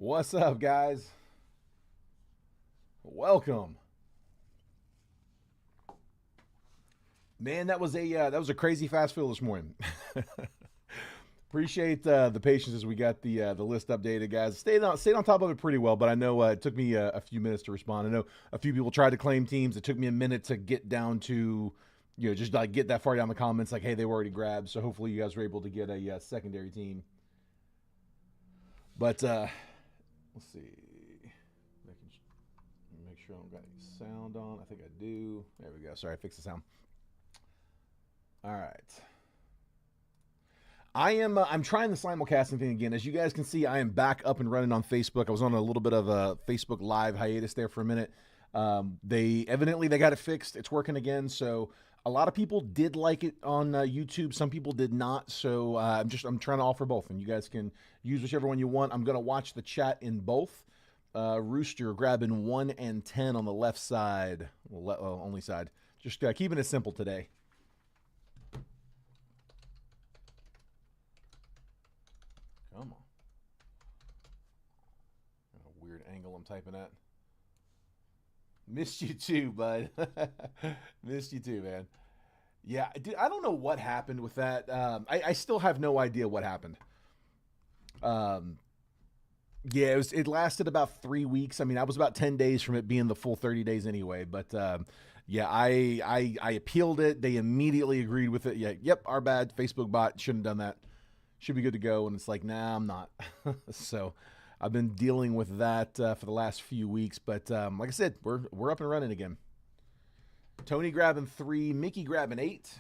What's up, guys? Welcome, man. That was a crazy fast fill this morning. Appreciate the patience as we got the list updated, guys. Stayed on top of it pretty well, but I know it took me a few minutes to respond. I know a few people tried to claim teams. It took me a minute to get down to, just like get that far down the comments, like, hey, they were already grabbed. So hopefully you guys were able to get a secondary team. But let's see. Make sure I don't got any sound on. I think I do. There we go. Sorry, I fixed the sound. All right. I'm trying the simulcasting thing again. As you guys can see, I am back up and running on Facebook. I was on a little bit of a Facebook live hiatus there for a minute. They got it fixed. It's working again. So a lot of people did like it on YouTube. Some people did not. So I'm trying to offer both, and you guys can use whichever one you want. I'm gonna watch the chat in both. Rooster grabbing 1 and 10 on the left side, only side. Just keeping it simple today. Come on. A weird angle I'm typing at. Missed you too, bud. Missed you too, man. Yeah, dude, I don't know what happened with that. I still have no idea what happened. Um, yeah, it lasted about 3 weeks. I mean, I was about 10 days from it being the full 30 days anyway. But yeah, I appealed it. They immediately agreed with it. Yeah, yep, our bad. Facebook bot shouldn't have done that. Should be good to go. And it's like, nah, I'm not. So I've been dealing with that for the last few weeks. But like I said, we're up and running again. Tony grabbing 3, Mickey grabbing 8.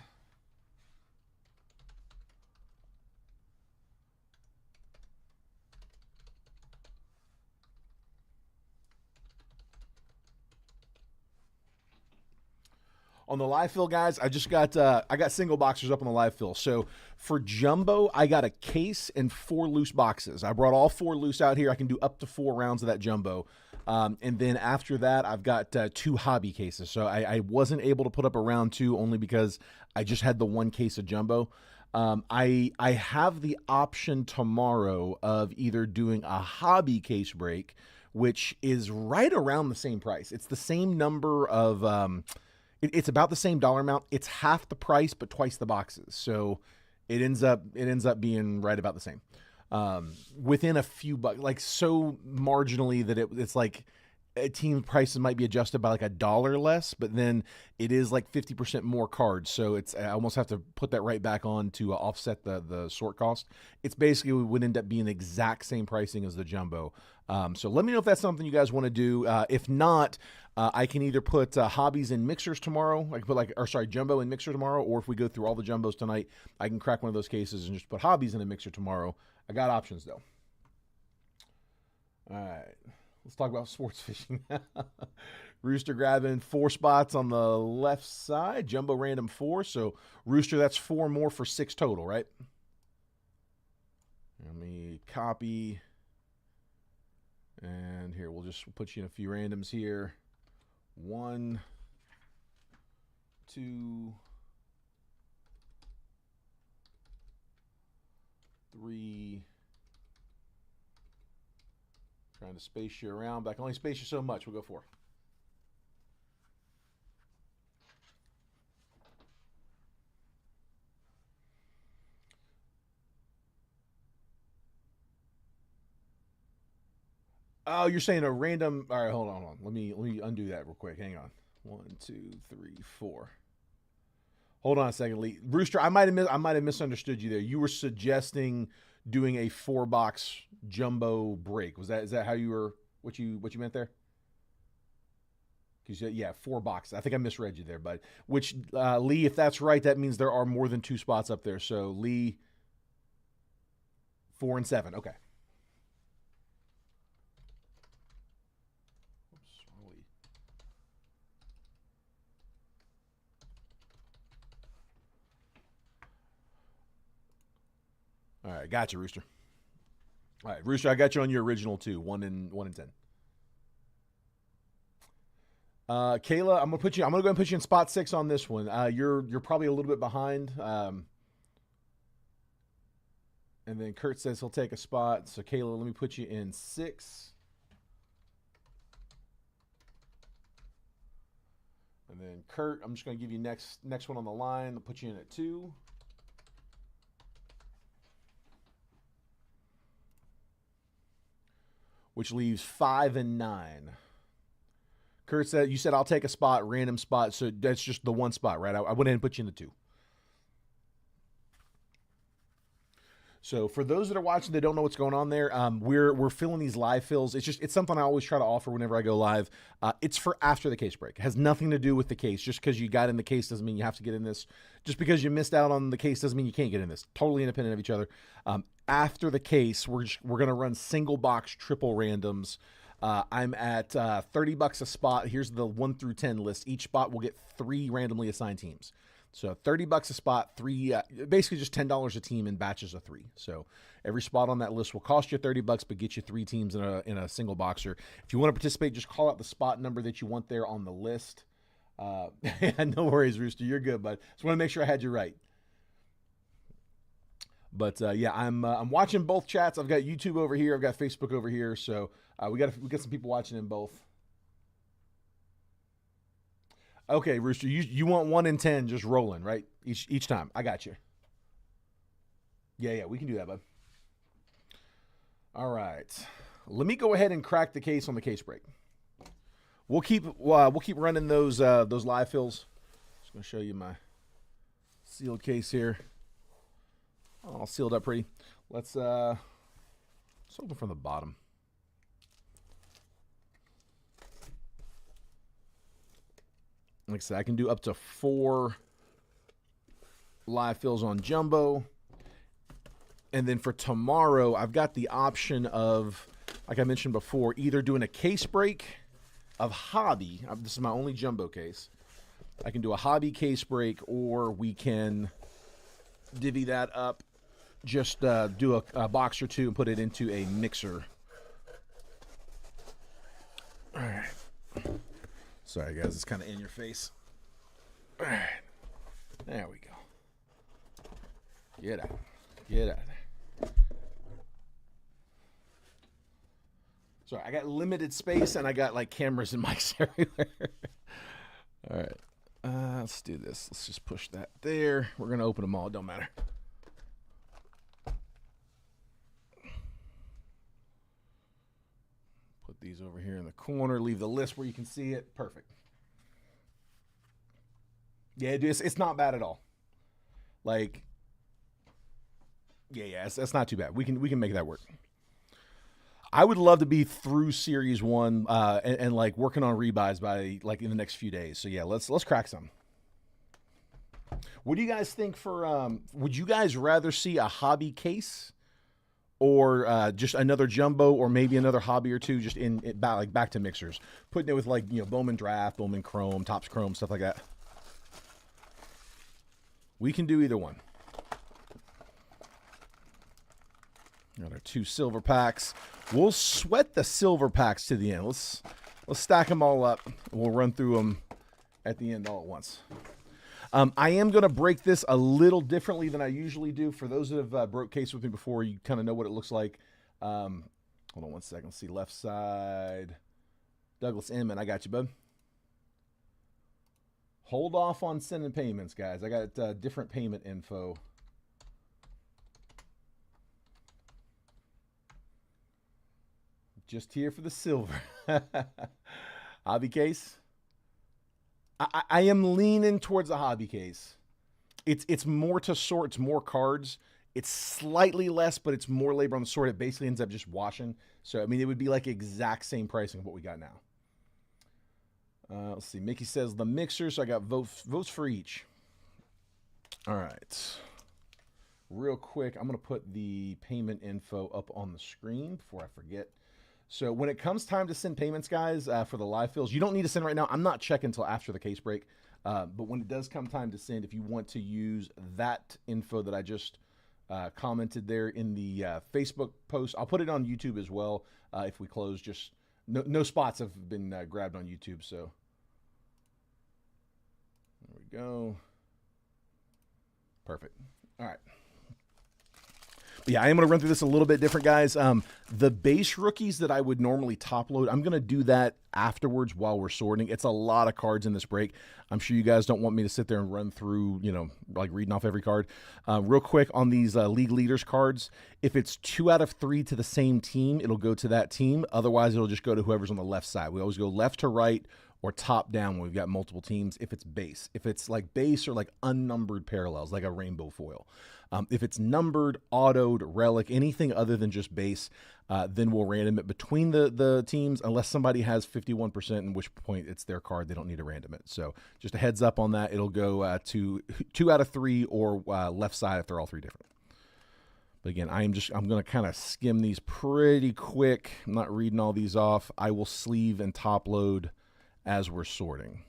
On the live fill, guys, I got single boxers up on the live fill. So for jumbo, I got a case and 4 loose boxes. I brought all 4 loose out here. I can do up to 4 rounds of that jumbo. And then after that, I've got 2 hobby cases. So I wasn't able to put up a round 2 only because I just had the 1 case of jumbo. I have the option tomorrow of either doing a hobby case break, which is right around the same price. It's the same number of it's about the same dollar amount. It's half the price, but twice the boxes. So it ends up being right about the same. Within a few bucks, like so marginally that it's like team prices might be adjusted by like $1 less, but then it is like 50% more cards. So I almost have to put that right back on to offset the sort cost. It's basically would end up being the exact same pricing as the jumbo. So let me know if that's something you guys want to do. If not, I can either put hobbies in mixers tomorrow. I can put jumbo in mixer tomorrow, or if we go through all the jumbos tonight, I can crack one of those cases and just put hobbies in a mixer tomorrow. I got options though. All right. Let's talk about sports fishing. Rooster grabbing 4 spots on the left side. Jumbo random 4. So, Rooster, that's 4 more for 6 total, right? Let me copy. And here, we'll just put you in a few randoms here. 1, 2, 3. Trying to space you around, but I can only space you so much. We'll go 4. Oh, you're saying a random. All right, hold on. Let me undo that real quick. Hang on. 1, 2, 3, 4. Hold on a second, Lee. Rooster, I might have misunderstood you there. You were suggesting doing a 4-box jumbo break. Is that how you were what you meant there? Because yeah, 4 boxes. I think I misread you there, but which Lee, if that's right, that means there are more than 2 spots up there. So Lee, 4 and 7. Okay. Oops, all right, gotcha, Rooster. All right, Rooster, I got you on your original too. 1 and 10. Kayla, I'm gonna go and put you in spot 6 on this one. You're probably a little bit behind. And then Kurt says he'll take a spot. So Kayla, let me put you in 6. And then Kurt, I'm just going to give you next one on the line. I'll put you in at 2. Which leaves 5 and 9. Kurt said, you said I'll take a spot, random spot. So that's just the one spot, right? I went ahead and put you in the 2. So for those that are watching that don't know what's going on there, we're filling these live fills. It's something I always try to offer whenever I go live. It's for after the case break. It has nothing to do with the case. Just because you got in the case doesn't mean you have to get in this. Just because you missed out on the case doesn't mean you can't get in this. Totally independent of each other. After the case, we're going to run single box triple randoms. I'm at $30 a spot. Here's the 1 through 10 list. Each spot will get 3 randomly assigned teams. So $30 a spot, 3, basically just $10 a team in batches of 3. So every spot on that list will cost you $30, but get you 3 teams in a single boxer. If you want to participate, just call out the spot number that you want there on the list. No worries, Rooster, you're good, but just want to make sure I had you right. But yeah, I'm watching both chats. I've got YouTube over here, I've got Facebook over here, so we got some people watching in both. Okay, Rooster, you want 1 in 10 just rolling, right? Each time. I got you. Yeah, we can do that, bud. All right. Let me go ahead and crack the case on the case break. We'll keep running those live fills. Just gonna show you my sealed case here. All sealed up pretty. Let's open from the bottom. Like I said, I can do up to 4 live fills on Jumbo. And then for tomorrow, I've got the option of, like I mentioned before, either doing a case break of Hobby. This is my only Jumbo case. I can do a Hobby case break, or we can divvy that up, just do a box or 2 and put it into a mixer. All right. Sorry, guys. It's kind of in your face. All right. There we go. Get out. Get out of there. Sorry, I got limited space, and I got, like, cameras and mics everywhere. All right. Let's do this. Let's just push that there. We're going to open them all. It don't matter. Put these over here in the corner. Leave the list where you can see it. Perfect. Yeah, dude, it's not bad at all. Like, yeah, it's not too bad. We can make that work. I would love to be through Series 1 and like working on rebuys by like in the next few days. So yeah, let's crack some. What do you guys think for? Would you guys rather see a Hobby case, or just another Jumbo, or maybe another Hobby or 2, just back to mixers, putting it with like Bowman Draft, Bowman Chrome, Topps Chrome, stuff like that? We can do either one. Got our 2 silver packs. We'll sweat the silver packs to the end. Let's stack them all up. We'll run through them at the end all at once. I am going to break this a little differently than I usually do. For those that have broke case with me before, you kind of know what it looks like. Hold on one second. Let's see. Left side. Douglas Inman. I got you, bud. Hold off on sending payments, guys. I got different payment info. Just here for the silver. Hobby case. I am leaning towards a Hobby case. It's more to sort. It's more cards. It's slightly less, but it's more labor on the sort. It basically ends up just washing. So, I mean, it would be like exact same pricing of what we got now. Let's see. Mickey says the mixer, so I got votes for each. All right. Real quick, I'm going to put the payment info up on the screen before I forget. So when it comes time to send payments, guys, for the live fills, you don't need to send right now. I'm not checking until after the case break. But when it does come time to send, if you want to use that info that I just commented there in the Facebook post, I'll put it on YouTube as well. If we close, just no spots have been grabbed on YouTube. So there we go. Perfect. All right. Yeah, I am going to run through this a little bit different, guys. The base rookies that I would normally top load, I'm going to do that afterwards while we're sorting. It's a lot of cards in this break. I'm sure you guys don't want me to sit there and run through, like reading off every card. Real quick on these league leaders cards, if it's 2 out of 3 to the same team, it'll go to that team. Otherwise, it'll just go to whoever's on the left side. We always go left to right or top down when we've got multiple teams if it's base. If it's like base or like unnumbered parallels, like a rainbow foil. If it's numbered, autoed, relic, anything other than just base, then we'll random it between the teams unless somebody has 51%, in which point it's their card. They don't need to random it. So just a heads up on that. It'll go to 2 out of 3 or left side if they're all 3 different. But again, I'm going to kind of skim these pretty quick. I'm not reading all these off. I will sleeve and top load as we're sorting.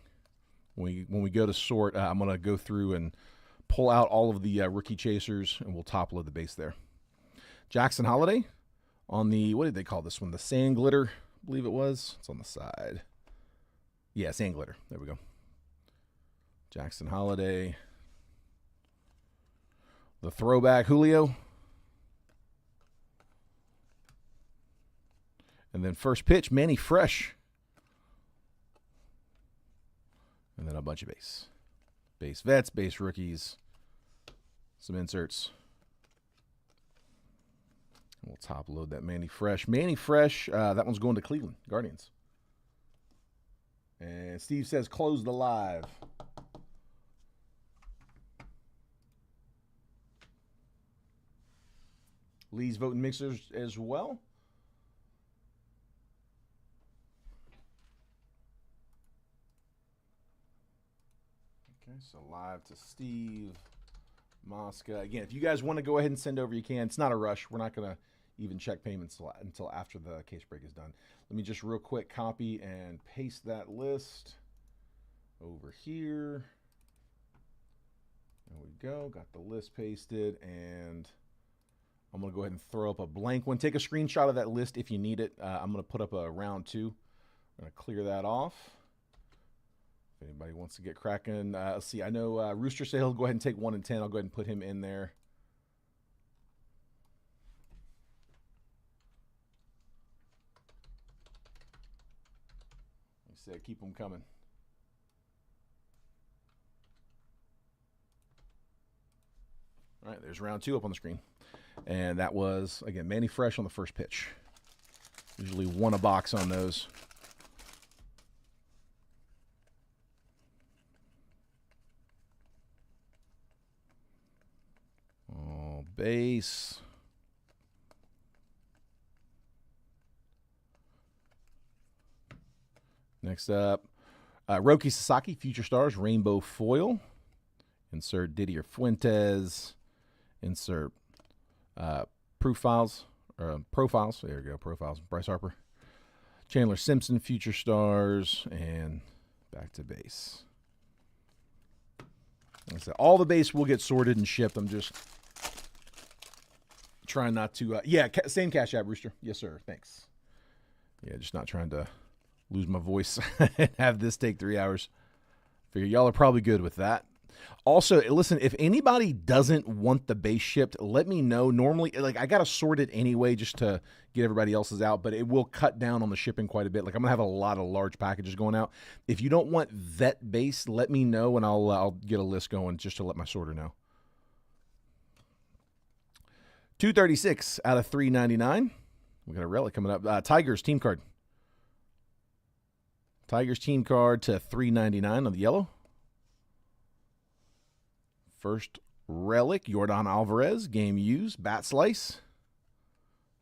When we go to sort, I'm going to go through and pull out all of the rookie chasers, and we'll top load the base there. Jackson Holiday on the, what did they call this one? The Sand Glitter, I believe it was. It's on the side. Yeah, Sand Glitter. There we go. Jackson Holiday. The throwback Julio. And then first pitch, Manny Fresh. And then a bunch of base. Base vets, base rookies, some inserts. We'll top load that Manny Fresh. Manny Fresh, that one's going to Cleveland Guardians. And Steve says, close the live. Lee's voting mixers as well. Okay, so live to Steve, Mosca. Again, if you guys want to go ahead and send over, you can. It's not a rush. We're not going to even check payments until after the case break is done. Let me just real quick copy and paste that list over here. There we go. Got the list pasted, and I'm going to go ahead and throw up a blank one. Take a screenshot of that list if you need it. I'm going to put up a round 2. I'm going to clear that off. If anybody wants to get cracking, let's see. I know Rooster said he'll go ahead and take 1 and 10. I'll go ahead and put him in there. He said, keep them coming. All right, there's round 2 up on the screen. And that was, again, Manny Fresh on the first pitch. Usually 1 a box on those. Base. Next up, Roki Sasaki, Future Stars, Rainbow Foil. Insert Didier Fuentes. Insert profiles. There we go, profiles. Bryce Harper. Chandler Simpson, Future Stars. And back to base. Like I said, all the base will get sorted and shipped. I'm just trying not to, same Cash App, Rooster. Yes, sir. Thanks. Yeah, just not trying to lose my voice and have this take 3 hours. Figure y'all are probably good with that. Also, listen, if anybody doesn't want the base shipped, let me know. Normally, like, I got to sort it anyway just to get everybody else's out, but it will cut down on the shipping quite a bit. Like, I'm going to have a lot of large packages going out. If you don't want vet base, let me know, and I'll get a list going just to let my sorter know. 236 out of 399. We got a relic coming up. Tigers team card. Tigers team card to 399 on the yellow. First relic, Yordan Alvarez, game used, bat slice.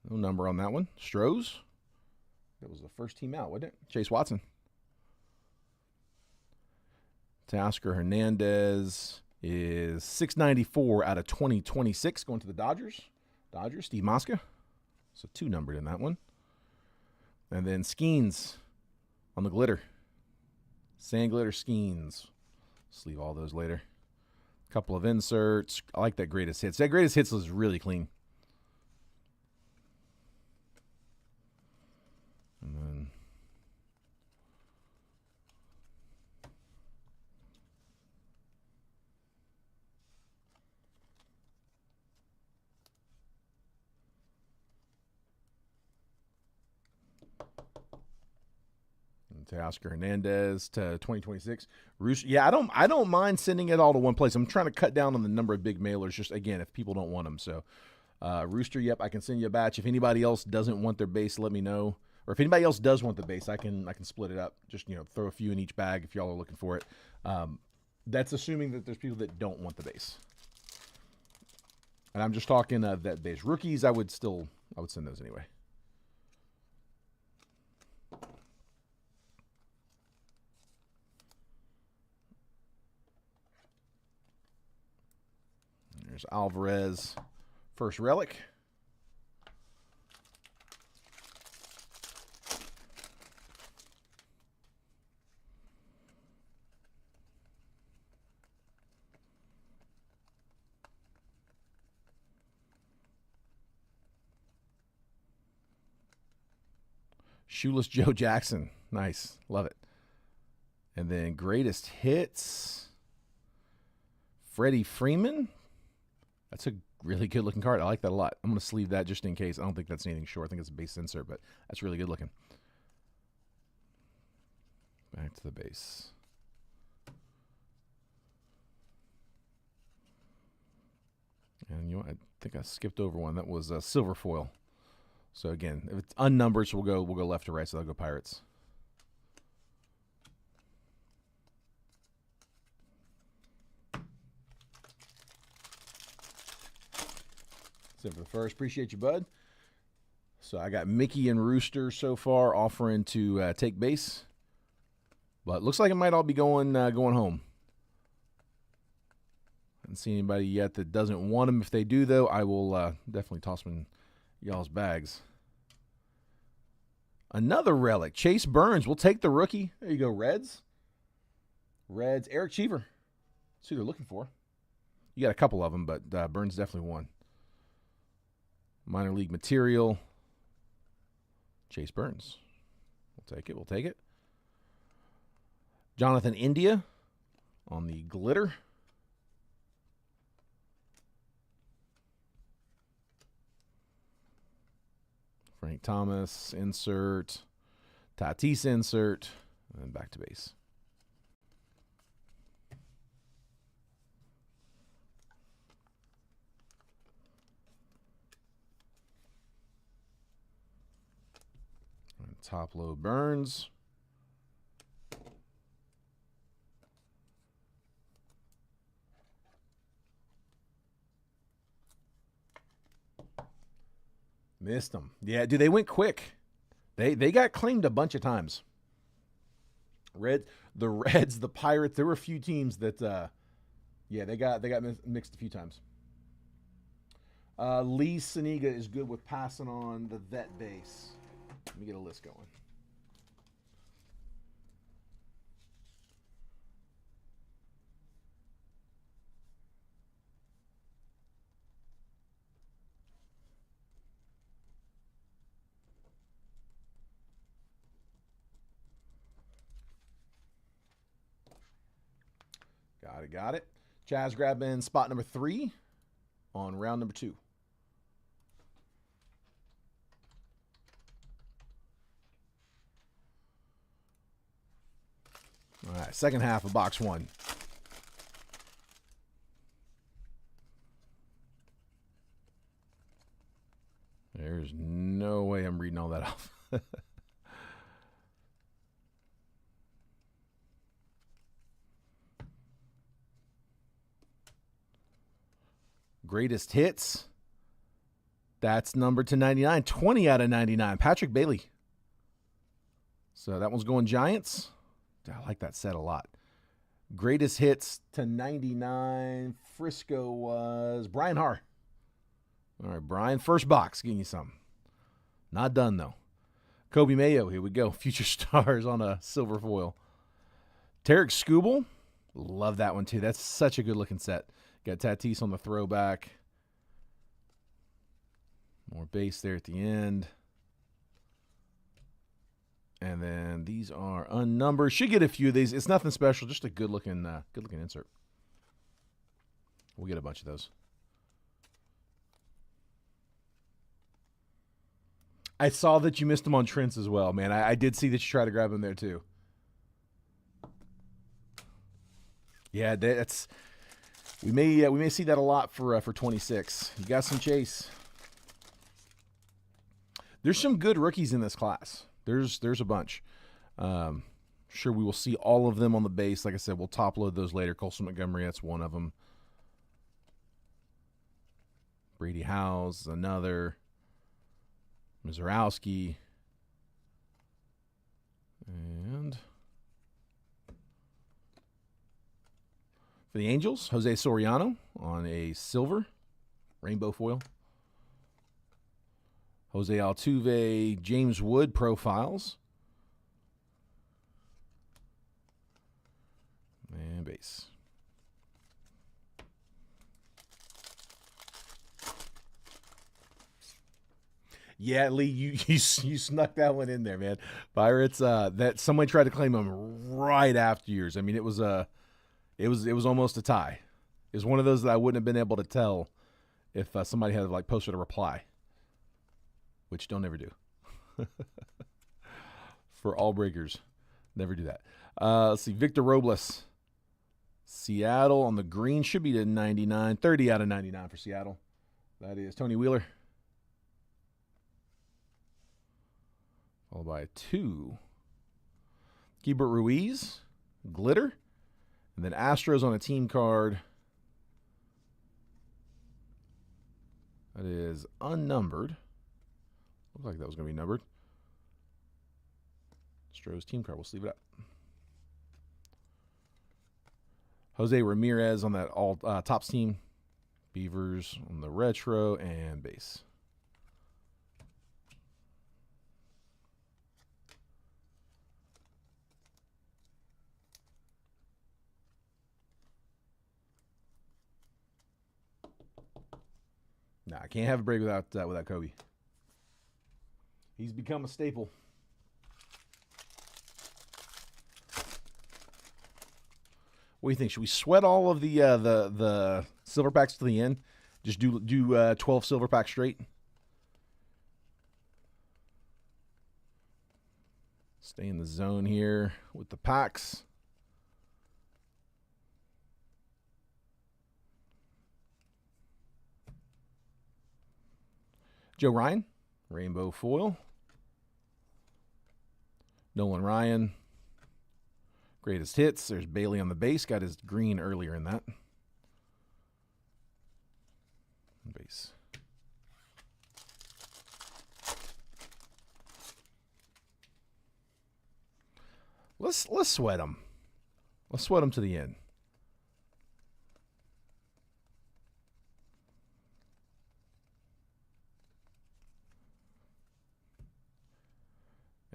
No number on that one. Strohs. That was the first team out, wasn't it? Chase Watson. Teoscar Hernandez is 694 out of 2026 going to the Dodgers. Steve Mosca. So 2 numbered in that one. And then Skeens on the glitter. Sand Glitter Skeens. Sleeve all those later. Couple of inserts. I like that greatest hits. That greatest hits was really clean. And then Teoscar Hernandez to 2026. Rooster, yeah, I don't mind sending it all to one place. I'm trying to cut down on the number of big mailers, just again, if people don't want them. So, Rooster, yep, I can send you a batch. If anybody else doesn't want their base, let me know. Or if anybody else does want the base, I can split it up. Just throw a few in each bag if y'all are looking for it. That's assuming that there's people that don't want the base. And I'm just talking that base. Rookies, I would send those anyway. There's Alvarez, first relic. Shoeless Joe Jackson. Nice. Love it. And then greatest hits. Freddie Freeman. That's a really good looking card. I like that a lot. I'm going to sleeve that just in case. I don't think that's anything short. I think it's a base insert, but that's really good looking. Back to the base. And I think I skipped over one. That was silver foil. So again, if it's unnumbered, so we'll go left to right, so they'll go Pirates. So for the first, appreciate you, bud. So I got Mickey and Rooster so far offering to take base, but looks like it might all be going home. I haven't seen anybody yet that doesn't want them. If they do, though, I will definitely toss them in y'all's bags. Another relic, Chase Burns. We'll take the rookie. There you go, Reds. Eric Cheever. That's who they're looking for. You got a couple of them, but Burns definitely one. Minor league material. Chase Burns. We'll take it. Jonathan India on the glitter. Frank Thomas, insert. Tatis, insert. And then back to base. And top low Burns. Missed them. Yeah, dude, they went quick. They got claimed a bunch of times. The Reds, the Pirates, there were a few teams that they got mixed a few times. Lee Saniga is good with passing on the vet base. Let me get a list going. Got it. Chaz grabbing spot number 3 on round number 2. All right, second half of box 1. There's no way I'm reading all that off. Greatest hits. That's numbered to 99. 20 out of 99. Patrick Bailey. So that one's going Giants. I like that set a lot. Greatest hits to 99. Frisco was Brian Harr. All right, Brian. First box. Getting you some. Not done, though. Kobe Mayo. Here we go. Future Stars on a silver foil. Tarek Skubal. Love that one, too. That's such a good-looking set. Got Tatis on the throwback. More base there at the end. And then these are unnumbered. Should get a few of these. It's nothing special, just a good-looking insert. We'll get a bunch of those. I saw that you missed them on Trent's as well, man. I did see that you tried to grab them there, too. Yeah, that's we may see that a lot for 26. You got some Chase. There's some good rookies in this class. There's a bunch. Sure, we will see all of them on the base. Like I said, we'll top load those later. Colson Montgomery, that's one of them. Brady Howes, another. Mizorowski. And for the Angels, Jose Soriano on a silver rainbow foil. Jose Altuve, James Wood profiles. And base. Yeah, Lee, you snuck that one in there, man. Pirates, that somebody tried to claim him right after yours. I mean, it was almost a tie. It was one of those that I wouldn't have been able to tell if somebody had like posted a reply, which don't ever do. For all breakers, never do that. Let's see, Victor Robles, Seattle on the green, should be to 99, 30 out of 99 for Seattle. That is Tony Wheeler. Followed by a 2. Keibert Ruiz, glitter. And then Astros on a team card. That is unnumbered. Looked like that was going to be numbered. Astros team card. We'll sleeve it up. Jose Ramirez on that all tops team. Beavers on the retro and base. Nah, I can't have a break without Kobe. He's become a staple. What do you think? Should we sweat all of the silver packs to the end? Just do 12 silver packs straight? Stay in the zone here with the packs. Joe Ryan, rainbow foil. Nolan Ryan, greatest hits. There's Bailey on the base. Got his green earlier in that. Base. Let's sweat them. Let's sweat them to the end.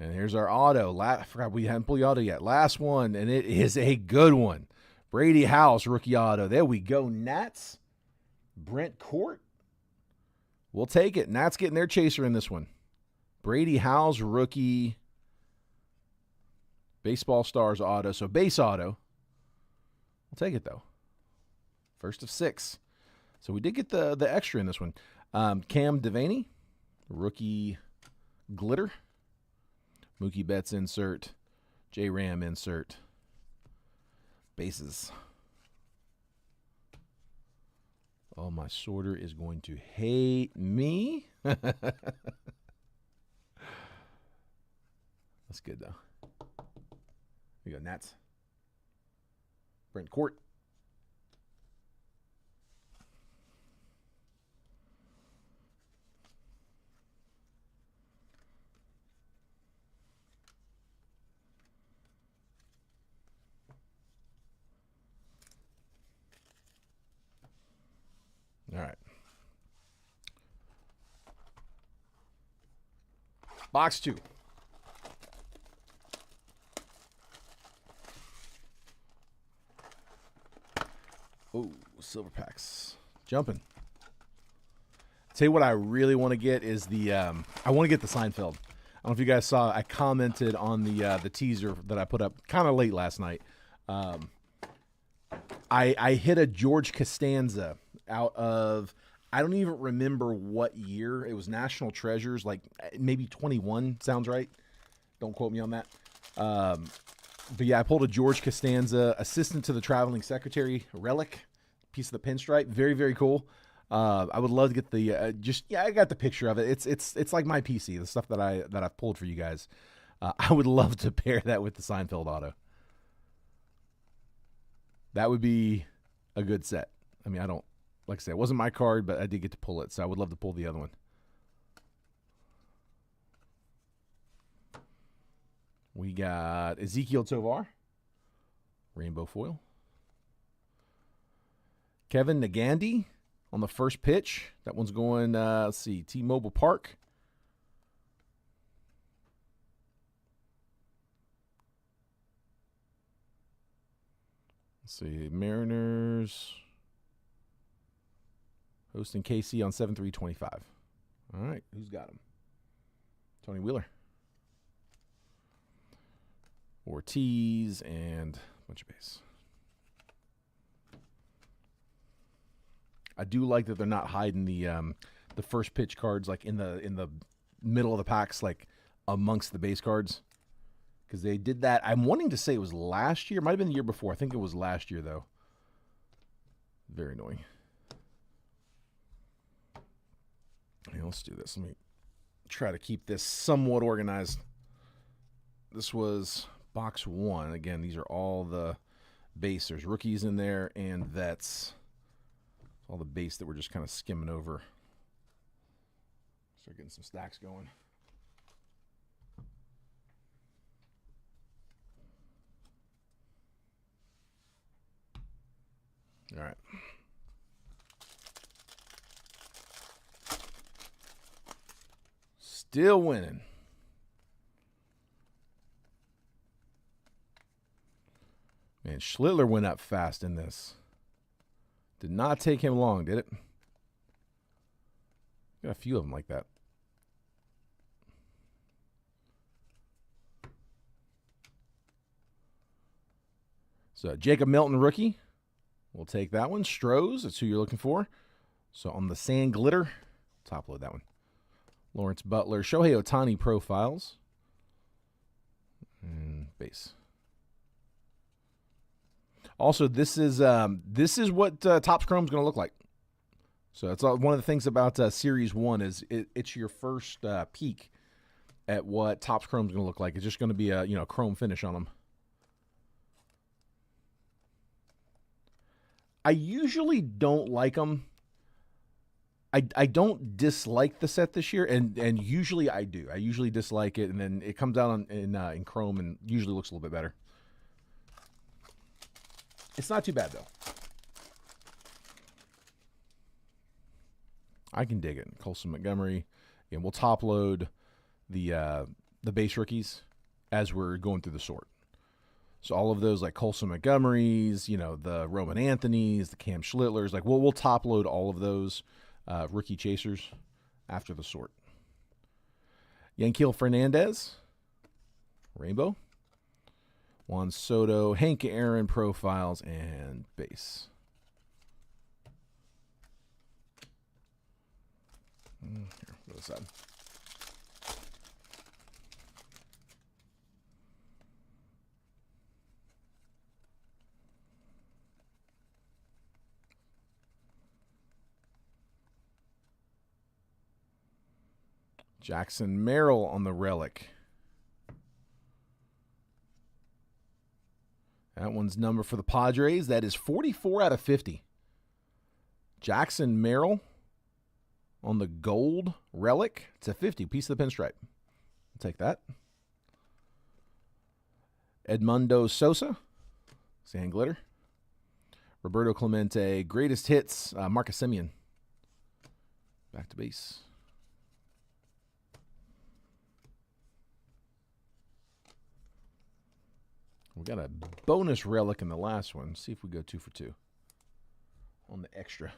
And here's our auto. I forgot we hadn't pulled the auto yet. Last one, and it is a good one. Brady Howes, rookie auto. There we go. Nats. Brent Court. We'll take it. Nats getting their chaser in this one. Brady Howes, rookie. Baseball Stars auto. So base auto. We'll take it, though. First of 6. So we did get the extra in this one. Cam Devaney, rookie glitter. Mookie Betts insert. J Ram insert. Bases. Oh, my sorter is going to hate me. That's good, though. Here you go, Nats. Brent Court. All right. Box 2. Oh, silver packs. Jumping. Tell you what I really want to get is the I want to get the Seinfeld. I don't know if you guys saw, I commented on the teaser that I put up kind of late last night. I hit a George Costanza out of, I don't even remember what year. It was National Treasures, like maybe 21, sounds right. Don't quote me on that. But yeah, I pulled a George Costanza, assistant to the traveling secretary relic, piece of the pinstripe. Very, very cool. I would love to get the I got the picture of it. It's like my PC, the stuff that I've pulled for you guys. I would love to pair that with the Seinfeld auto. That would be a good set. I mean, I don't like I said, it wasn't my card, but I did get to pull it, so I would love to pull the other one. We got Ezekiel Tovar, rainbow foil. Kevin Nagandi on the first pitch. That one's going, let's see, T-Mobile Park. Let's see, Mariners hosting KC on 7/3/25. All right, who's got him? Tony Wheeler. Ortiz and a bunch of base. I do like that they're not hiding the first pitch cards like in the middle of the packs, like amongst the base cards, because they did that. I'm wanting to say it was last year. It might have been the year before. I think it was last year though. Very annoying. Okay, let's do this. Let me try to keep this somewhat organized. This was box one. Again, these are all the base. There's rookies in there and vets. All the base that we're just kind of skimming over. Start getting some stacks going. All right. Still winning. Man, Schlittler went up fast in this. Did not take him long, did it? Got a few of them like that. So Jacob Milton, rookie. We'll take that one. Strohs, that's who you're looking for. So on the sand glitter, top load that one. Lawrence Butler, Shohei Ohtani profiles. And base. Also, this is what Topps Chrome is going to look like. So that's one of the things about Series 1 is it's your first peek at what Topps Chrome is going to look like. It's just going to be a chrome finish on them. I usually don't like them. I don't dislike the set this year, and usually I do. I usually dislike it, and then it comes out in chrome and usually looks a little bit better. It's not too bad, though. I can dig it. Colson Montgomery. Again, we'll top load the base rookies as we're going through the sort. So all of those like Colson Montgomerys, the Roman Anthonys, the Cam Schlitlers, like we'll top load all of those rookie chasers after the sort. Yanquiel Fernandez, rainbow. Juan Soto, Hank Aaron profiles, and base. Here, go this side. Jackson Merrill on the relic. That one's number for the Padres. That is 44 out of 50. Jackson Merrill on the gold relic. It's a 50, piece of the pinstripe. I'll take that. Edmundo Sosa, sand glitter. Roberto Clemente, greatest hits, Marcus Semien. Back to base. We got a bonus relic in the last one. See if we go 2 for 2 on the extra.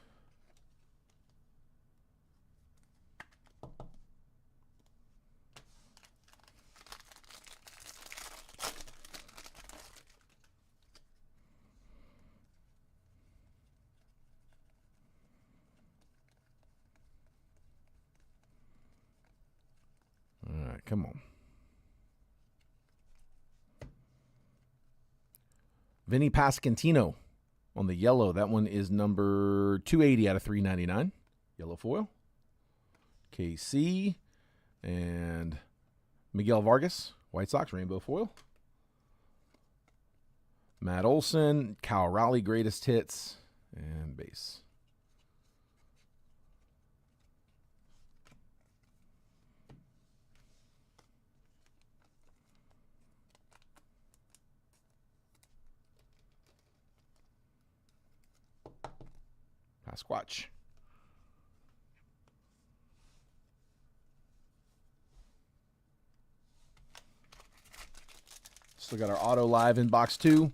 All right, come on. Vinny Pasquantino on the yellow. That one is number 280 out of 399. Yellow foil. KC and Miguel Vargas, White Sox, rainbow foil. Matt Olson, Kyle Raleigh, greatest hits, and base. Pasquatch. Still got our auto live in box 2. Of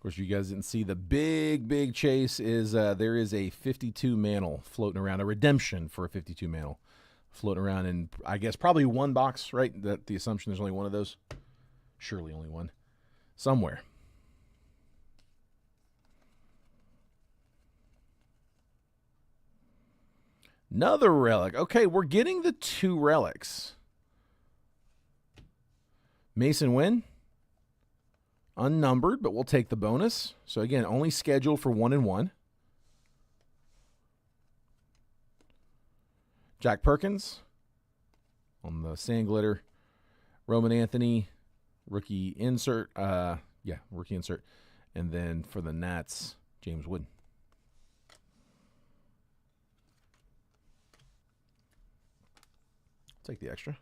course, you guys didn't see the big chase is there is a 52 Mantle floating around, a redemption for a 52 Mantle floating around in, I guess, probably one box, right? That the assumption there's only one of those. Surely only one. Somewhere. Another relic. Okay, we're getting the 2 relics. Mason Wynn. Unnumbered, but we'll take the bonus. So again, only scheduled for 1 and 1. Jack Perkins on the sand glitter. Roman Anthony, rookie insert. Rookie insert. And then for the Nats, James Wood. Take the extra.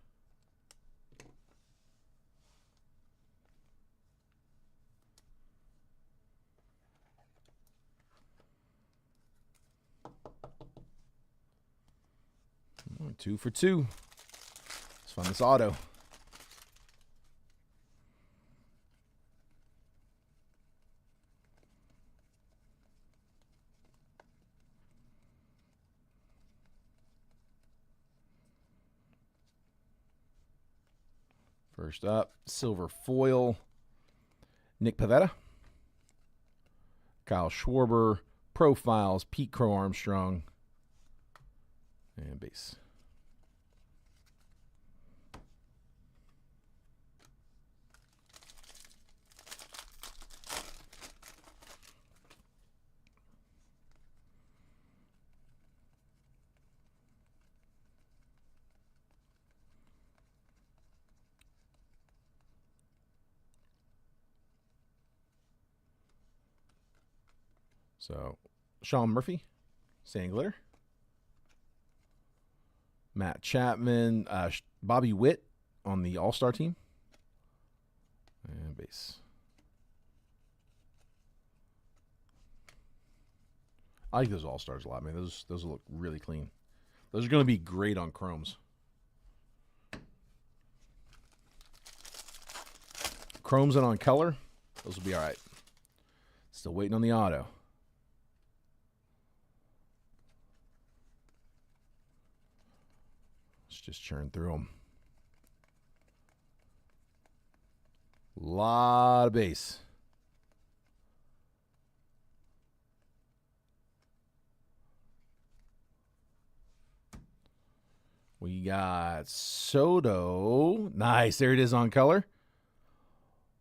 Oh, 2 for 2. Let's find this auto. First up, silver foil, Nick Pivetta, Kyle Schwarber, profiles, Pete Crow Armstrong, and base. So, Sean Murphy, sand glitter. Matt Chapman, Bobby Witt on the All-Star team. And base. I like those All-Stars a lot, man. Those look really clean. Those are going to be great on chromes. Chromes and on color, those will be all right. Still waiting on the auto. Let's just churn through them. Lot of base. We got Soto. Nice. There it is on color.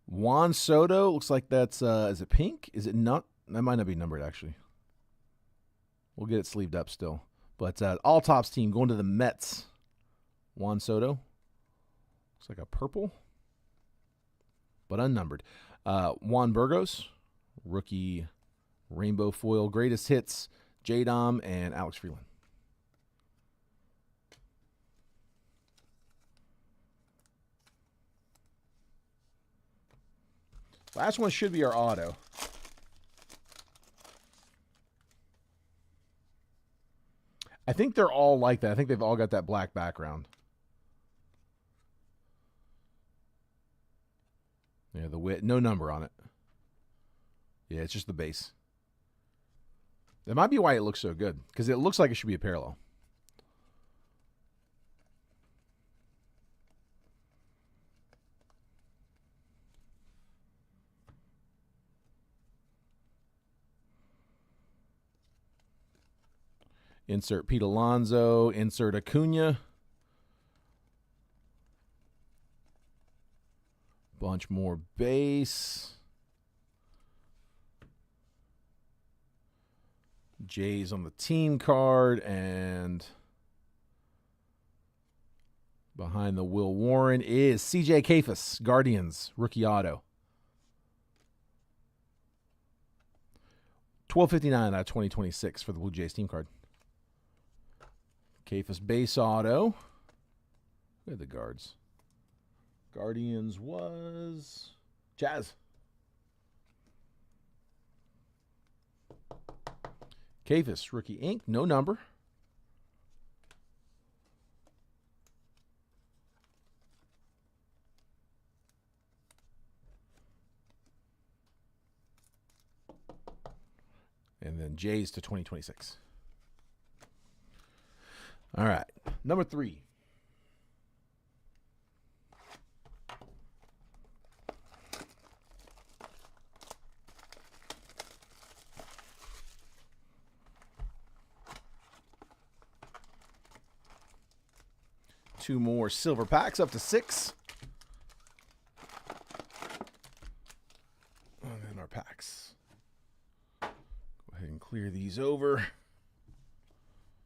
Juan Soto. Looks like that's, is it pink? Is it not? That might not be numbered, actually. We'll get it sleeved up still. But all tops team going to the Mets. Juan Soto. Looks like a purple, but unnumbered. Juan Burgos, rookie rainbow foil, greatest hits, J-Dom and Alex Freeland. Last one should be our auto. I think they're all like that. I think they've all got that black background. Yeah, the width, no number on it. Yeah, it's just the base. That might be why it looks so good, because it looks like it should be a parallel. Insert Pete Alonso, insert Acuna. Bunch more base. Jays on the team card, and behind the Will Warren is CJ Kayfus, Guardians, rookie auto. 1259 out of 2026 for the Blue Jays team card. Kayfus base auto. Look at the guards. Guardians was Jazz. Kayfus, rookie ink, no number. And then Jays to 2026. All right, number 3. Two more silver packs, up to 6. And then our packs. Go ahead and clear these over.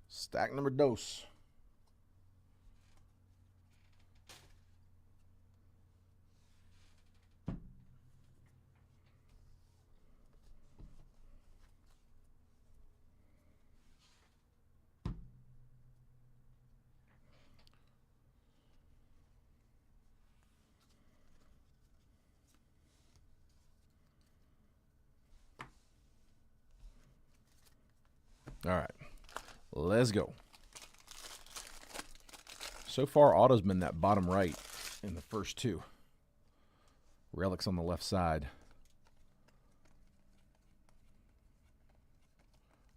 Stack number dos. All right, let's go. So far, auto's been that bottom right in the first 2. Relics on the left side.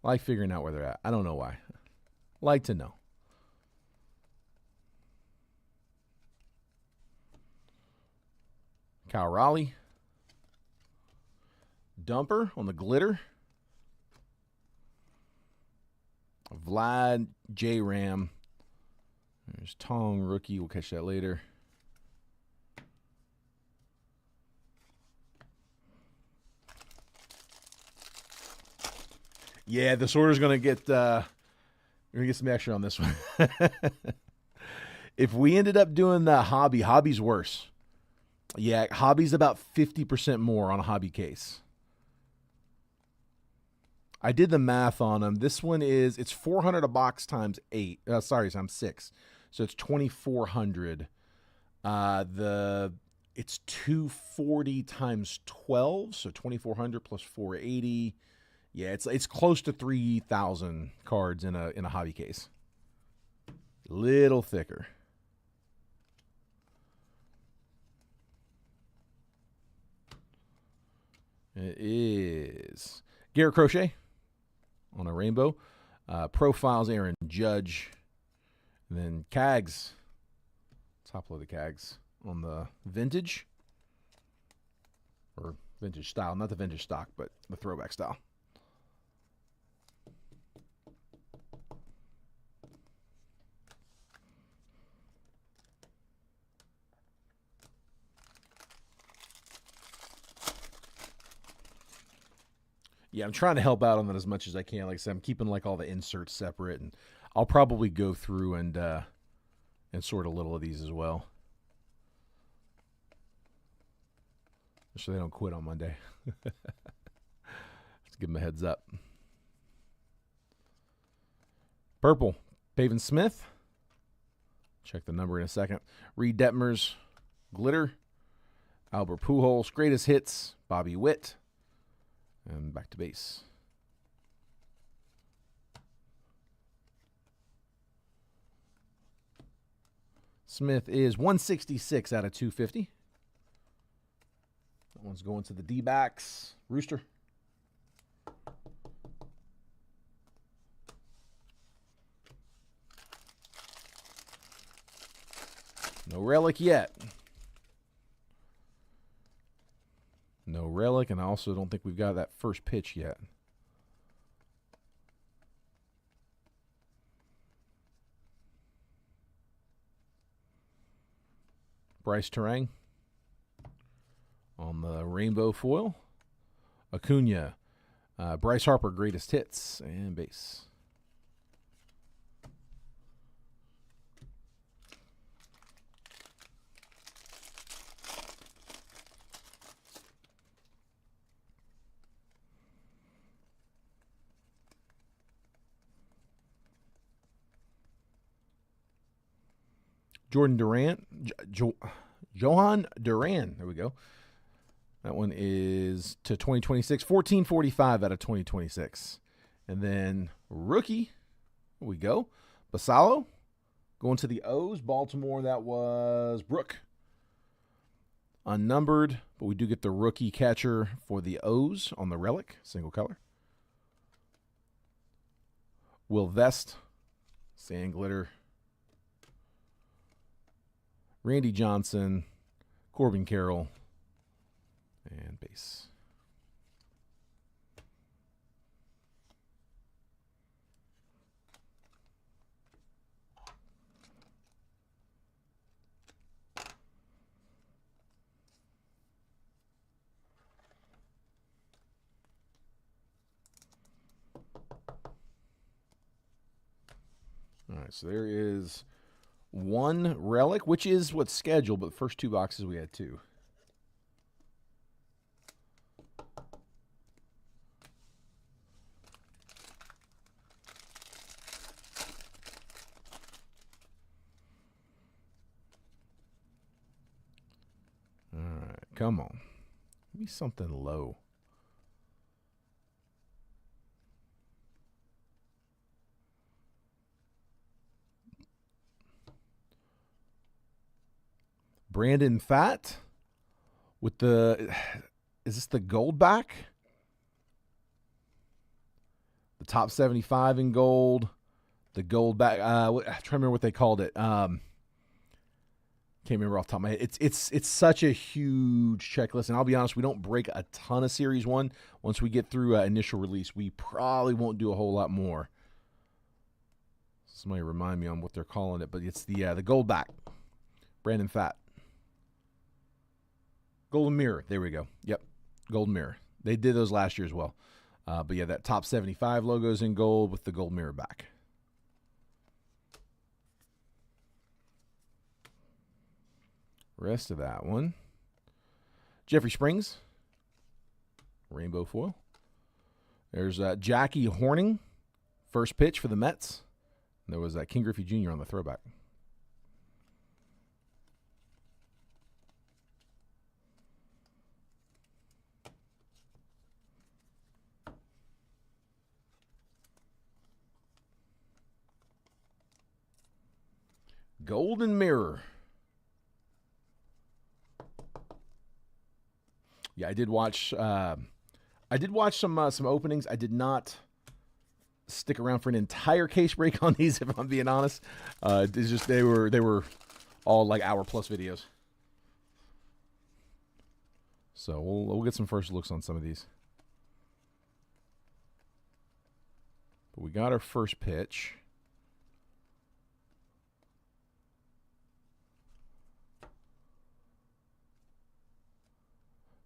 Like figuring out where they're at. I don't know why. Like to know. Kyle Raleigh. Dumper on the glitter. Vlad J. Ram. There's Tong, rookie. We'll catch that later. Yeah, this order's going to get we're going to get some action on this one. If we ended up doing the hobby's worse. Yeah, hobby's about 50% more on a hobby case. I did the math on them. This one it's 400 a box times 8. Times 6. So it's 2,400. It's 240 times 12, so 2,400 plus 480. Yeah, it's close to 3,000 cards in a hobby case. Little thicker. It is Garrett Crochet on a rainbow. Profiles Aaron Judge. And then Cags. Top load of Cags on the vintage. Or vintage style. Not the vintage stock, but the throwback style. Yeah, I'm trying to help out on that as much as I can. Like I said, I'm keeping like all the inserts separate, and I'll probably go through and sort a little of these as well, so they don't quit on Monday. Let's give them a heads up. Purple, Pavin Smith. Check the number in a second. Reed Detmers, glitter. Albert Pujols, greatest hits. Bobby Witt. And back to base. Smith is 166 out of 250. That one's going to the D-backs. Rooster. No relic yet. No relic, and I also don't think we've got that first pitch yet. Bryce Terang. On the rainbow foil, Acuna, Bryce Harper, greatest hits, and base. Jordan Durant, Johan Duran. There we go. That one is to 2026, 1445 out of 2026. And then rookie, here we go. Basallo, going to the O's. Baltimore, that was Brooke. Unnumbered, but we do get the rookie catcher for the O's on the relic, single color. Will Vest, sand glitter. Randy Johnson, Corbin Carroll, and base. All right, so there is one relic, which is what's scheduled, but the first two boxes we had two. All right, come on. Give me something low. Brandon Pfaadt with the, is this the gold back? The top 75 in gold. The gold back. I'm trying to remember what they called it. Can't remember off the top of my head. It's such a huge checklist, and I'll be honest, we don't break a ton of Series 1. Once we get through initial release, we probably won't do a whole lot more. Somebody remind me on what they're calling it, but it's the gold back. Brandon Pfaadt. Golden Mirror. There we go. Yep. Golden Mirror. They did those last year as well. But yeah, that top 75 logo's in gold with the gold mirror back. Rest of that one. Jeffrey Springs. Rainbow foil. There's Jackie Horning. First pitch for the Mets. And there was King Griffey Jr. on the throwback. Golden Mirror. Yeah, I did watch some openings. I did not stick around for an entire case break on these, if I'm being honest. It's just they were all like hour-plus videos. So we'll get some first looks on some of these. But we got our first pitch.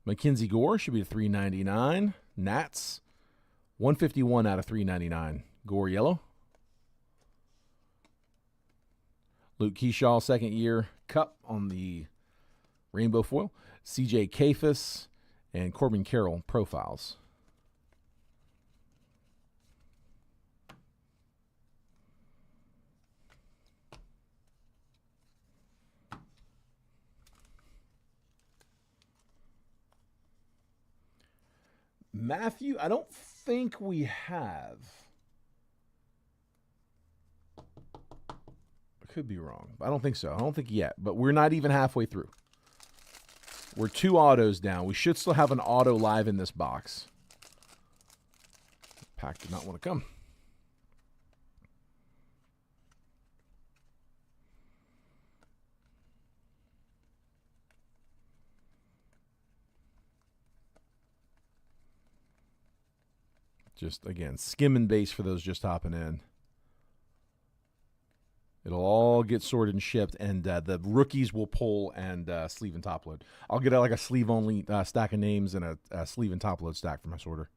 Mackenzie Gore should be a $3.99. Nats, 151 out of $3.99. Gore yellow. Luke Keyshaw, second year. Cup on the rainbow foil. CJ Kafis and Corbin Carroll profiles. Matthew, I don't think we have. I could be wrong. I don't think so. I don't think yet, but we're not even halfway through. We're 2 autos down. We should still have an auto live in this box. Pack did not want to come. Just, again, skimming base for those just hopping in. It'll all get sorted and shipped, and the rookies will pull and sleeve and top load. I'll get like a sleeve only stack of names and a sleeve and top load stack for my sorter.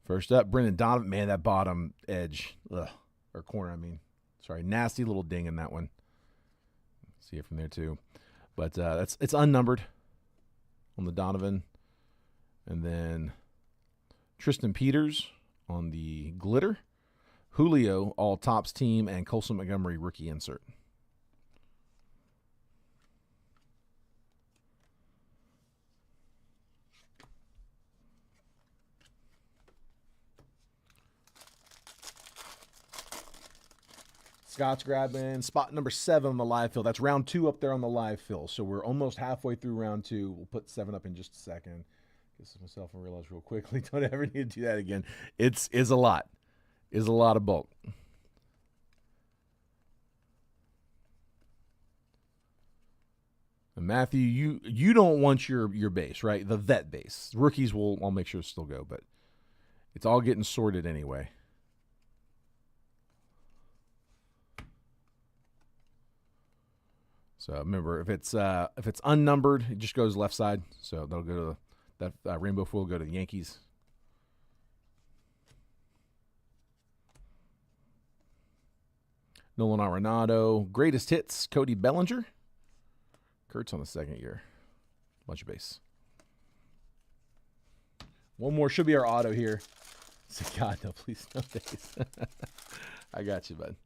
First up, Brendan Donovan. Man, that bottom edge, or corner, I mean. Sorry, nasty little ding in that one. See it from there too, but it's unnumbered on the Donovan, and then Tristan Peters on the glitter, Julio all tops team, and Colson Montgomery rookie insert. Scott's grabbing spot number 7 on the live fill. That's round 2 up there on the live fill. So we're almost halfway through round 2. We'll put 7 up in just a second. Get myself and realize real quickly. Don't ever need to do that again. Is a lot. Is a lot of bulk. And Matthew, you don't want your base, right? The vet base. Rookies I'll make sure to still go, but it's all getting sorted anyway. So remember, if it's unnumbered, it just goes left side. So that'll go to that rainbow foil will go to the Yankees. Nolan Arenado, greatest hits, Cody Bellinger. Kurtz on the second year. Bunch of base. One more should be our auto here. God, no, please, no base. I got you, bud.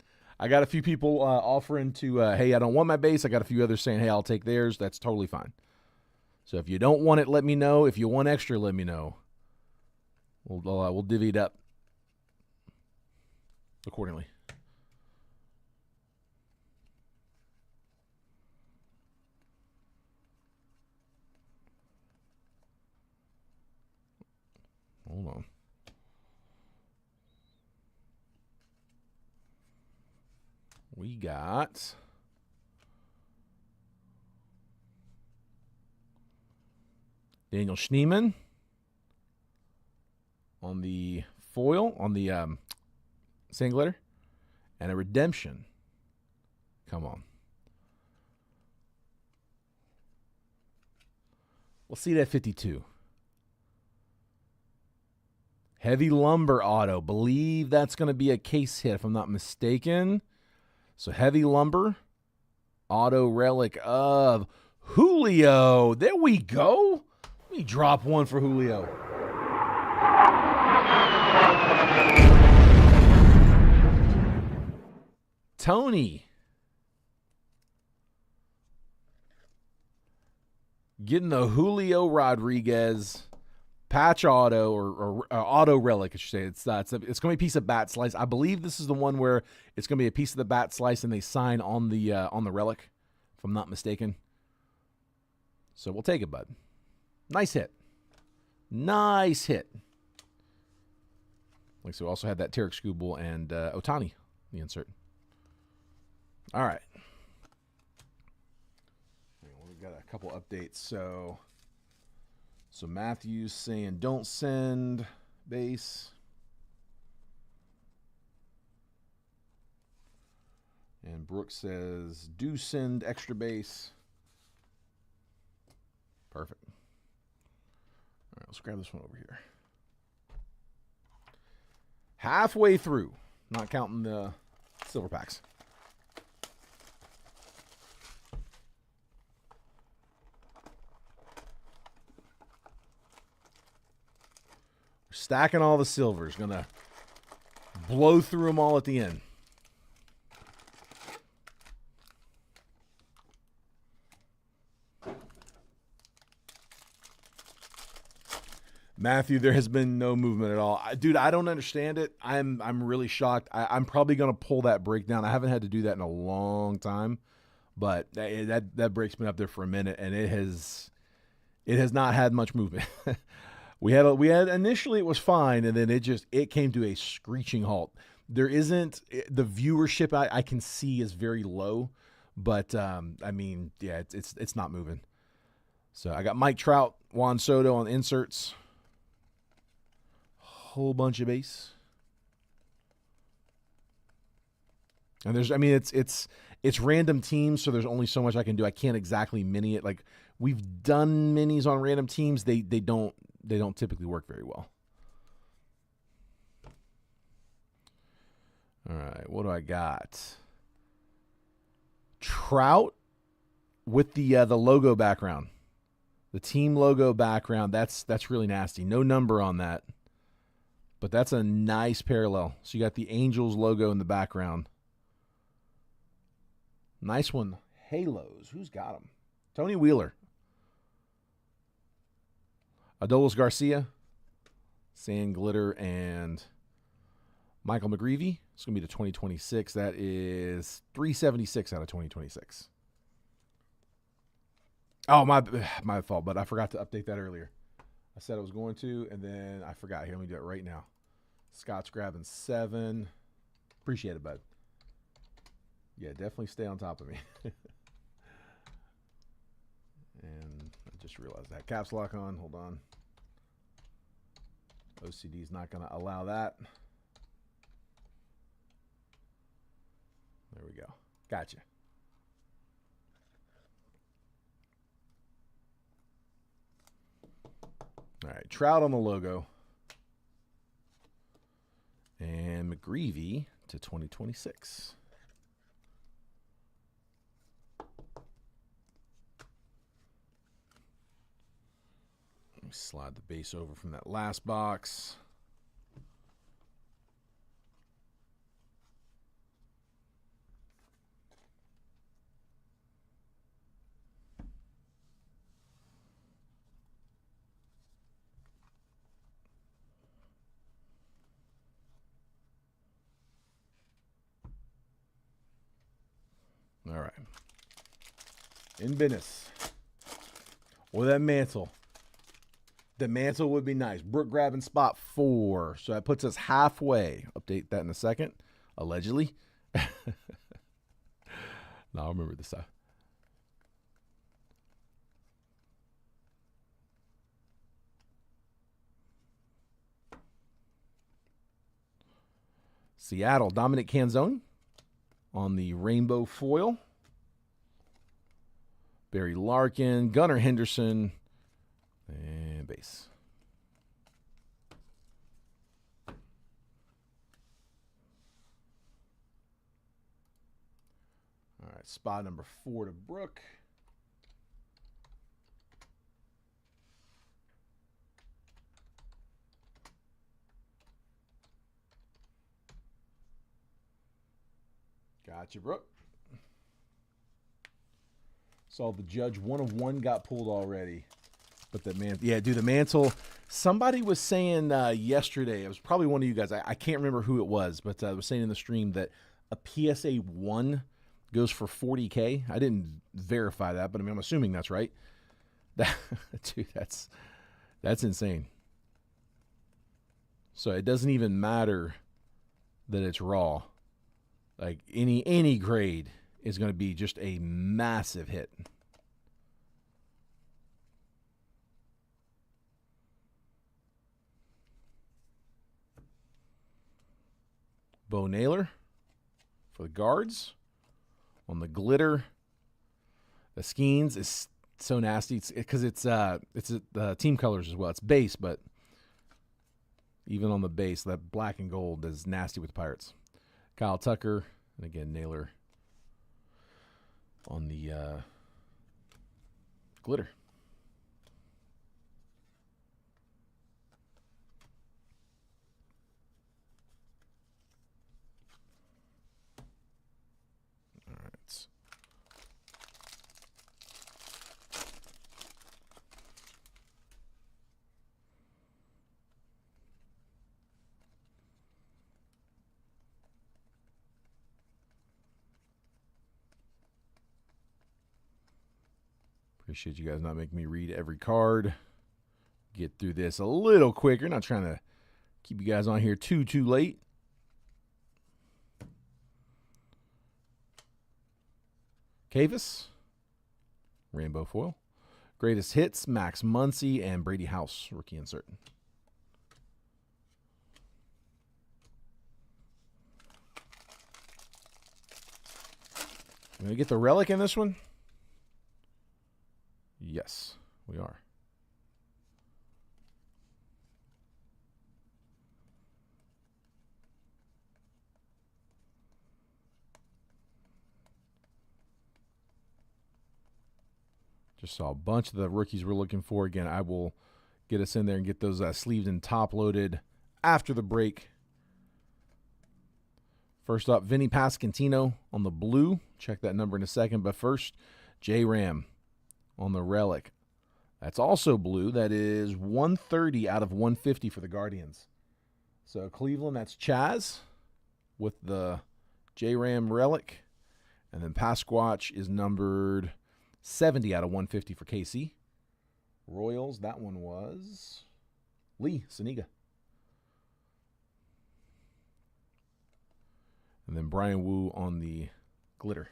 I got a few people offering to, hey, I don't want my base. I got a few others saying, hey, I'll take theirs. That's totally fine. So if you don't want it, let me know. If you want extra, let me know. We'll divvy it up accordingly. Hold on. We got Daniel Schneemann on the foil, on the sand glitter, and a redemption. Come on. We'll see that 52. Heavy Lumber auto. Believe that's going to be a case hit if I'm not mistaken. So Heavy Lumber, auto relic of Julio. There we go. Let me drop one for Julio. Tony. Getting the Julio Rodriguez patch auto or auto relic, I should say. It's going to be a piece of bat slice. I believe this is the one where it's going to be a piece of the bat slice and they sign on the relic, if I'm not mistaken. So we'll take it, bud. Nice hit. Nice hit. Like so, we also had that Tarek Skubal and Ohtani, the insert. All right. We've got a couple updates. So Matthew's saying don't send base. And Brooks says do send extra base. Perfect. All right, let's grab this one over here. Halfway through, not counting the silver packs. Stacking all the silvers. Going to blow through them all at the end. Matthew, there has been no movement at all. Dude, I don't understand it. I'm really shocked. I'm probably going to pull that breakdown. I haven't had to do that in a long time, but that break's been up there for a minute, and it has not had much movement. We had initially it was fine, and then it came to a screeching halt. There isn't the viewership I can see is very low, but I mean, yeah, it's not moving. So I got Mike Trout, Juan Soto on inserts. Whole bunch of base. And there's, I mean, it's random teams, so there's only so much I can do. I can't exactly mini it. Like, we've done minis on random teams. They don't typically work very well. All right, what do I got? Trout with the logo background. The team logo background, that's really nasty. No number on that. But that's a nice parallel. So you got the Angels logo in the background. Nice one. Halos. Who's got them? Tony Wheeler. Adolis Garcia. Sand Glitter and Michael McGreevy. It's going to be the 2026. That is 376 out of 2026. Oh, my fault, but I forgot to update that earlier. I said I was going to, and then I forgot. Here, let me do it right now. Scott's grabbing 7. Appreciate it, bud. Yeah, definitely stay on top of me. And I just realized that. Caps lock on. Hold on. OCD is not going to allow that. There we go. Gotcha. All right, Trout on the logo. And McGreevy to 2026. Let me slide the base over from that last box. All right. In business. Or that mantle. The mantle would be nice. Brooke grabbing spot 4. So that puts us halfway. Update that in a second. Allegedly. No, I'll remember this time. Seattle, Dominic Canzone on the rainbow foil. Barry Larkin, Gunnar Henderson, and base. All right, spot number 4 to Brooke. Gotcha, Brooke. Saw the judge 1 of 1 got pulled already. But the man, yeah, dude, the mantle. Somebody was saying yesterday, it was probably one of you guys. I can't remember who it was, but I was saying in the stream that a PSA 1 goes for $40K. I didn't verify that, but I mean, I'm assuming that's right. Dude, that's insane. So it doesn't even matter that it's raw. Like any grade is going to be just a massive hit. Bo Naylor for the guards. On the glitter, the Skeens is so nasty because it's team colors as well. It's base, but even on the base, that black and gold is nasty with the Pirates. Kyle Tucker, and again, Naylor on the glitter. All right. Appreciate you guys not making me read every card. Get through this a little quicker. Not trying to keep you guys on here too late. Cavis, rainbow foil. Greatest hits, Max Muncy and Brady House, rookie insert. Going to get the relic in this one? Yes, we are. Just saw a bunch of the rookies we're looking for. Again, I will get us in there and get those sleeved and top loaded after the break. First up, Vinny Pasquantino on the blue. Check that number in a second. But first, J-Ram on the relic. That's also blue. That is 130 out of 150 for the Guardians. So Cleveland, that's Chaz with the J-Ram relic. And then Pasquatch is numbered 70 out of 150 for KC. Royals, that one was Lee Saniga. And then Brian Wu on the glitter.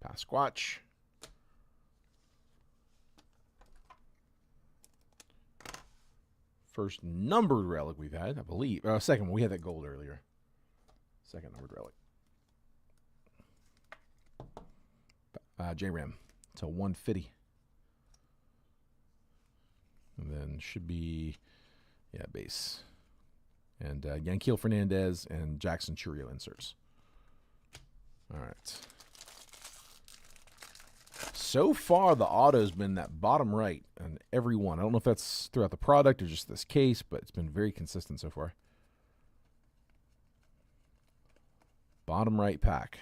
Pasquatch. First numbered relic we've had, I believe. Second one. We had that gold earlier. Second numbered relic. J-Ram to 150. And then should be, base. And Yanquiel Fernandez and Jackson Churio inserts. All right. So far, the auto's been that bottom right on every one. I don't know if that's throughout the product or just this case, but it's been very consistent so far. Bottom right pack.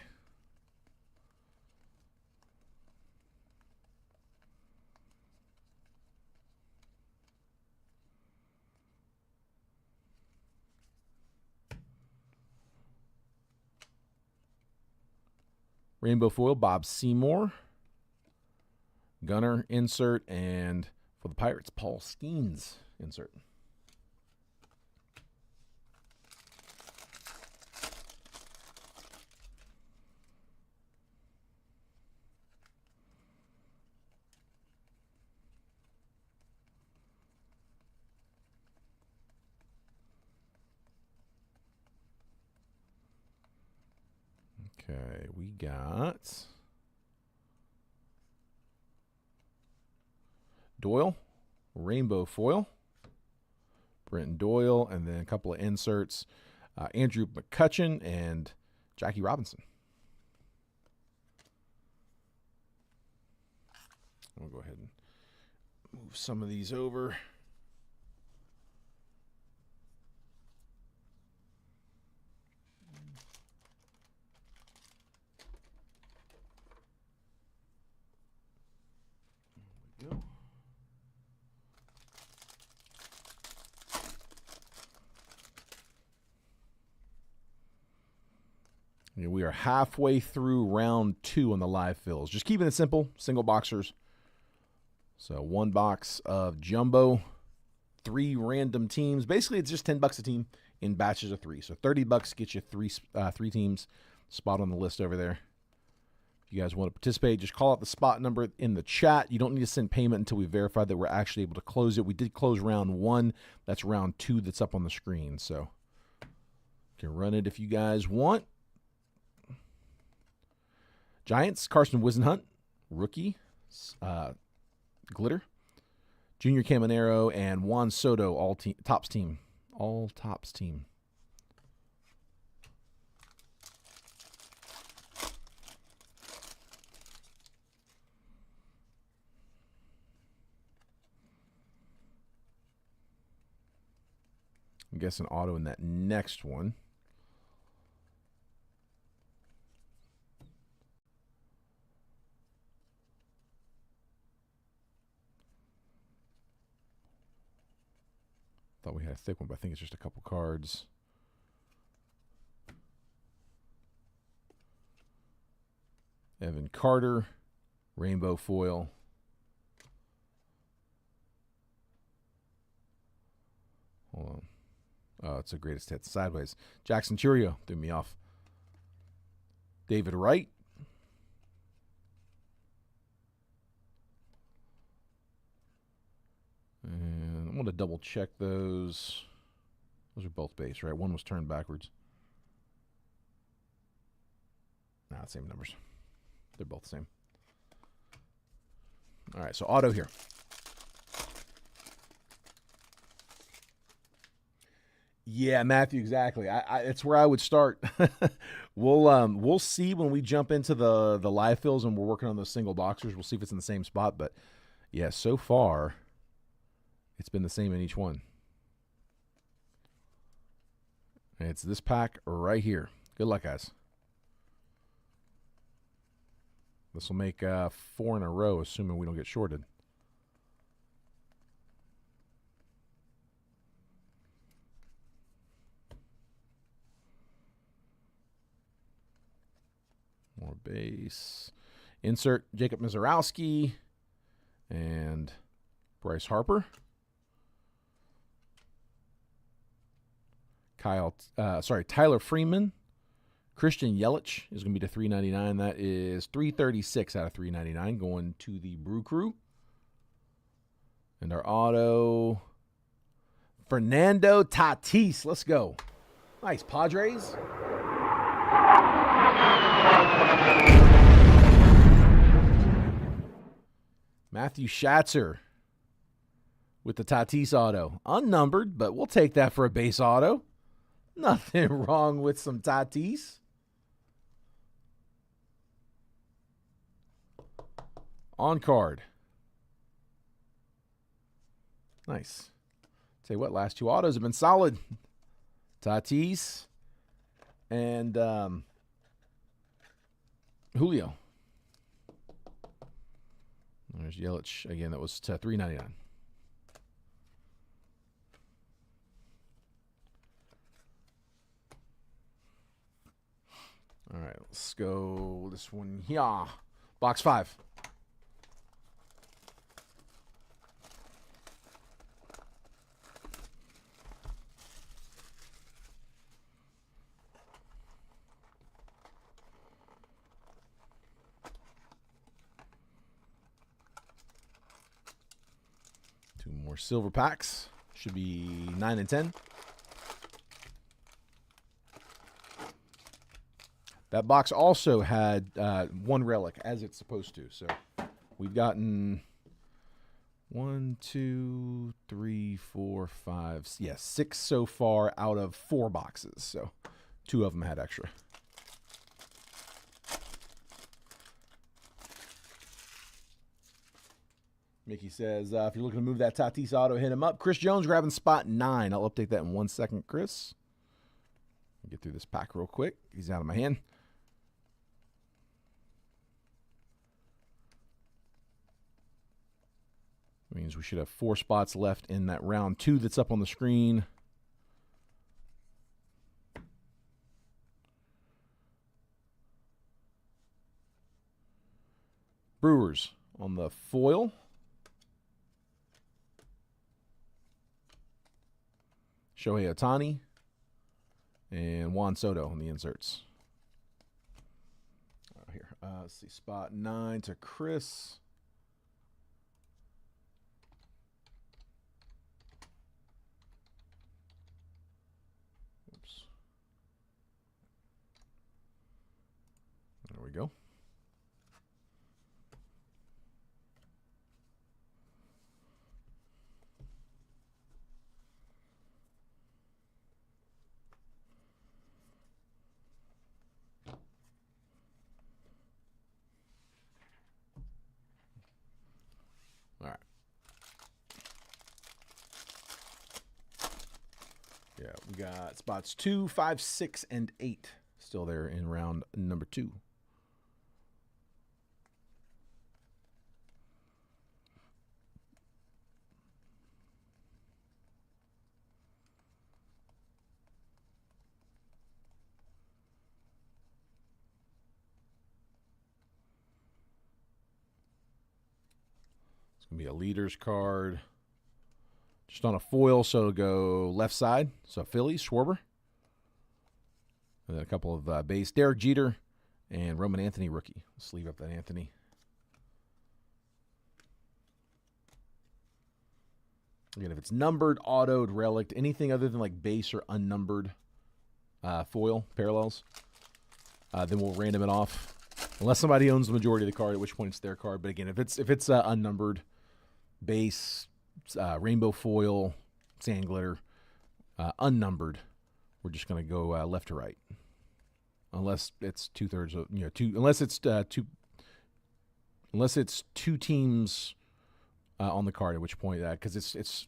Rainbow foil, Bob Seymour. Gunner insert, and for the Pirates, Paul Skeens insert. Okay, we got Doyle, rainbow foil, Brenton Doyle, and then a couple of inserts, Andrew McCutchen and Jackie Robinson. We'll go ahead and move some of these over. There we go. We are halfway through round 2 on the live fills. Just keeping it simple, single boxers. So 1 box of jumbo, 3 random teams. Basically, it's just $10 a team in batches of 3. So $30 gets you 3 teams. Spot on the list over there. If you guys want to participate, just call out the spot number in the chat. You don't need to send payment until we verify that we're actually able to close it. We did close round 1. That's round 2 that's up on the screen. So you can run it if you guys want. Giants, Carson Whisenhunt, rookie, glitter. Junior Caminero and Juan Soto, all tops team. All tops team. I'm guessing auto in that next one. Thought we had a thick one, but I think it's just a couple cards. Evan Carter, rainbow foil. Hold on. Oh, it's the greatest hit. Sideways. Jackson Churio threw me off. David Wright. want to double check those. Those are both base, right? One was turned backwards. Nah, same numbers. They're both the same. All right, so auto here. Yeah, Matthew, exactly. It's where I would start. We'll see when we jump into the live fills and we're working on those single boxers. We'll see if it's in the same spot, but yeah, so far it's been the same in each one. And it's this pack right here. Good luck, guys. This will make 4 in a row, assuming we don't get shorted. More base. Insert Jacob Mizorowski and Bryce Harper. Tyler Freeman. Christian Yelich is going to be to $3.99. That is $336 out of $3.99 going to the Brew Crew. And our auto, Fernando Tatis. Let's go. Nice, Padres. Matthew Schatzer with the Tatis auto. Unnumbered, but we'll take that for a base auto. Nothing wrong with some Tatis. On card. Nice. Tell you what, last 2 autos have been solid. Tatis and Julio. There's Yelich again. That was to $3.99. All right, let's go this one here. Box 5. Two more silver packs. Should be 9 and 10. That box also had 1 relic, as it's supposed to. So we've gotten 1, 2, 3, 4, 5, 6 so far out of 4 boxes. So 2 of them had extra. Mickey says, if you're looking to move that Tatis auto, hit him up. Chris Jones grabbing spot 9. I'll update that in 1 second, Chris. Get through this pack real quick. He's out of my hand. Means we should have 4 spots left in that round 2 that's up on the screen. Brewers on the foil. Shohei Ohtani and Juan Soto on the inserts. Here, let's see, spot 9 to Chris. Oops. There we go. All right. Yeah, we got spots 2, 5, 6, and 8 still there in round number 2. Be a leader's card. Just on a foil, so it'll go left side. So Phillies, Schwarber. And then a couple of base. Derek Jeter and Roman Anthony rookie. Let's leave up that Anthony. Again, if it's numbered, autoed, relic, anything other than like base or unnumbered foil parallels, then we'll random it off. Unless somebody owns the majority of the card, at which point it's their card. But again, if it's unnumbered, base, rainbow foil, sand glitter, unnumbered, we're just going to go left to right. Unless it's 2/3 of unless it's two teams on the card, at which point because it's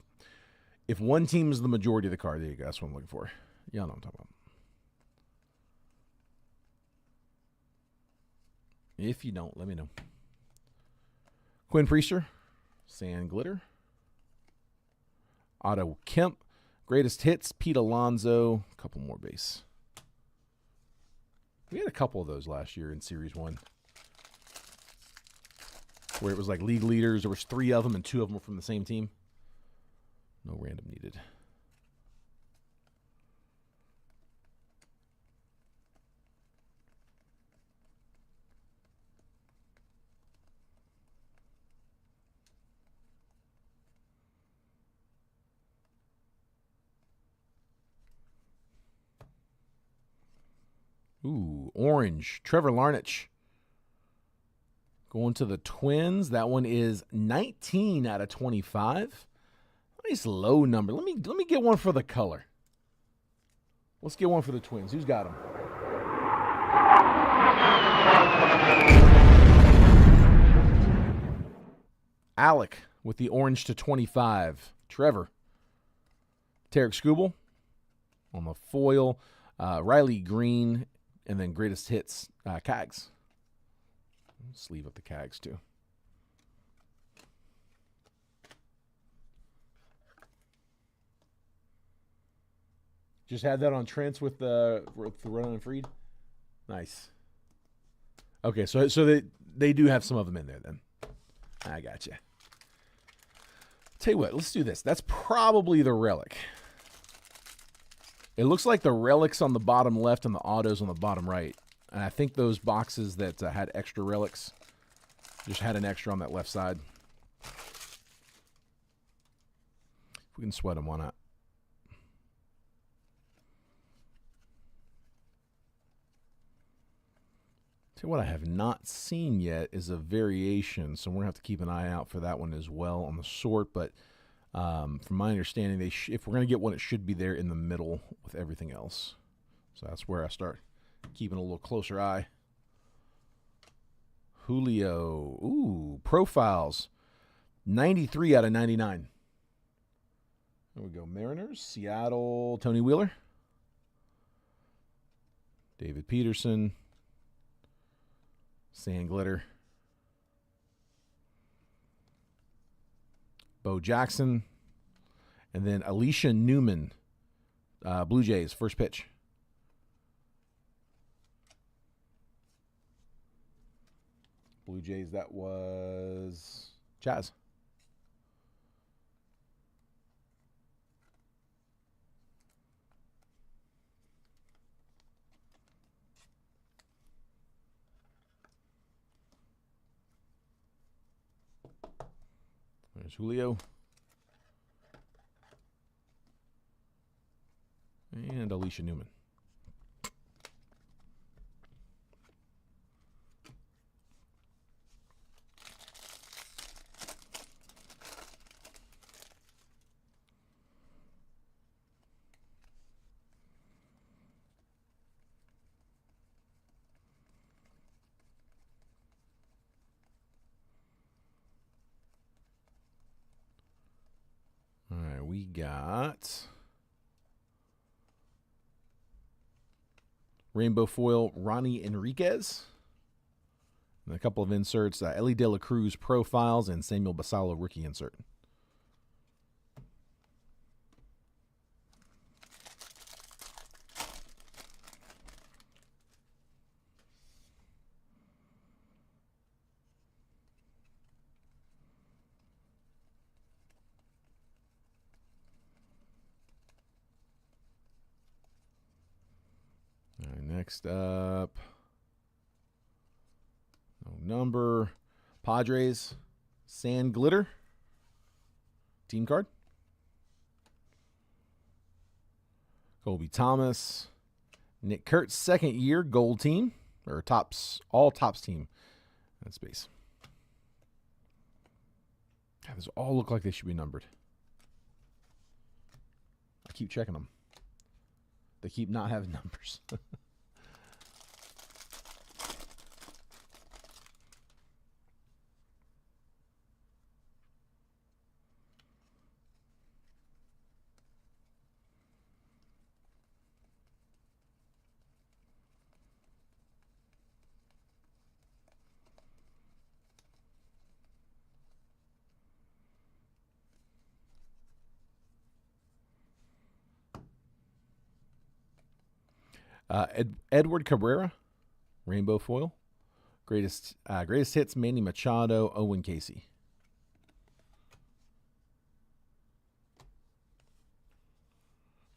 if one team is the majority of the card, there you go. That's what I'm looking for. Y'all know what I'm talking about. If you don't, let me know. Quinn Priester, Sand Glitter, Otto Kemp, Greatest Hits, Pete Alonso, a couple more base. We had a couple of those last year in Series 1. Where it was like league leaders. There was 3 of them and 2 of them were from the same team. No random needed. Ooh, orange. Trevor Larnach. Going to the Twins. That one is 19 out of 25. Nice low number. Let me get one for the color. Let's get one for the Twins. Who's got them? Alec with the orange to 25. Trevor. Tarek Skubal on the foil. Riley Green. And then Greatest Hits, Cags. Sleeve up the Cags, too. Just had that on Trent's with the Ronan and Freed. Nice. Okay, so they do have some of them in there, then. I gotcha. Tell you what, let's do this. That's probably the relic. It looks like the relics on the bottom left and the autos on the bottom right. And I think those boxes that had extra relics just had an extra on that left side. If we can sweat them, why not? Tell you what I have not seen yet is a variation. So we're going to have to keep an eye out for that one as well on the sort. But from my understanding, if we're going to get one, it should be there in the middle with everything else. So that's where I start keeping a little closer eye. Julio. Ooh, profiles. 93 out of 99. There we go. Mariners. Seattle. Tony Wheeler. David Peterson. Sand Glitter. Bo Jackson. And then Alicia Newman. Blue Jays. First pitch. Blue Jays, that was Chaz. There's Julio. And Alicia Newman. All right, we got Rainbow Foil Ronnie Enriquez. And a couple of inserts, Ellie De La Cruz profiles and Samuel Basallo rookie insert. All right, next up, no number, Padres, Sand Glitter, team card. Colby Thomas. Nick Kurtz, second year, gold team. Or tops, all tops team. That's base. God, those all look like they should be numbered. I keep checking them. They keep not having numbers. Edward Cabrera, rainbow foil. Greatest hits, Manny Machado, Owen Casey.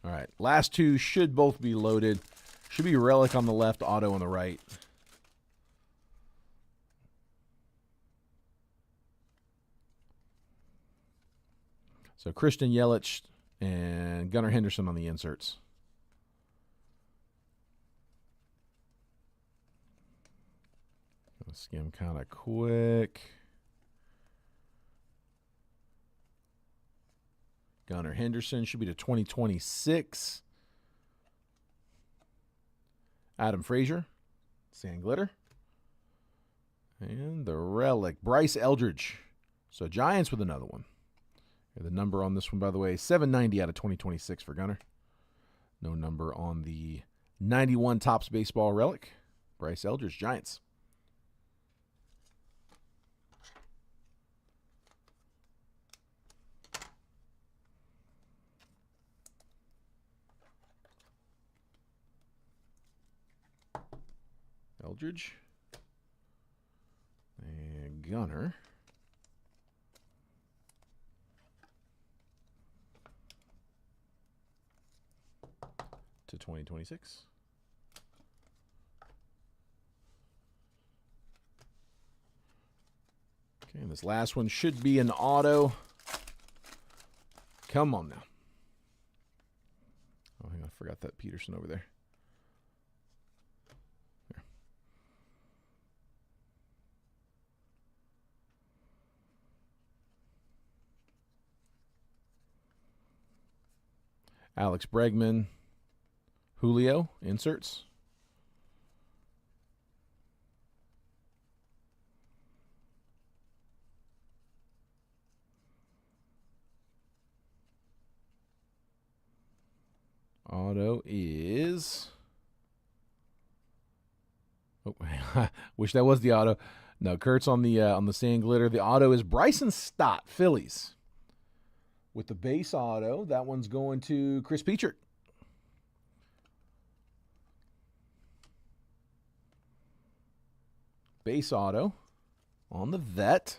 All right, last two should both be loaded. Should be relic on the left, auto on the right. So Christian Yelich and Gunnar Henderson on the inserts. Skim kind of quick. Gunnar Henderson should be to 2026. Adam Frazier, sand glitter. And the relic, Bryce Eldridge. So Giants with another one. The number on this one, by the way, 790 out of 2026 for Gunnar. No number on the 91 Topps Baseball relic. Bryce Eldridge, Giants. Eldridge. And Gunnar. To 2026. Okay, and this last one should be an auto. Come on now. Oh, hang on, I forgot that Peterson over there. There. Alex Bregman. Julio, inserts. Auto is... Oh, wish that was the auto. No, Kurtz on the sand glitter. The auto is Bryson Stott, Phillies. With the base auto, that one's going to Chris Peachert. Base auto on the vet.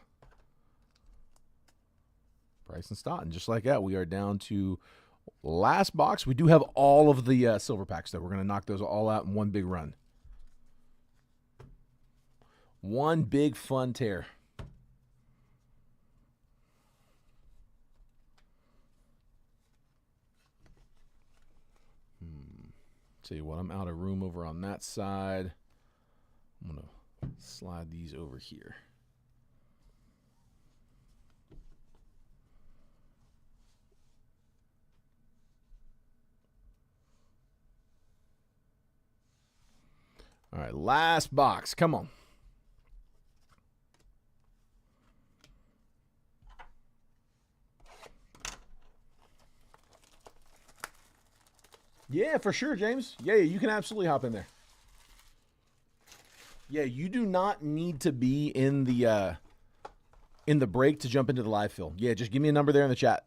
Bryson Stott. And just like that, we are down to last box. We do have all of the silver packs, though. We're going to knock those all out in one big run. One big fun tear. Tell you what, I'm out of room over on that side. I'm going to slide these over here. All right, last box. Come on. Yeah, for sure, James. Yeah, you can absolutely hop in there. Yeah, you do not need to be in the break to jump into the live fill. Yeah, just give me a number there in the chat.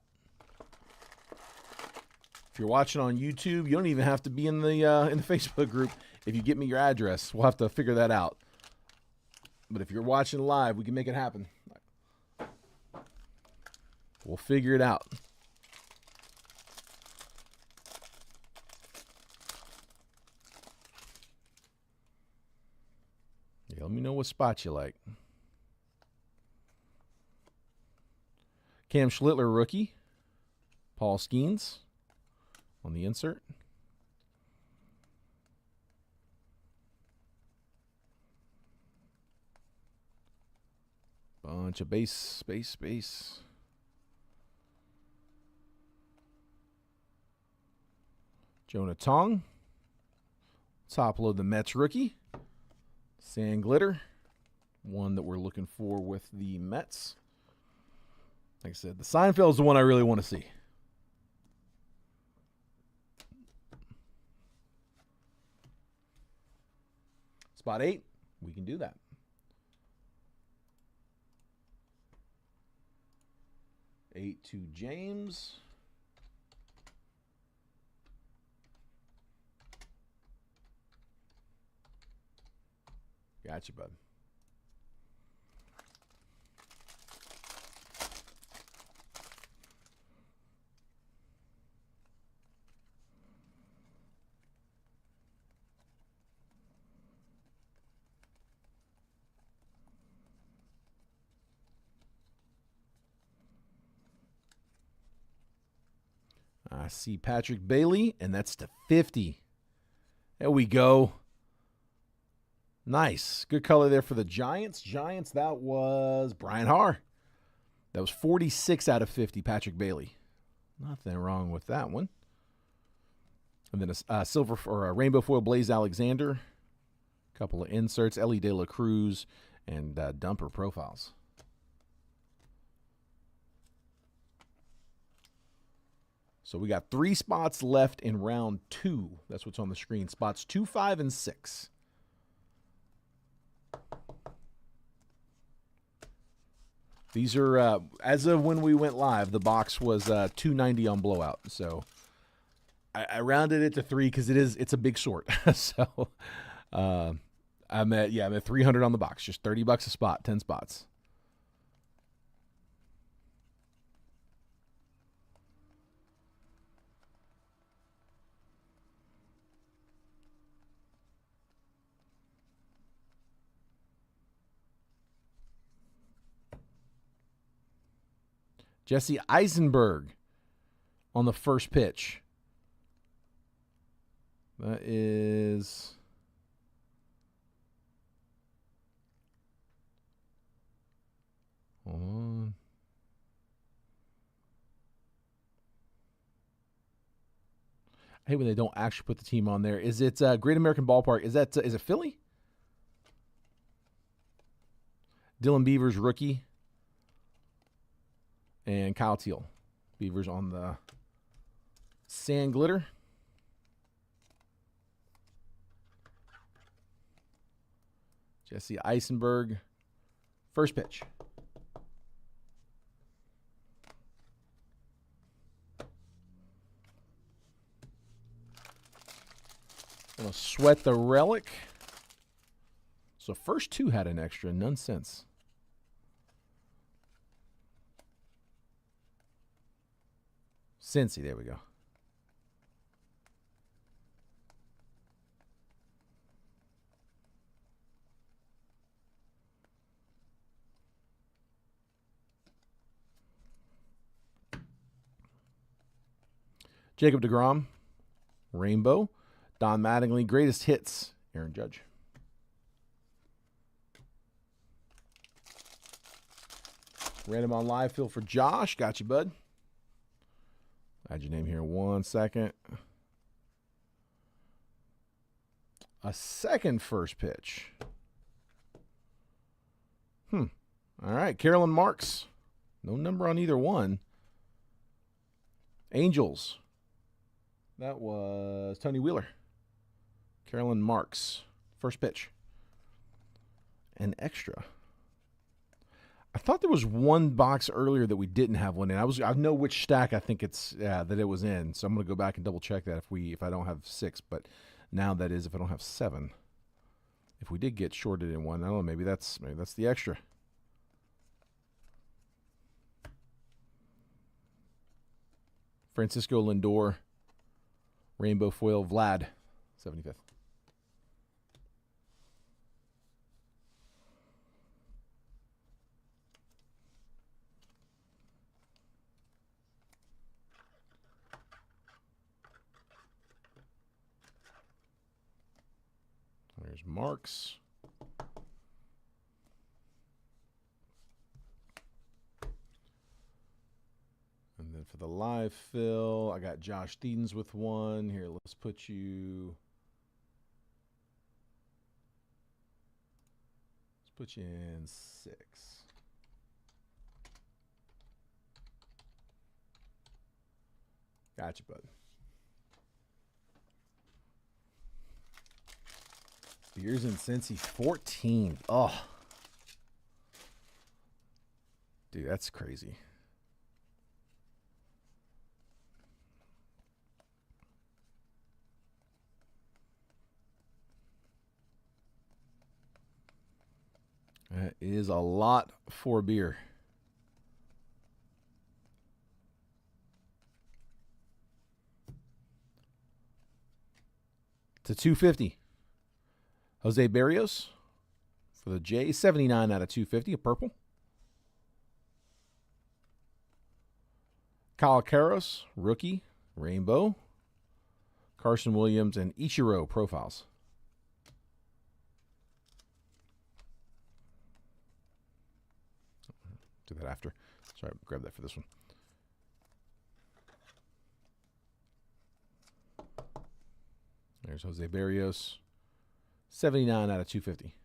If you're watching on YouTube, you don't even have to be in the Facebook group. If you get me your address, we'll have to figure that out. But if you're watching live, we can make it happen. We'll figure it out. Yeah, let me know what spot you like. Cam Schlittler, rookie. Paul Skeens on the insert. Bunch of base. Jonah Tong. Top load the Mets rookie. Sand Glitter. One that we're looking for with the Mets. Like I said, the Seinfeld is the one I really want to see. Spot 8, we can do that. Eight to James. Gotcha, bud. I see Patrick Bailey, and that's to 50. There we go. Nice. Good color there for the Giants. That was Brian Harr. That was 46 out of 50, Patrick Bailey. Nothing wrong with that one. And then a silver or a rainbow foil Blaze Alexander. A couple of inserts, Ellie De La Cruz, and dumper profiles. So we got 3 spots left in round 2. That's what's on the screen. Spots 2, 5, and 6. These are, as of when we went live, the box was $290 on blowout. So I rounded it to 3 because it's a big sort. So I'm at $300 on the box. Just $30 a spot, 10 spots. Jesse Eisenberg on the first pitch. That is hold on. I hate when they don't actually put the team on there. Is it Great American Ballpark? Is it Philly? Dylan Beavers rookie. And Kyle Teal. Beavers on the Sand Glitter. Jesse Eisenberg. First pitch. Gonna sweat the relic. So first 2 had an extra, none since. Cincy, there we go. Jacob deGrom, Rainbow. Don Mattingly, greatest hits, Aaron Judge. Random on live field for Josh. Got you, bud. Add your name here 1 second. A second first pitch. All right, Carolyn Marks. No number on either one. Angels. That was Tony Wheeler. Carolyn Marks. First pitch. An extra. I thought there was one box earlier that we didn't have one in. I know which stack I think that it was in, so I'm gonna go back and double check that if I don't have 6, but now that is if I don't have 7. If we did get shorted in one, I don't know, maybe that's the extra. Francisco Lindor, rainbow foil Vlad, 75th. There's Marks. then for the live fill, I got Josh Thedens with one. Here, let's put you. Let's put you in 6. Gotcha, bud. Beers and Cincy 14. Oh. Dude, that's crazy. That is a lot for beer. To 250. Jose Barrios for the J. 79 out of 250, a purple. Kyle Karros, rookie, rainbow. Carson Williams and Ichiro profiles. Do that after. Sorry, grab that for this one. There's Jose Barrios. 79 out of 250.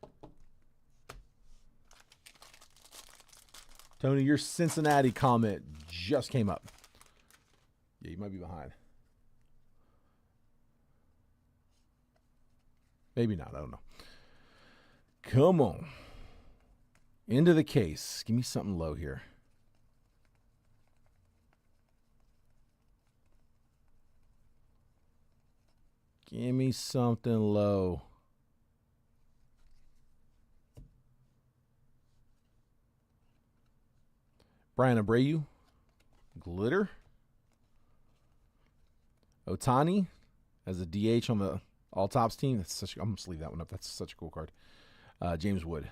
Tony, your Cincinnati comment just came up. Yeah, you might be behind. Maybe not. I don't know. Come on. Into the case. Give me something low here. Give me something low. Brian Abreu. Glitter. Otani as a DH on the all-tops team. That's such. I'm going to leave that one up. That's such a cool card. James Wood.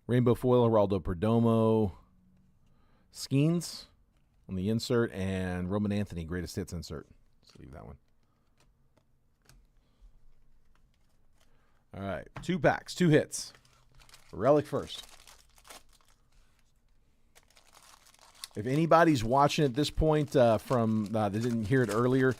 Rainbow foil, Geraldo Perdomo. Skeens on the insert, and Roman Anthony, greatest hits insert. Let's leave that one. All right, 2 packs, 2 hits. Relic first. If anybody's watching at this point from they didn't hear it earlier,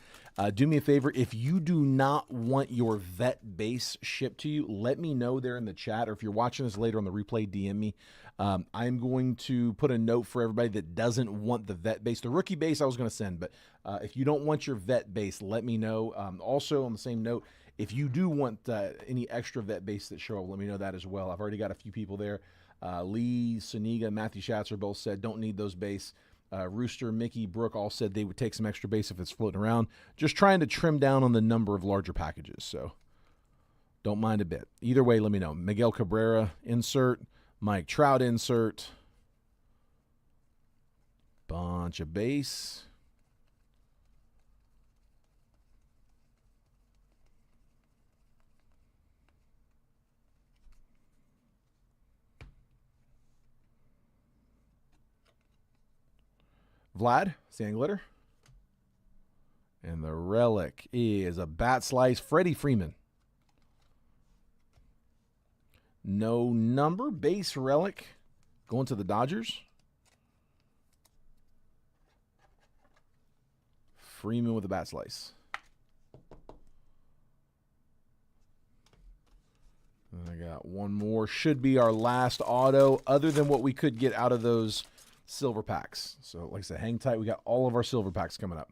do me a favor. If you do not want your vet base shipped to you, let me know there in the chat. Or if you're watching this later on the replay, DM me. I'm going to put a note for everybody that doesn't want the vet base. The rookie base I was going to send, but if you don't want your vet base, let me know. Also, on the same note, if you do want any extra vet base that show up, let me know that as well. I've already got a few people there. Lee, Suniga, Matthew Schatzer both said don't need those base. Rooster, Mickey, Brooke all said they would take some extra base if it's floating around. Just trying to trim down on the number of larger packages, so don't mind a bit. Either way, let me know. Miguel Cabrera insert, Mike Trout insert, bunch of base. Vlad, Sand Glitter. And the relic is a bat slice, Freddie Freeman. No number, base relic. Going to the Dodgers. Freeman with a bat slice. And I got one more. Should be our last auto, other than what we could get out of those silver packs. So, like I said, hang tight. We got all of our silver packs coming up.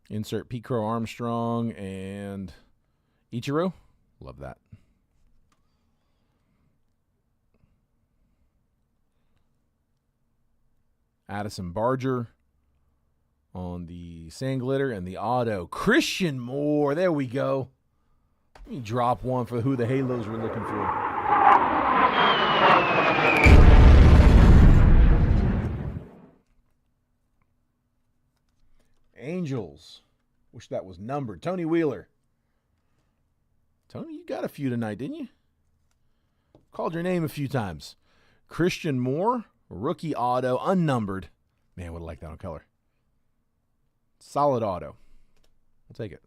Insert Pete Crow Armstrong and Ichiro. Love that. Addison Barger on the sand glitter and the auto. Christian Moore. There we go. Let me drop one for who the Halos were looking for. Angels. Wish that was numbered. Tony Wheeler. Tony, you got a few tonight, didn't you? Called your name a few times. Christian Moore, rookie auto, unnumbered. Man, would have liked that on color. Solid auto. We'll take it.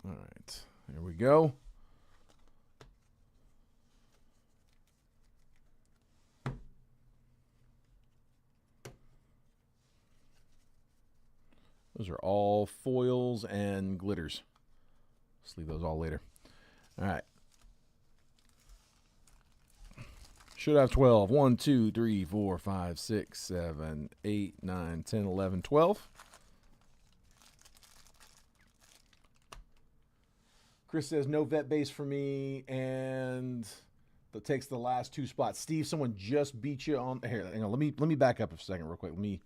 All right, here we go. Those are all foils and glitters. Let's leave those all later. All right. Should have 12. 1, 2, 3, 4, 5, 6, 7, 8, 9, 10, 11, 12. Chris says no vet base for me, and that takes the last two spots. Steve, someone just beat you on here. Hang on, let me back up a second real quick. Let me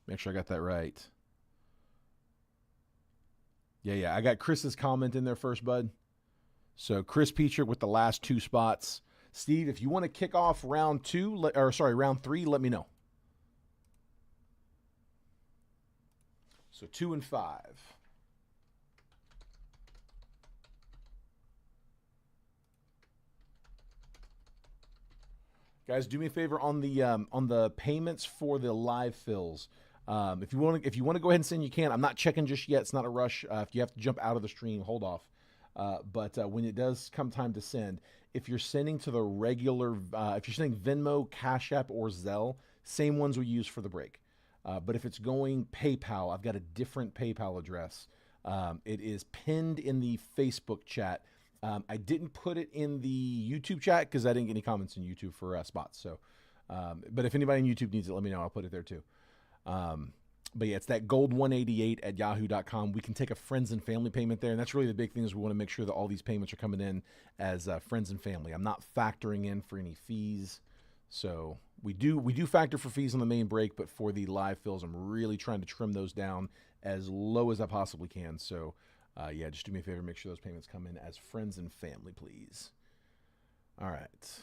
make sure I got that right. Yeah, I got Chris's comment in there first, bud. So Chris Petrie with the last two spots. Steve, if you want to kick off round three, let me know. So 2 and 5. Guys, do me a favor on the payments for the live fills. If you want to go ahead and send, you can. I'm not checking just yet. It's not a rush. If you have to jump out of the stream, hold off. But when it does come time to send, if you're sending to the regular, if you're sending Venmo, Cash App, or Zelle, same ones we use for the break. But if it's going PayPal, I've got a different PayPal address. It is pinned in the Facebook chat. I didn't put it in the YouTube chat because I didn't get any comments in YouTube for spots. So, but if anybody on YouTube needs it, let me know. I'll put it there too. But yeah, it's that gold188@yahoo.com. We can take a friends and family payment there. And that's really the big thing is we want to make sure that all these payments are coming in as friends and family. I'm not factoring in for any fees. So we do factor for fees on the main break, but for the live fills, I'm really trying to trim those down as low as I possibly can. So yeah, just do me a favor, make sure those payments come in as friends and family, please. All right.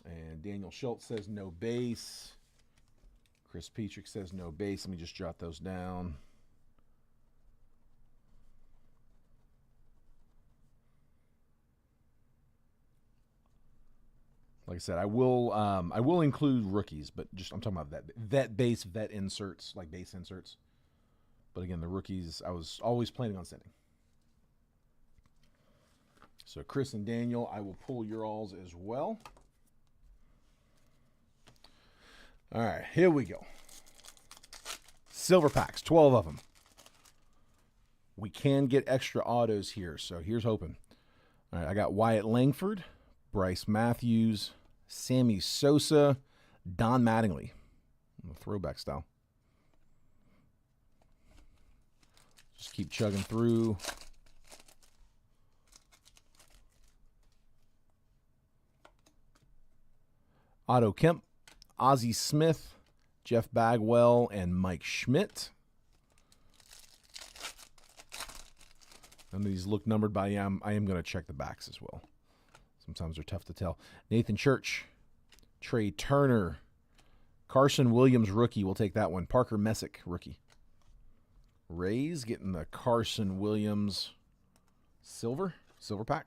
And Daniel Schultz says no base. Chris Petrie says no base. Let me just jot those down. Like I said, I will include rookies, but just I'm talking about vet inserts, like base inserts. But again, the rookies I was always planning on sending. So Chris and Daniel, I will pull your alls as well. All right, here we go. Silver packs, 12 of them. We can get extra autos here, so here's hoping. All right, I got Wyatt Langford, Bryce Matthews, Sammy Sosa, Don Mattingly, throwback style. Just keep chugging through. Otto Kemp, Ozzie Smith, Jeff Bagwell, and Mike Schmidt. None of these look numbered, but I am going to check the backs as well. Sometimes they're tough to tell. Nathan Church, Trey Turner, Carson Williams, rookie. We'll take that one. Parker Messick, rookie. Rays getting the Carson Williams silver pack.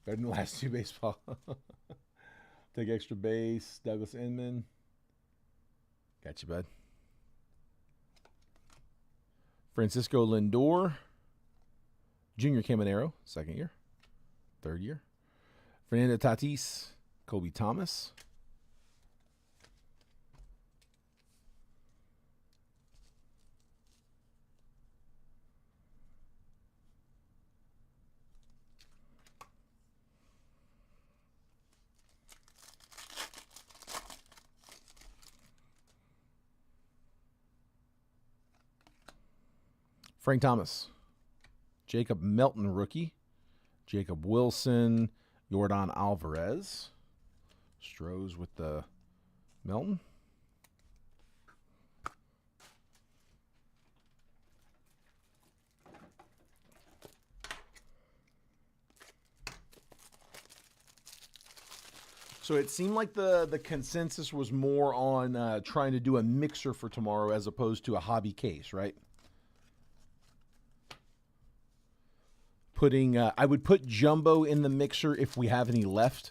Better than the last two baseball. Take extra base. Douglas Inman. Got you, bud. Francisco Lindor. Junior Caminero, second year. Third year. Fernando Tatis. Kobe Thomas. Frank Thomas. Jacob Melton, rookie. Jacob Wilson. Jordan Alvarez. Strohs with the Melton. So it seemed like the consensus was more on trying to do a mixer for tomorrow as opposed to a hobby case, right? I would put Jumbo in the mixer if we have any left.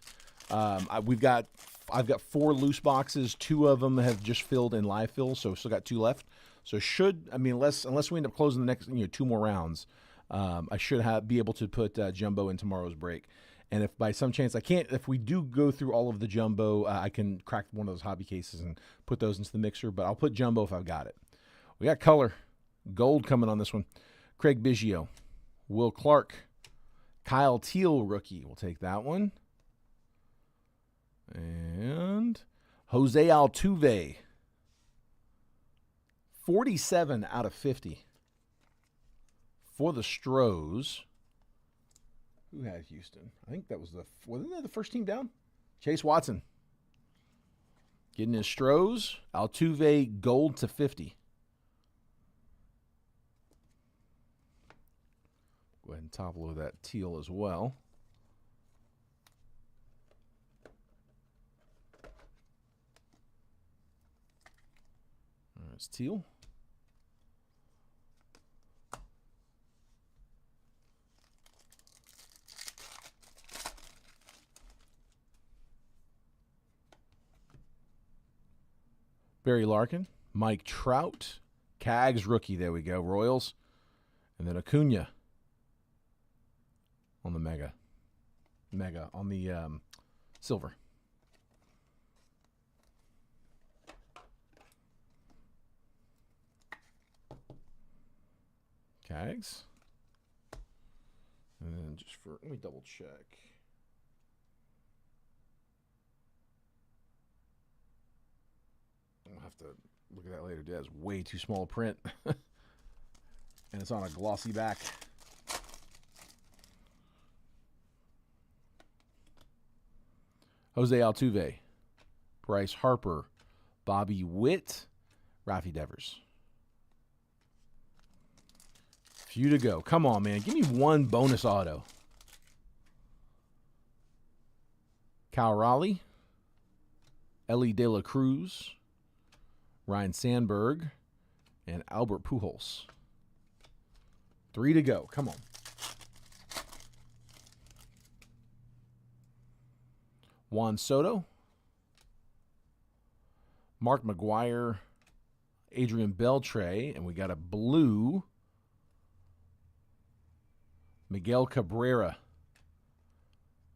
I've got 4 loose boxes. 2 of them have just filled in live fill, so still got 2 left. So unless we end up closing the next 2 more rounds, I should be able to put Jumbo in tomorrow's break. And if by some chance I can't, if we do go through all of the Jumbo, I can crack one of those hobby cases and put those into the mixer. But I'll put Jumbo if I've got it. We got color gold coming on this one. Craig Biggio. Will Clark, Kyle Teal, rookie. We'll take that one. And Jose Altuve, 47 out of 50 for the Stros. Who had Houston? I think that was wasn't that the first team down? Chase Watson. Getting his Stros. Altuve, gold to 50. Go ahead and top load that Teal as well. There's Teal. Barry Larkin. Mike Trout. Cags rookie. There we go. Royals. And then Acuna. On the mega on the silver. Cags. And then let me double check. I'll have to look at that later. That's way too small a print. And it's on a glossy back. Jose Altuve, Bryce Harper, Bobby Witt, Rafi Devers. Few to go. Come on, man. Give me one bonus auto. Cal Raleigh, Ellie De La Cruz, Ryan Sandberg, and Albert Pujols. 3 to go. Come on. Juan Soto, Mark McGuire, Adrian Beltre, and we got a blue Miguel Cabrera.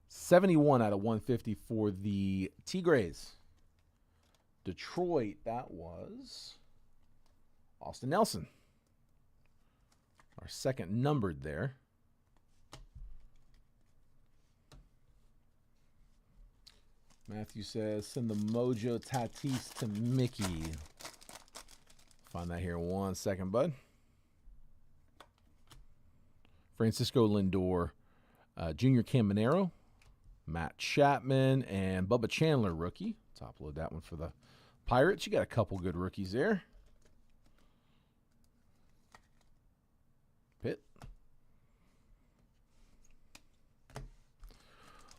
71 out of 150 for the Tigres. Detroit, that was Austin Nelson. Our second numbered there. Matthew says, send the Mojo Tatis to Mickey. Find that here in 1 second, bud. Francisco Lindor, Junior Caminero, Matt Chapman, and Bubba Chandler, rookie. Top load that one for the Pirates. You got a couple good rookies there. Pitt.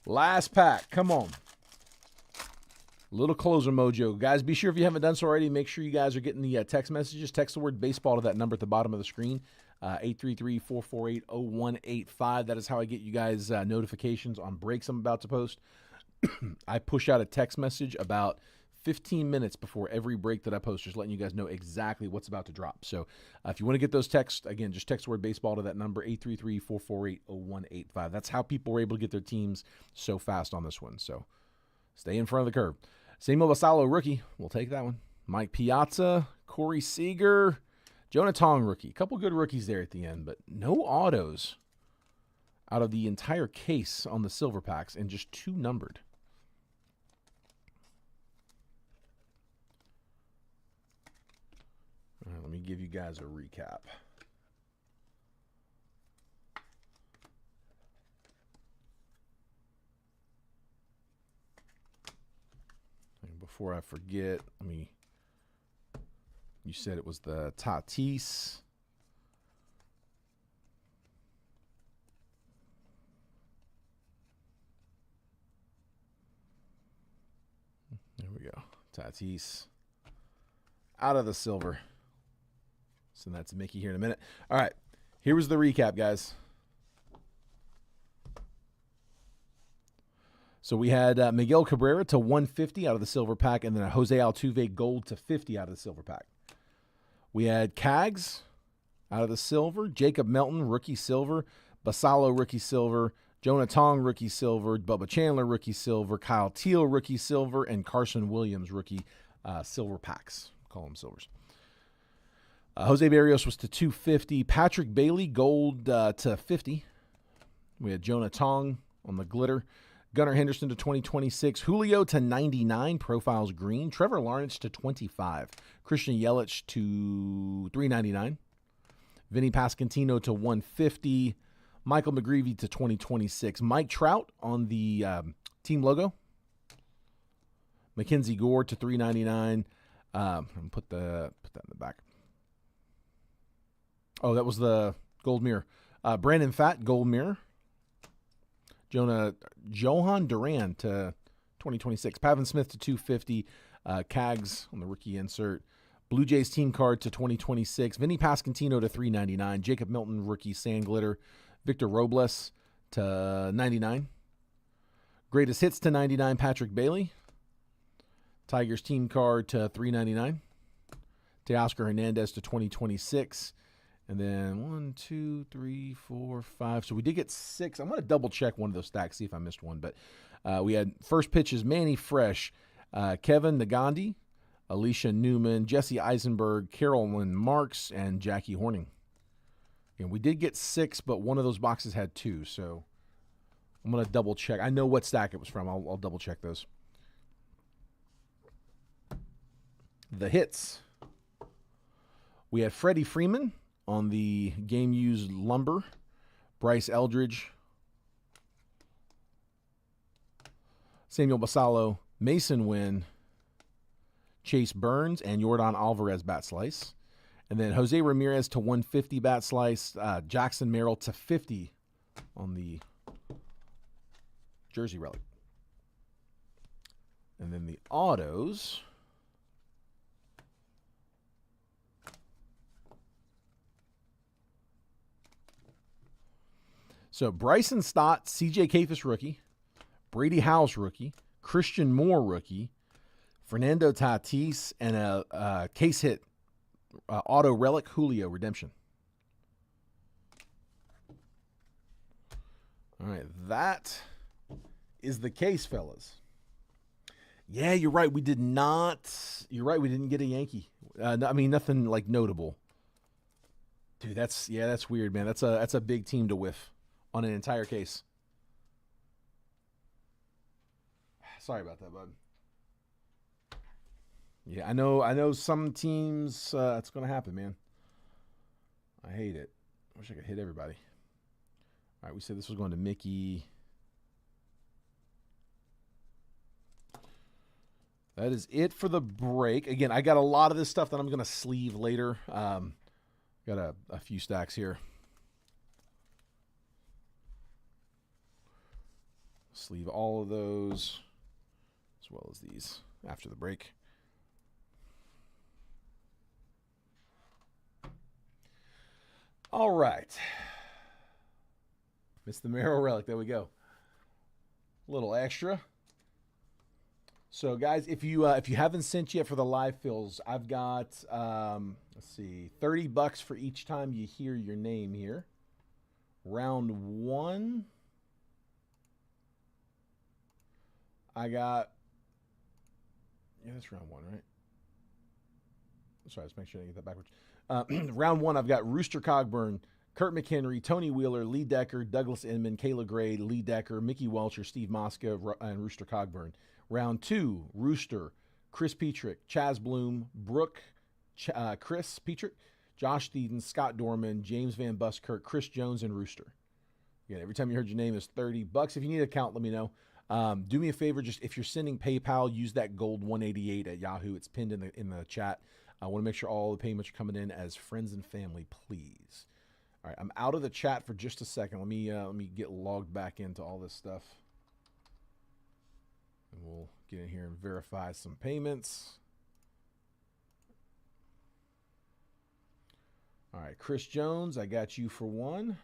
Last pack. Come on. Little closer mojo. Guys, be sure if you haven't done so already, make sure you guys are getting the text messages. Text the word baseball to that number at the bottom of the screen, 833-448-0185. That is how I get you guys notifications on breaks I'm about to post. I push out a text message about 15 minutes before every break that I post, just letting you guys know exactly what's about to drop. So if you want to get those texts, again, just text the word baseball to that number, 833-448-0185. That's how people were able to get their teams so fast on this one. So Stay in front of the curve. Samuel Basallo, rookie. We'll take that one. Mike Piazza, Corey Seager, Jonah Tong, rookie. A couple good rookies there at the end, but no autos out of the entire case on the silver packs and just 2 numbered. All right, let me give you guys a recap. And before I forget, you said it was the Tatis. There we go. Tatis out of the silver. Send that to Mickey here in a minute. All right. Here was the recap, guys. So we had Miguel Cabrera to 150 out of the silver pack, and then a Jose Altuve gold to 50 out of the silver pack. We had Cags out of the silver, Jacob Melton, rookie silver, Basallo, rookie silver, Jonah Tong, rookie silver, Bubba Chandler, rookie silver, Kyle Teal, rookie silver, and Carson Williams, rookie silver packs. Call them silvers. Jose Barrios was to 250. Patrick Bailey, gold to 50. We had Jonah Tong on the glitter. Gunnar Henderson to 2026. Julio to 99. Profiles green. Trevor Lawrence to 25. Christian Yelich to 399. Vinny Pasquantino to 150. Michael McGreevy to 2026. Mike Trout on the team logo. Mackenzie Gore to 399. Put that in the back. Oh, that was the gold mirror. Brandon Pfaadt, gold mirror. Johan Duran to 2026. Pavin Smith to 250. Cags on the rookie insert. Blue Jays team card to 2026. Vinny Pasquantino to 399. Jacob Milton, rookie sand glitter. Victor Robles to 99. Greatest hits to 99. Patrick Bailey. Tigers team card to 399. Teoscar Hernandez to 2026. And then 1, 2, 3, 4, 5. So we did get 6. I'm going to double check one of those stacks, see if I missed one. But we had first pitches, Manny Fresh, Kevin Nagandi, Alicia Newman, Jesse Eisenberg, Carolyn Marks, and Jackie Horning. And we did get 6, but one of those boxes had 2. So I'm going to double check. I know what stack it was from. I'll double check those. The hits. We had Freddie Freeman on the game-used lumber, Bryce Eldridge, Samuel Basallo, Mason Wynn, Chase Burns, and Yordan Alvarez bat slice. And then Jose Ramirez to 150 bat slice, Jackson Merrill to 50 on the jersey relic. And then the autos. So Bryson Stott, CJ Kayfus rookie, Brady Howes rookie, Christian Moore rookie, Fernando Tatis, and a case hit auto relic Julio redemption. All right, that is the case, fellas. Yeah, you're right. We did not. You're right. We didn't get a Yankee. Nothing like notable. Dude, that's weird, man. That's a big team to whiff on an entire case. Sorry about that, bud. Yeah, I know some teams, it's going to happen, man. I hate it. I wish I could hit everybody. All right, we said this was going to Mickey. That is it for the break. Again, I got a lot of this stuff that I'm going to sleeve later. Got a few stacks here. Sleeve all of those, as well as these after the break. All right. Missed the Merrill relic. There we go. A little extra. So, guys, if you haven't sent yet for the live fills, I've got let's see, $30 for each time you hear your name here. Round 1. I got Yeah, that's round one, right? Sorry, let's make sure I get that backwards. Round one, I've got Rooster Cogburn, Kurt McHenry, Tony Wheeler, Lee Decker, Douglas Inman, Kayla Gray, Lee Decker, Mickey Welcher, Steve Mosca, and Rooster Cogburn. Round two, Rooster, Chris Petrick, Chaz Bloom, Brooke, Chris Petrick, Josh Steeden, Scott Dorman, James Van Buskirk, Chris Jones, and Rooster. Again, every time you heard your name is $30. If you need an account, let me know. Do me a favor, just if you're sending PayPal, use that gold 188 at Yahoo. It's pinned in the chat. I want to make sure all the payments are coming in as friends and family, please. All right, I'm out of the chat for just a second. Let me get logged back into all this stuff, and we'll get in here and verify some payments. All right, Chris Jones, I got you for one.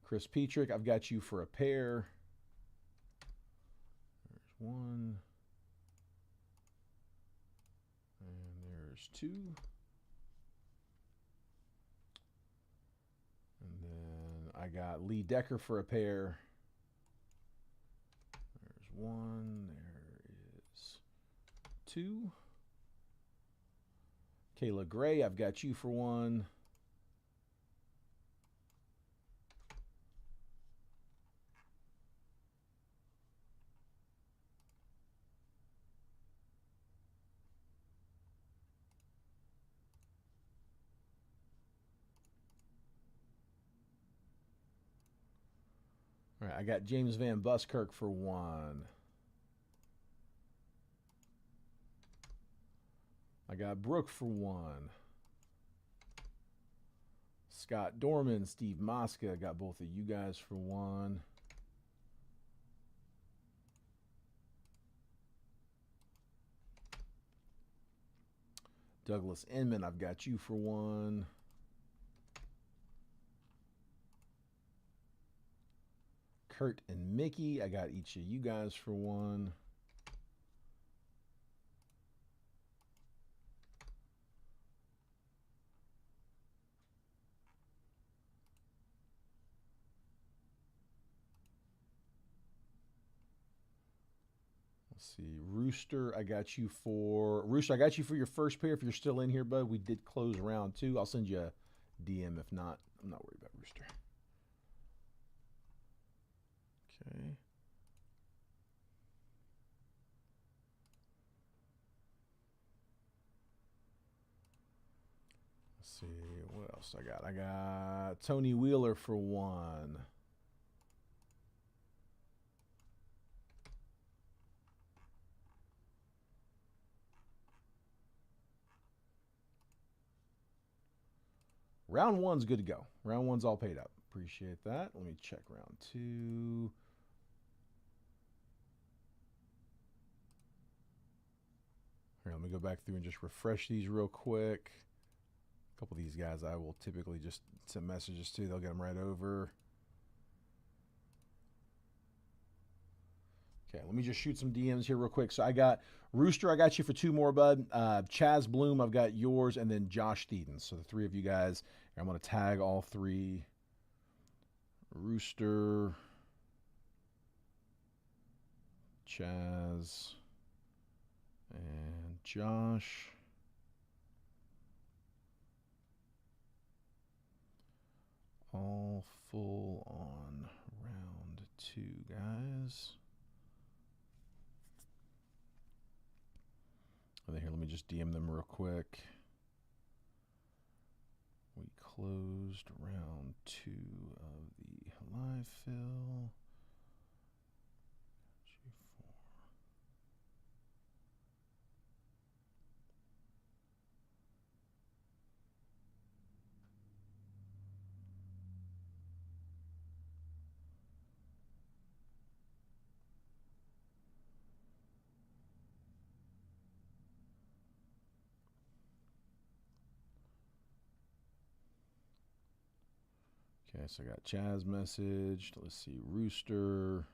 Chris Petrick, I've got you for a pair. There's one. And there's two. And then I got Lee Decker for a pair. There's one. There is two. Kayla Gray, I've got you for one. All right, I got James Van Buskirk for one. I got Brooke for one. Scott Dorman, Steve Mosca, got both of you guys for one. Douglas Inman, I've got you for one. Kurt and Mickey, I got each of you guys for one. Let's see, Rooster, I got you for your first pair. If you're still in here, bud, we did close round two. I'll send you a DM if not. I'm not worried about Rooster. Okay. Let's see, what else I got? I got Tony Wheeler for one. Round one's good to go. Round one's all paid up. Appreciate that. Let me check round two. Here, let me go back through and just refresh these real quick. A couple of these guys I will typically just send messages to. They'll get them right over. Okay, let me just shoot some DMs here real quick. So I got Rooster, I got you for two more, bud. Chaz Bloom, I've got yours, and then Josh Steeden. So the three of you guys. I'm going to tag all three. Rooster, Chaz, and Josh. All full on round two, guys. And then here, let me just DM them real quick. We closed round two of the live fill. G4. Okay, so I got Chaz messaged. Let's see, Rooster.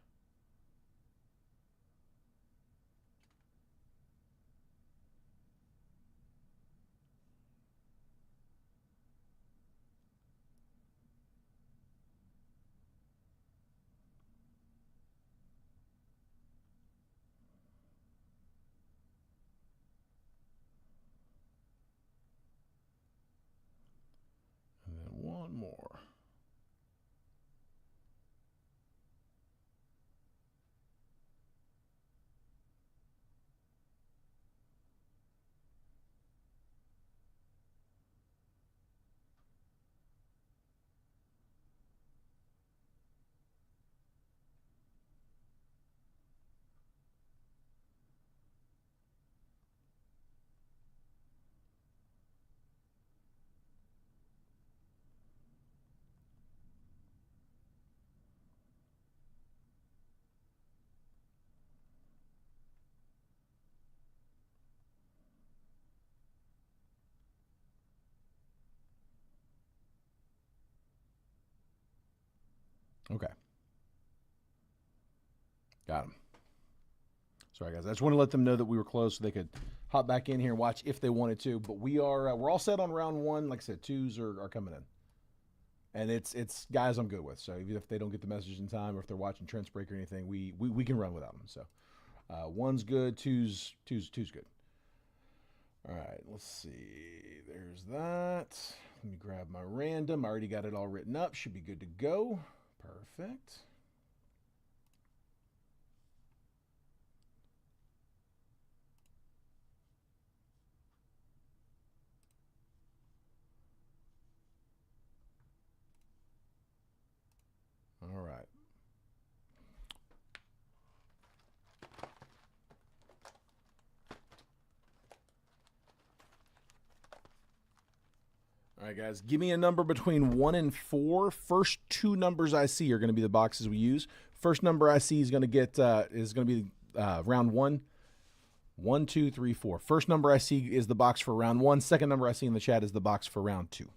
Okay. Got him. Sorry, guys. I just want to let them know that we were close so they could hop back in here and watch if they wanted to. But we're all set on round one. Like I said, twos are coming in. And it's guys I'm good with. So even if they don't get the message in time or if they're watching Trent's break or anything, we can run without them. So one's good, two's good. All right, let's see. There's that. Let me grab my random. I already got it all written up. Should be good to go. Perfect. All right. All right, guys, give me a number between 1 and 4. First two numbers I see are going to be the boxes we use. First number I see is going to be round 1. 1, 2, 3, 4. First number I see is the box for round 1. Second number I see in the chat is the box for round 2.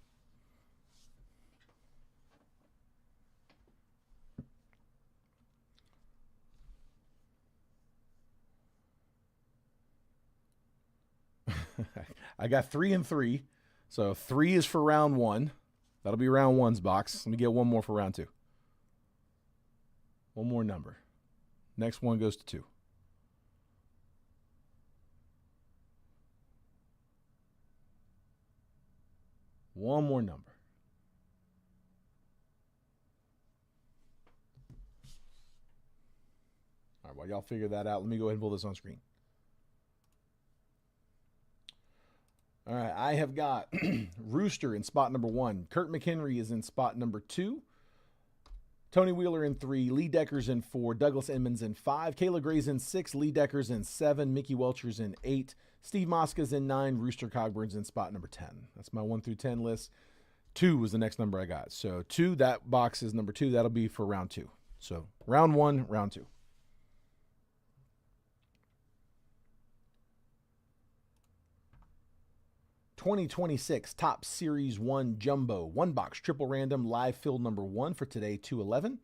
I got 3 and 3. So 3 is for round 1. That'll be round 1's box. Let me get one more for round 2. One more number. Next one goes to 2. One more number. All right, while y'all figure that out, let me go ahead and pull this on screen. All right, I have got Rooster in spot number 1. Kurt McHenry is in spot number 2. Tony Wheeler in 3. Lee Decker's in 4. Douglas Inman's in 5. Kayla Gray's in 6. Lee Decker's in 7. Mickey Welcher's in 8. Steve Mosca's in 9. Rooster Cogburn's in spot number 10. That's my 1 through 10 list. 2 was the next number I got. So 2, that box is number 2. That'll be for round 2. So round 1, round 2. '26 Top Series 1 Jumbo 1 box triple random live fill number 1 for today 2/11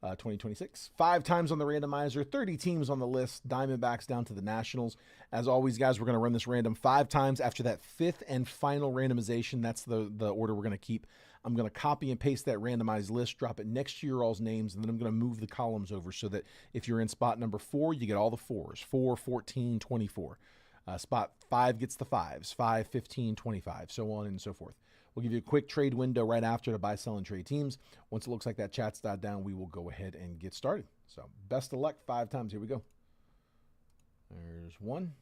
2026. 5 times on the randomizer, 30 teams on the list, Diamondbacks down to the Nationals. As always, guys, we're going to run this random 5 times. After that 5th and final randomization, that's the order we're going to keep. I'm going to copy and paste that randomized list, drop it next to your all's names, and then I'm going to move the columns over so that if you're in spot number 4, you get all the 4s, 4, 14, 24. Spot 5 gets the 5s, 5, 15, 25, so on and so forth. We'll give you a quick trade window right after to buy, sell, and trade teams. Once it looks like that chat's died down, we will go ahead and get started. So best of luck 5 times. Here we go. There's 1,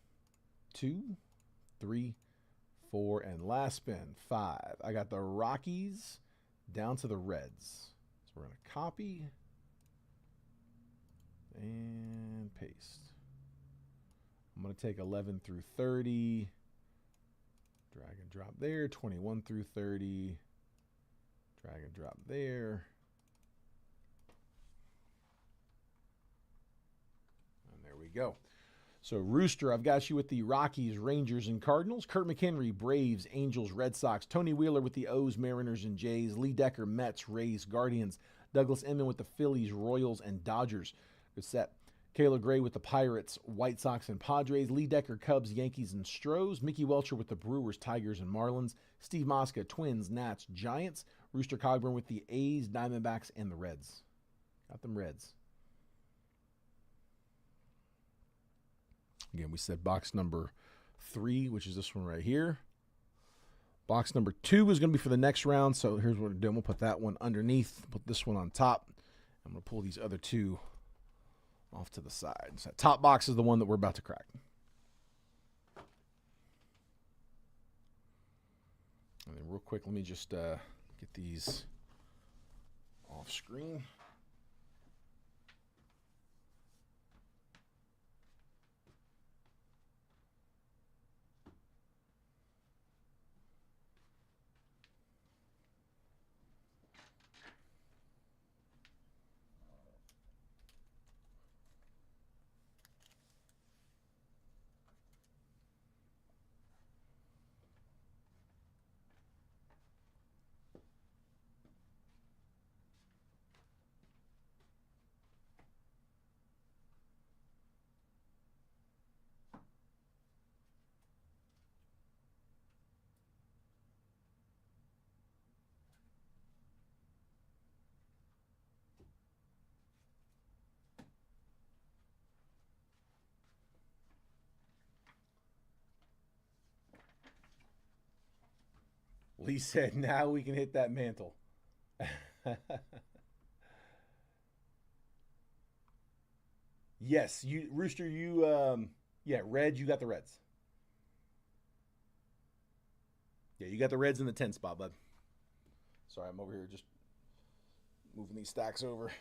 2, 3, 4, and last spin, 5. I got the Rockies down to the Reds. So we're going to copy and paste. I'm going to take 11 through 30, drag and drop there, 21 through 30, drag and drop there. And there we go. So Rooster, I've got you with the Rockies, Rangers, and Cardinals. Kurt McHenry, Braves, Angels, Red Sox. Tony Wheeler with the O's, Mariners, and Jays. Lee Decker, Mets, Rays, Guardians. Douglas Inman with the Phillies, Royals, and Dodgers. Good set. Kayla Gray with the Pirates, White Sox, and Padres. Lee Decker, Cubs, Yankees, and Stros. Mickey Welcher with the Brewers, Tigers, and Marlins. Steve Mosca, Twins, Nats, Giants. Rooster Cogburn with the A's, Diamondbacks, and the Reds. Got them Reds. Again, we said box number 3, which is this one right here. Box number 2 is going to be for the next round. So here's what we're doing. We'll put that one underneath, put this one on top. I'm going to pull these other 2 off to the side. So that top box is the one that we're about to crack. And then real quick, let me just get these off screen. Lee said, now we can hit that mantle. Yes, you Rooster, yeah, Red, you got the Reds. Yeah, you got the Reds in the 10 spot, bud. Sorry, I'm over here just moving these stacks over.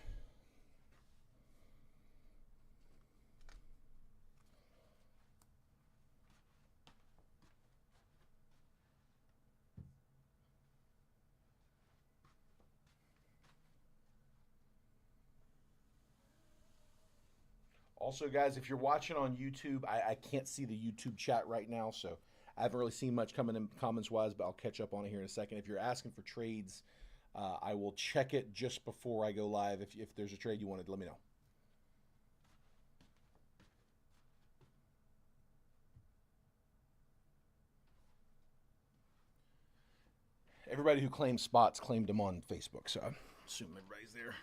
Also, guys, if you're watching on YouTube, I can't see the YouTube chat right now, so I haven't really seen much coming in comments wise, but I'll catch up on it here in a second. If you're asking for trades, I will check it just before I go live. If there's a trade you wanted, let me know. Everybody who claims spots claimed them on Facebook, so I assume everybody's there.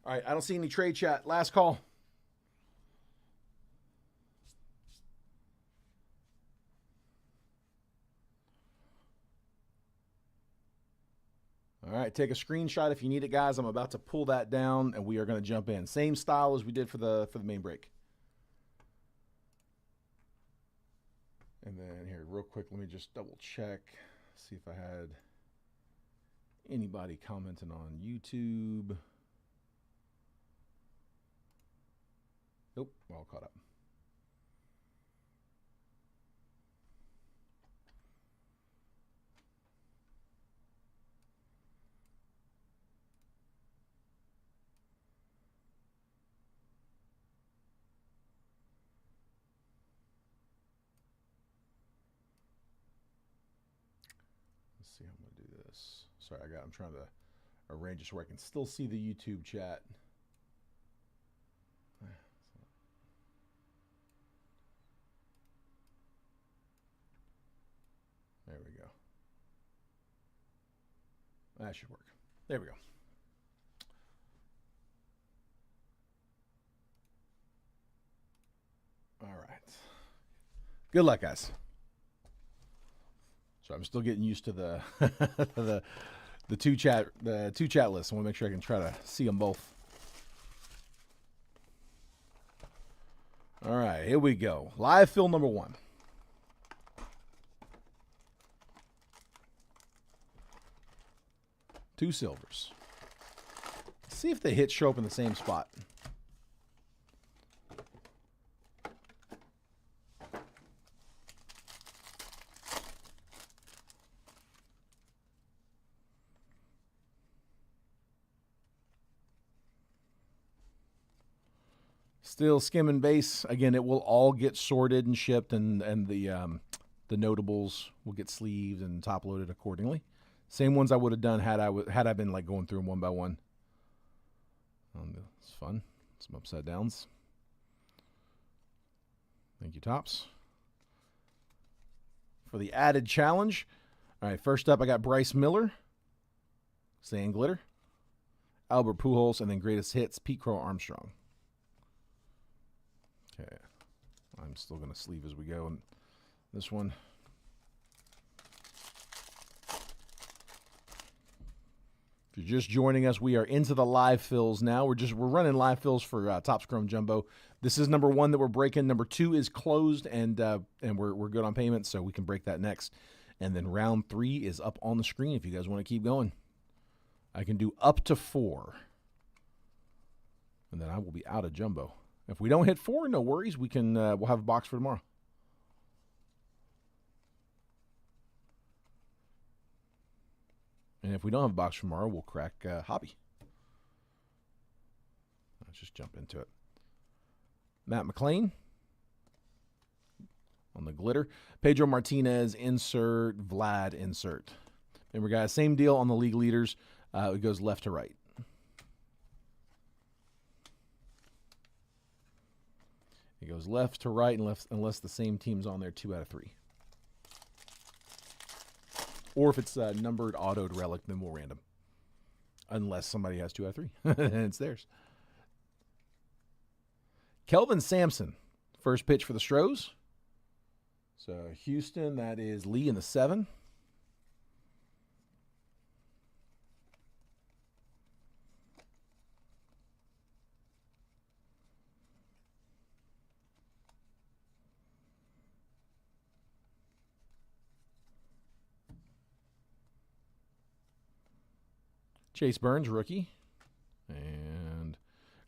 All right, I don't see any trade chat. Last call. All right, take a screenshot if you need it, guys. I'm about to pull that down, and we are going to jump in. Same style as we did for the main break. And then here, real quick, let me just double check, see if I had anybody commenting on YouTube. Nope, all caught up. Let's see how I'm gonna do this. Sorry, I'm trying to arrange this where I can still see the YouTube chat. There we go. That should work. There we go. All right. Good luck, guys. So I'm still getting used to the the two chat lists. I want to make sure I can try to see them both. All right, here we go. Live fill number 1. Two silvers. Let's see if the hits show up in the same spot. Still skimming base. Again, it will all get sorted and shipped, and the notables will get sleeved and top loaded accordingly. Same ones I would have done had I been like going through them one by one. It's fun. Some upside downs. Thank you, Tops, for the added challenge. All right, first up, I got Bryce Miller, Sand Glitter, Albert Pujols, and then greatest hits, Pete Crow Armstrong. Okay, I'm still going to sleeve as we go in this one. If you're just joining us, we are into the live fills now. We're running live fills for Topps Chrome Jumbo. This is number 1 that we're breaking. Number 2 is closed, and we're good on payments, so we can break that next. And then round 3 is up on the screen if you guys want to keep going. I can do up to 4, and then I will be out of Jumbo. If we don't hit 4, no worries. We can we'll have a box for tomorrow. And if we don't have a box for tomorrow, we'll crack Hobby. Let's just jump into it. Matt McLean on the glitter. Pedro Martinez insert. Vlad insert. Remember, guys, same deal on the league leaders. It goes left to right. It goes left to right unless the same team's on there 2 out of 3. Or if it's numbered, autoed relic, then we'll random. unless somebody has 2 out of 3, and it's theirs. Kelvin Sampson, first pitch for the Stros. So Houston, that is Lee in the 7. Chase Burns, rookie. And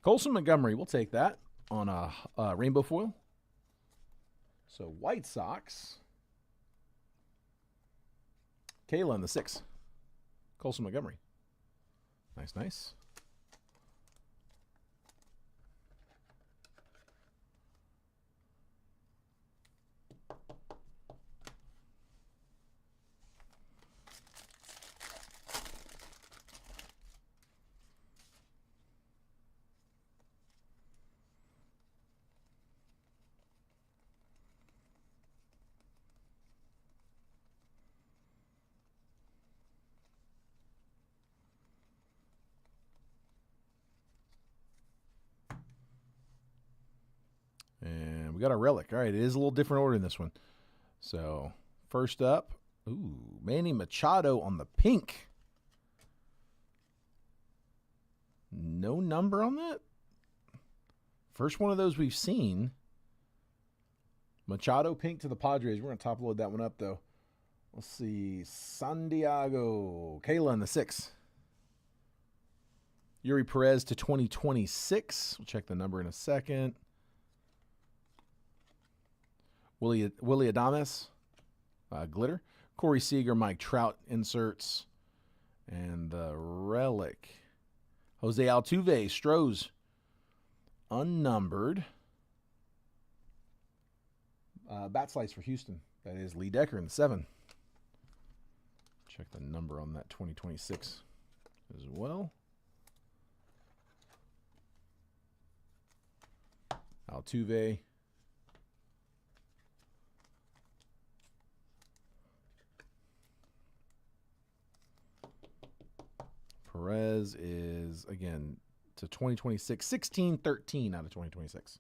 Colson Montgomery, we'll take that on a rainbow foil. So White Sox. Kayla in the 6. Colson Montgomery. Nice, nice. And we got our relic. All right, it is a little different order in this one. So first up, Manny Machado on the pink. No number on that. First one of those we've seen. Machado pink to the Padres. We're going to top load that one up, though. Let's see. Santiago. Kayla in the 6. Yuri Perez to 2026. We'll check the number in a second. Willie Adames, glitter. Corey Seager, Mike Trout inserts. And the relic. Jose Altuve, Stros, unnumbered. Bat slice for Houston. That is Lee Decker in the 7. Check the number on that 2026 as well. Altuve. Perez is, again, to 2026. 16-13 out of 2026.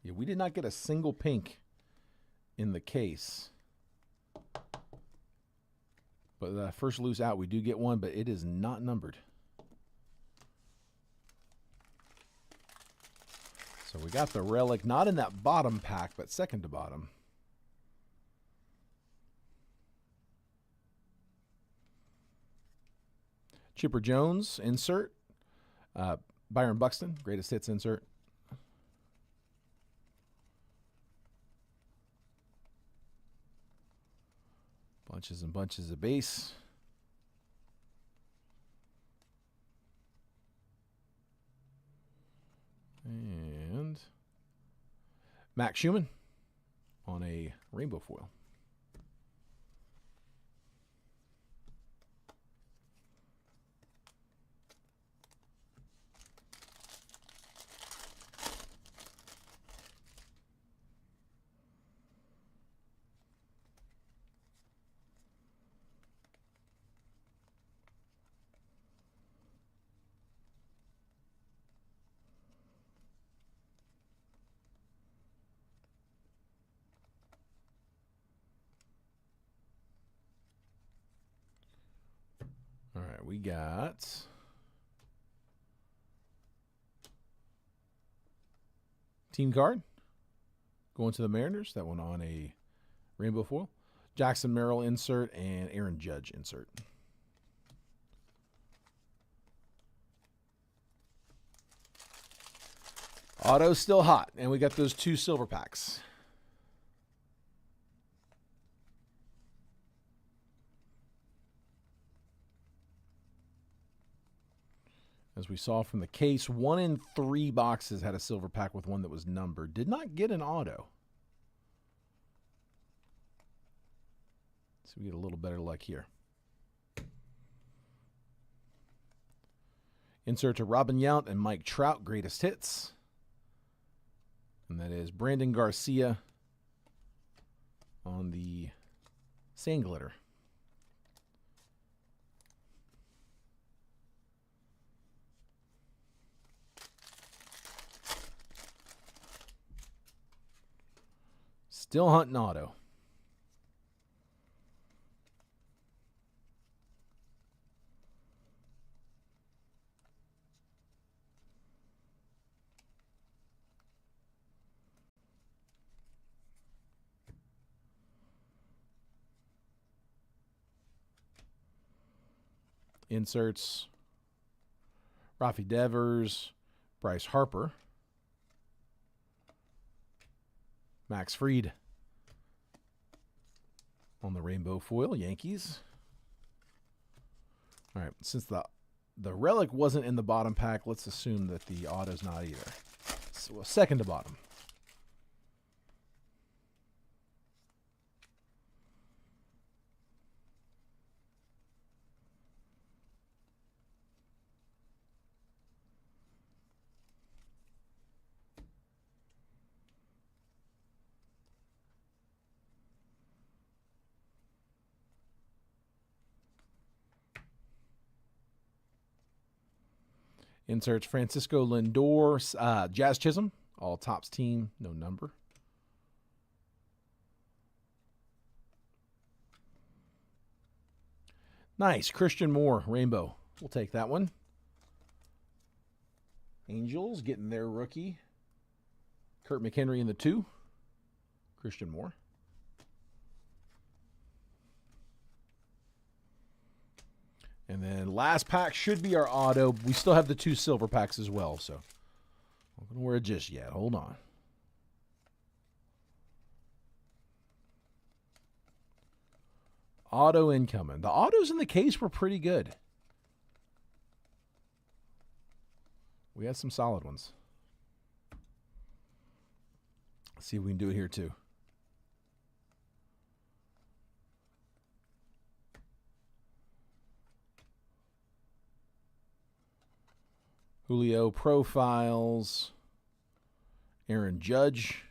Yeah, we did not get a single pink in the case. But the first loose out, we do get one, but it is not numbered. So we got the relic, not in that bottom pack, but second to bottom. Chipper Jones, insert. Byron Buxton, greatest hits insert. Bunches and bunches of base. And Max Schumann on a rainbow foil. All right, we got team card going to the Mariners. That one on a rainbow foil. Jackson Merrill insert and Aaron Judge insert. Auto's still hot, and we got those 2 silver packs. As we saw from the case, 1 in 3 boxes had a silver pack with one that was numbered. Did not get an auto. So we get a little better luck here. Insert to Robin Yount and Mike Trout, greatest hits. And that is Brandon Garcia on the sand glitter. Still hunting auto. Inserts. Rafi Devers, Bryce Harper, Max Fried on the rainbow foil, Yankees. All right, since the relic wasn't in the bottom pack, let's assume that the auto's not either. So second to bottom. Inserts Francisco Lindor, Jazz Chisholm, all tops team, no number. Nice. Christian Moore, rainbow. We'll take that one. Angels getting their rookie. Kurt McHenry in the 2. Christian Moore. And then last pack should be our auto. We still have the 2 silver packs as well, so I'm not going to wear it just yet. Hold on. Auto incoming. The autos in the case were pretty good. We had some solid ones. Let's see if we can do it here too. Julio profiles. Aaron Judge.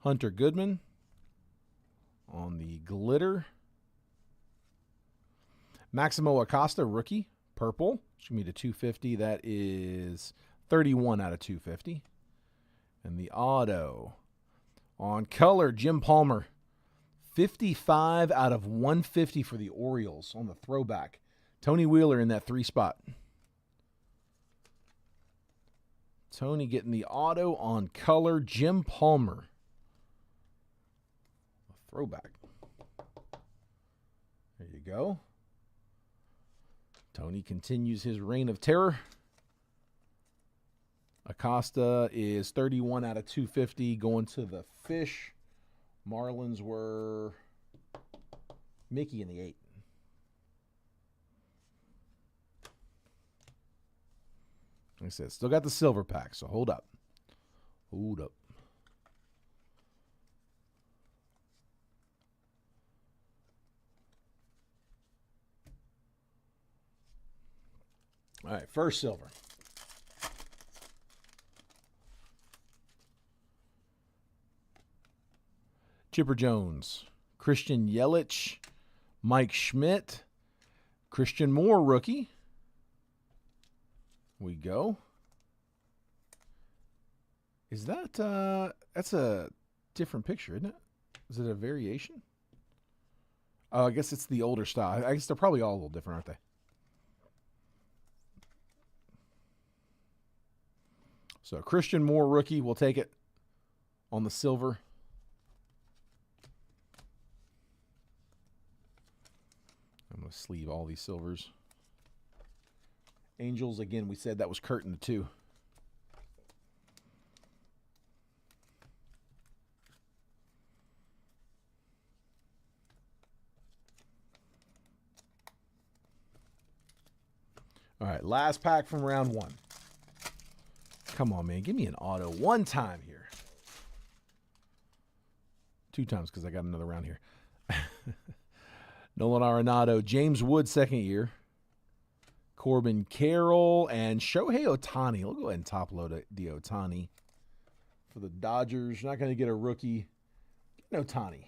Hunter Goodman on the glitter. Maximo Acosta, rookie, purple. Should be to 250. That is 31 out of 250. And the auto on color, Jim Palmer. 55 out of 150 for the Orioles on the throwback. Tony Wheeler in that 3 spot. Tony getting the auto on color, Jim Palmer. A throwback. There you go. Tony continues his reign of terror. Acosta is 31 out of 250 going to the fish. Marlins were Mickey in the 8. Like I said, still got the silver pack, so hold up. Hold up. All right, first silver. Chipper Jones, Christian Yelich, Mike Schmidt, Christian Moore, rookie. We go. Is that, that's a different picture, isn't it? Is it a variation? Oh, I guess it's the older style. I guess they're probably all a little different, aren't they? So Christian Moore, rookie, we'll take it on the silver. I'm going to sleeve all these silvers. Angels, again, we said that was Kurt in the 2. All right, last pack from round 1. Come on, man. Give me an auto one time here. 2 times because I got another round here. Nolan Arenado, James Wood, second year. Corbin Carroll and Shohei Ohtani. We'll go ahead and top load the Ohtani. For the Dodgers, you're not going to get a rookie. Get Ohtani.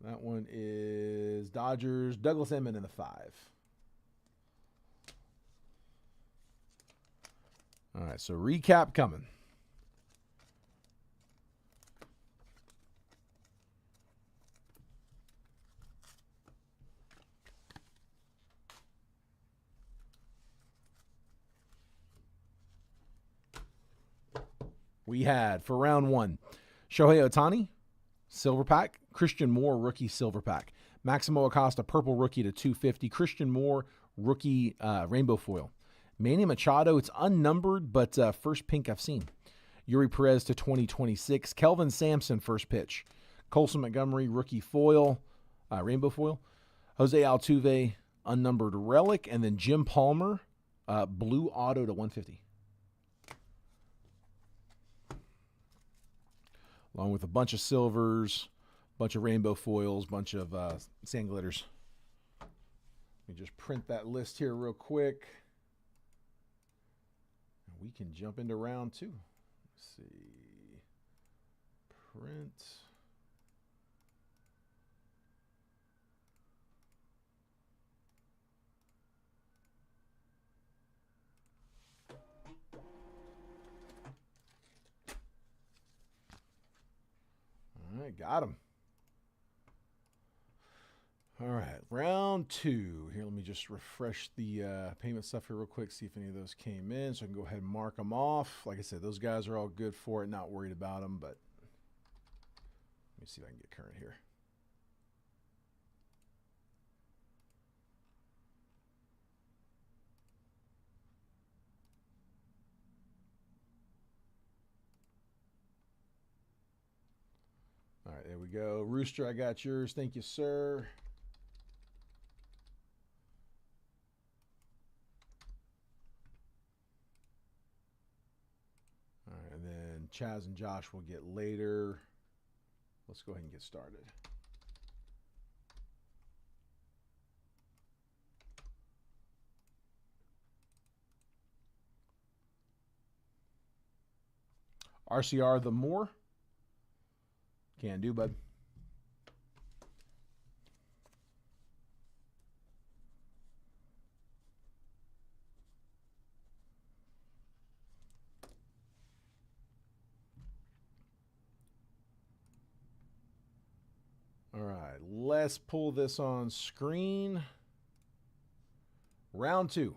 That one is Dodgers. Douglas Emmett in the 5. All right, so recap coming. We had, for round 1, Shohei Ohtani, silver pack. Christian Moore, rookie, silver pack. Maximo Acosta, purple rookie to 250. Christian Moore, rookie, rainbow foil. Manny Machado, it's unnumbered, but first pink I've seen. Yuri Perez to 2026. Kelvin Sampson, first pitch. Colson Montgomery, rookie foil, rainbow foil. Jose Altuve, unnumbered relic. And then Jim Palmer, blue auto to 150. Along with a bunch of silvers, bunch of rainbow foils, bunch of sand glitters. Let me just print that list here real quick. We can jump into round 2. Let's see. Print. All right, got him. All right, round 2. Here, let me just refresh the payment stuff here real quick, see if any of those came in, so I can go ahead and mark them off. Like I said, those guys are all good for it, not worried about them, but let me see if I can get current here. All right, there we go. Rooster, I got yours. Thank you, sir. All right, and then Chaz and Josh will get later. Let's go ahead and get started. RCR the Moore. Can do, bud. All right, let's pull this on screen. Round 2.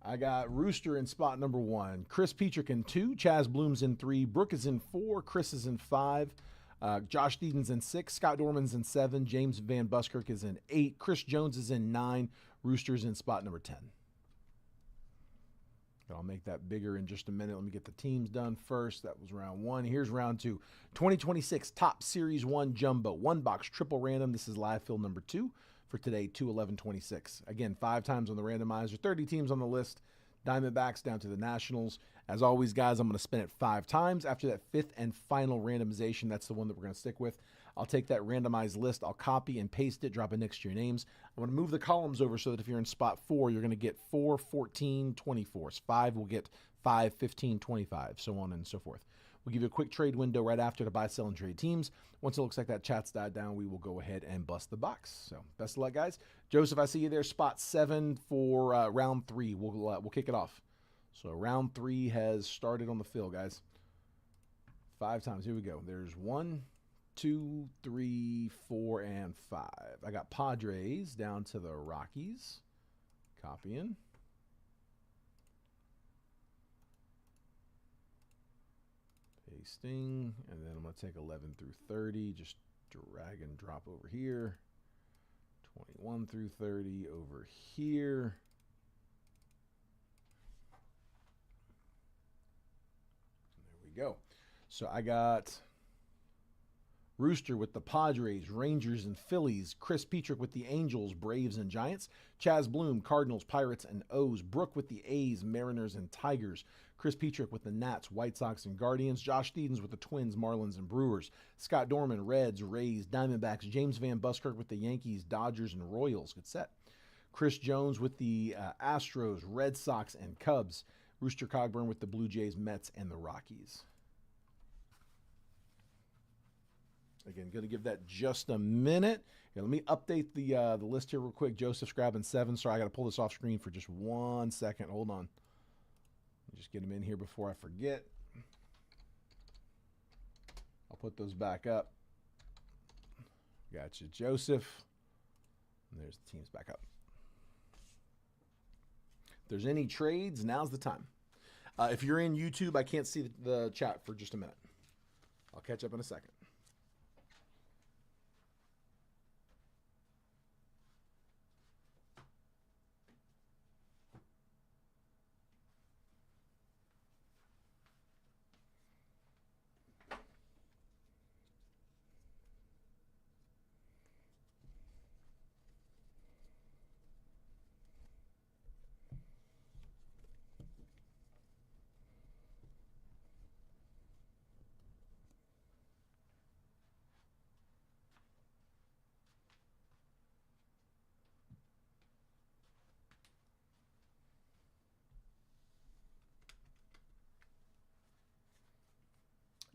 I got Rooster in spot number 1. Chris Petrick in 2. Chaz Bloom's in 3. Brooke is in 4. Chris is in 5. Josh Deedon's in 6. Scott Dorman's in 7. James Van Buskirk is in 8. Chris Jones is in 9. Rooster's in spot number 10. I'll make that bigger in just a minute. Let me get the teams done first. That was round 1. Here's round 2. 2026 Top Series 1 Jumbo. 1 box triple random. This is live fill number 2 for today, 2/11/26. Again, 5 times on the randomizer, 30 teams on the list. Diamondbacks down to the Nationals. As always, guys, I'm going to spin it 5 times. After that 5th and final randomization, that's the one that we're going to stick with. I'll take that randomized list. I'll copy and paste it, drop it next to your names. I'm going to move the columns over so that if you're in spot 4, you're going to get 4, 14, 24s. 5 will get 5, 15, 25, so on and so forth. We'll give you a quick trade window right after to buy, sell, and trade teams. Once it looks like that chat's died down, we will go ahead and bust the box. So best of luck, guys. Joseph, I see you there. Spot 7 for round 3. We'll kick it off. So round 3 has started on the fill, guys. 5 times. Here we go. There's 1, 2, 3, 4, and 5. I got Padres down to the Rockies. Copying. Pasting, and then I'm going to take 11 through 30, just drag and drop over here. 21 through 30 over here. There we go. So I got Rooster with the Padres, Rangers, and Phillies. Chris Petrick with the Angels, Braves, and Giants. Chaz Bloom, Cardinals, Pirates, and O's. Brooke with the A's, Mariners, and Tigers. Chris Petrick with the Nats, White Sox, and Guardians. Josh Deedons with the Twins, Marlins, and Brewers. Scott Dorman, Reds, Rays, Diamondbacks. James Van Buskirk with the Yankees, Dodgers, and Royals. Good set. Chris Jones with the Astros, Red Sox, and Cubs. Rooster Cogburn with the Blue Jays, Mets, and the Rockies. Again, going to give that just a minute. Here, let me update the list here real quick. Joseph's grabbing 7. Sorry, I got to pull this off screen for just 1 second. Hold on. Just get them in here before I forget. I'll put those back up. Gotcha, Joseph. And there's the teams back up. If there's any trades, now's the time. If you're in YouTube, I can't see the chat for just a minute. I'll catch up in a second.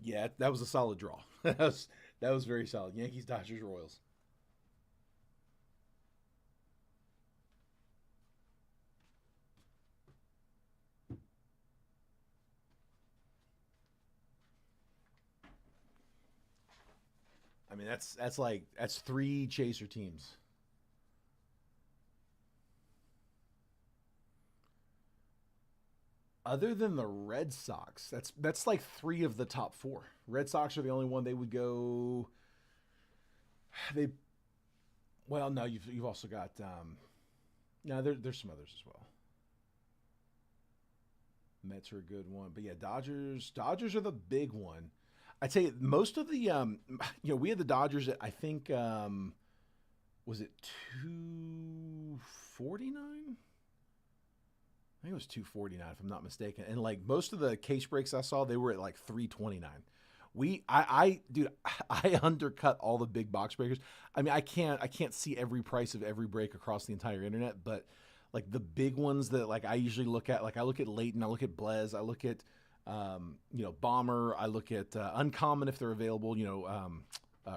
Yeah, that was a solid draw. that was very solid. Yankees, Dodgers, Royals. I mean, that's 3 chaser teams. Other than the Red Sox, that's like 3 of the top 4. Red Sox are the only one they would go. They, well, no, you've also got no, there's some others as well. Mets are a good one, but yeah, Dodgers are the big one. I'd say most of the we had the Dodgers at, I think, was it 249? I think it was 249 if I'm not mistaken. And like most of the case breaks I saw, they were at like 329. Dude, I undercut all the big box breakers. I mean, I can't see every price of every break across the entire internet, but like the big ones that like I usually look at, like I look at Leighton, I look at Blez, I look at Bomber, I look at Uncommon if they're available,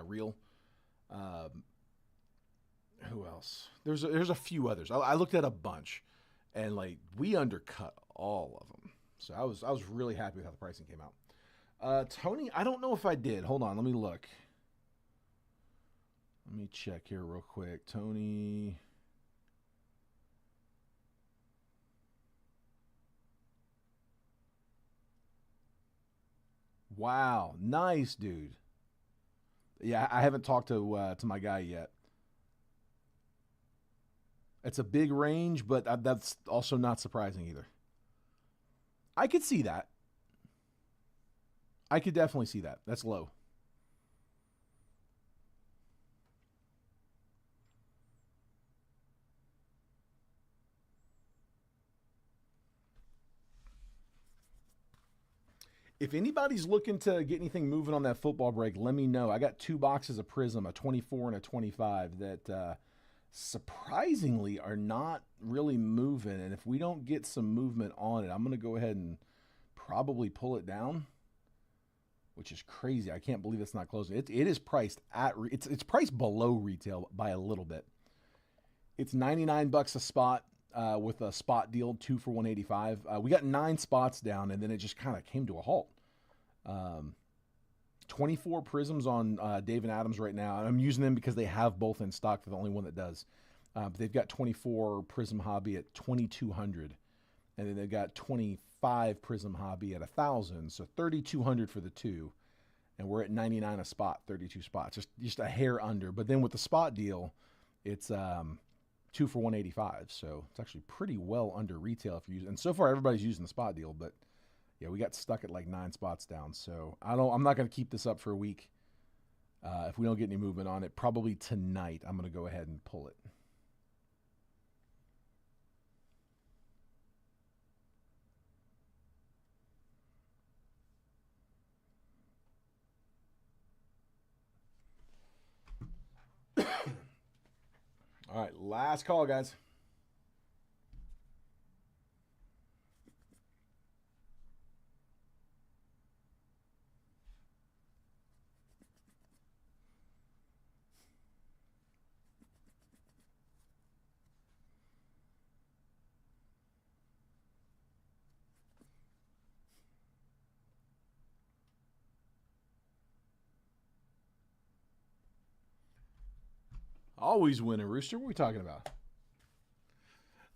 Real. Um, who else? There's a few others. I looked at a bunch, and like we undercut all of them. So I was really happy with how the pricing came out. Tony, I don't know if I did. Hold on, let me look. Let me check here real quick. Tony. Wow, nice, dude. Yeah, I haven't talked to my guy yet. It's a big range, but that's also not surprising either. I could see that. I could definitely see that. That's low. If anybody's looking to get anything moving on that football break, let me know. I got 2 boxes of Prism, a 24 and a 25, that surprisingly are not really moving. And if we don't get some movement on it, I'm going to go ahead and probably pull it down, which is crazy. I can't believe it's not closing. It is priced at it's priced below retail by a little bit. It's $99 a spot with a spot deal, 2 for 185. We got 9 spots down, and then it just kind of came to a halt. 24 prisms on Dave and Adams right now. And I'm using them because they have both in stock. They're the only one that does. But they've got 24 Prism Hobby at 2,200, and then they've got 25 Prism Hobby at 1,000. So 3,200 for the 2, and we're at 99 a spot, 32 spots, just a hair under. But then with the spot deal, it's 2 for 185. So it's actually pretty well under retail if you use. And so far everybody's using the spot deal, but yeah, we got stuck at like 9 spots down. So I'm not going to keep this up for a week. If we don't get any movement on it, probably tonight I'm going to go ahead and pull it. All right, last call, guys. Always winning, Rooster. What are we talking about?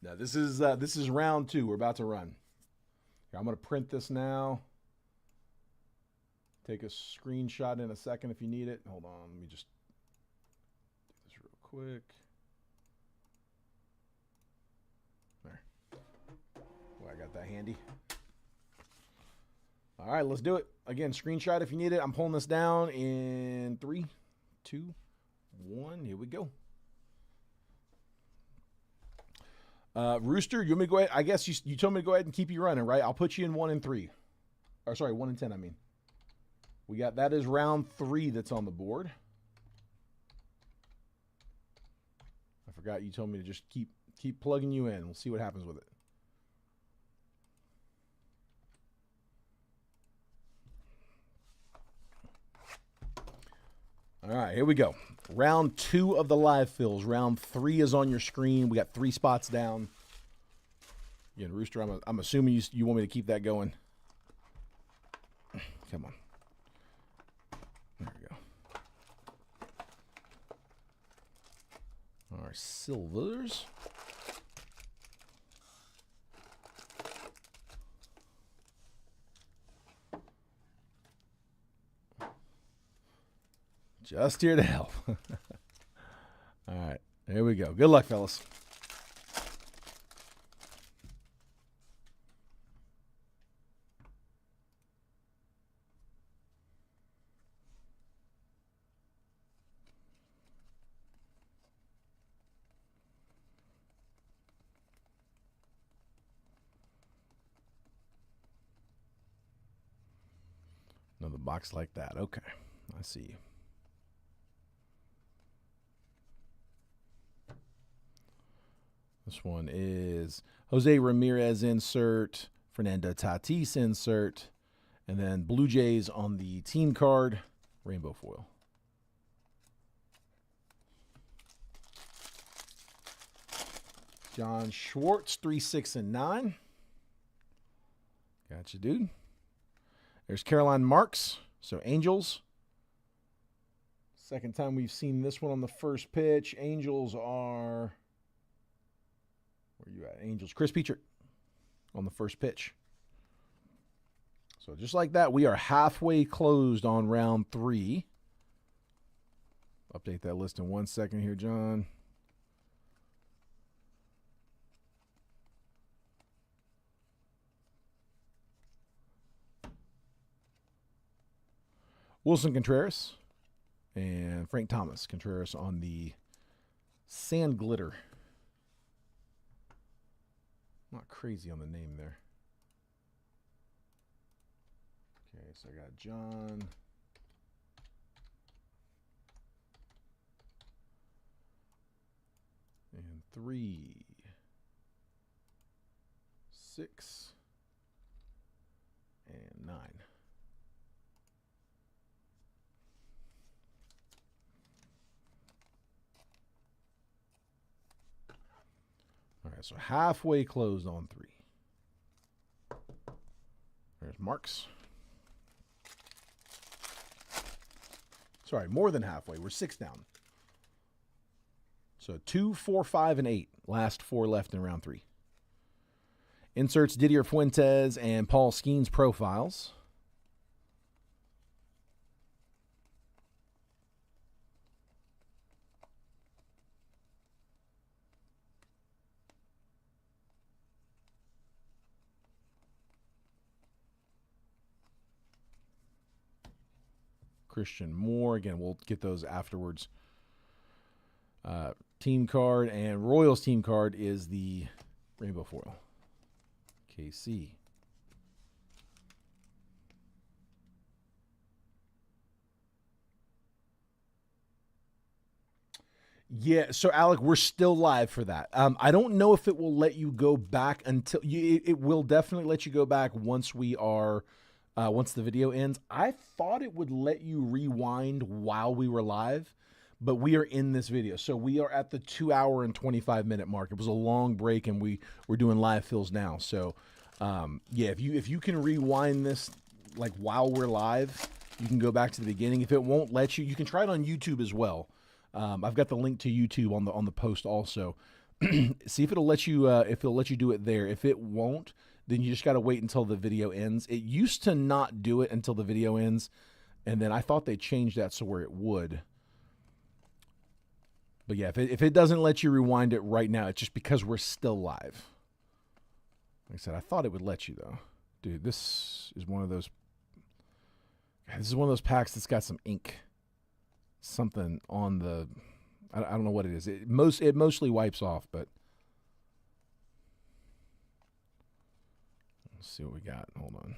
Now this is round 2. We're about to run. Here, I'm going to print this now. Take a screenshot in a second if you need it. Hold on, let me just do this real quick. There. Well, I got that handy. All right, let's do it. Again, screenshot if you need it. I'm pulling this down in 3, 2, 1. Here we go. Rooster, you want me to go ahead? I guess you told me to go ahead and keep you running, right? I'll put you in 1 and 3. Or sorry, 1 and 10, I mean. We got, that is round 3 that's on the board. I forgot you told me to just keep plugging you in. We'll see what happens with it. All right, here we go. Round 2 of the live fills. Round 3 is on your screen. We got 3 spots down. Again, Rooster, I'm assuming you want me to keep that going. Come on. There we go. Our silvers. Just here to help. All right, here we go. Good luck, fellas. Another box like that. Okay, I see you. This one is Jose Ramirez insert, Fernando Tatis insert, and then Blue Jays on the team card, rainbow foil. John Schwartz, 3, 6, and 9. Gotcha, dude. There's Caroline Marks, so Angels. Second time we've seen this one on the first pitch. Angels are... Where you at? Angels. Chris Petrick on the first pitch. So just like that, we are halfway closed on round 3. Update that list in 1 second here, John. Wilson Contreras and Frank Thomas. Contreras on the Sand Glitter. Not crazy on the name there. Okay, so I got John. And 3, 6, and 9. All right, so halfway closed on 3. There's Marks. Sorry, more than halfway. We're 6 down. So 2, 4, 5, and 8. Last 4 left in round 3. Inserts Didier Fuentes and Paul Skeens profiles. Christian Moore. Again, we'll get those afterwards. Team card and Royals team card is the rainbow foil. KC. Yeah, so Alec, we're still live for that. I don't know if it will let you go back until it will definitely let you go back once we are once the video ends. I thought it would let you rewind while we were live, but we are in this video. So we are at the 2 hour and 25 minute mark. It was a long break and we're doing live fills now. So yeah, if you can rewind this like while we're live, you can go back to the beginning. If it won't let you, you can try it on YouTube as well. I've got the link to YouTube on the post also. See if it'll let you do it there. If it won't, then you just got to wait until the video ends. It used to not do it until the video ends, and then I thought they changed that so where it would. But yeah, if it doesn't let you rewind it right now, it's just because we're still live. Like I said, I thought it would let you though. Dude, this is one of those packs that's got some ink. Something on the I don't know what it is. It mostly wipes off, but let's see what we got. Hold on.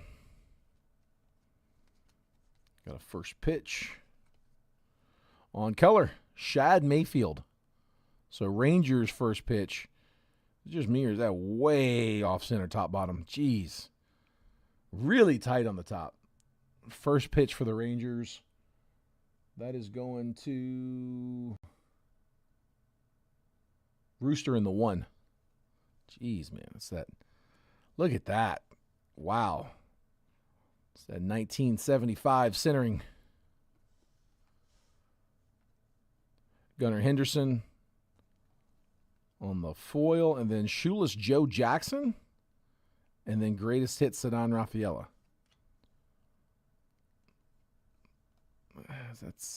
Got a first pitch on color. Shad Mayfield. So Rangers first pitch. Just me, or is that way off center, top, bottom? Jeez. Really tight on the top. First pitch for the Rangers. That is going to Rooster in the 1. Jeez, man. It's that. Look at that. Wow. It's that 1975 centering. Gunnar Henderson on the foil, and then shoeless Joe Jackson, and then greatest hit Ceddanne Rafaela.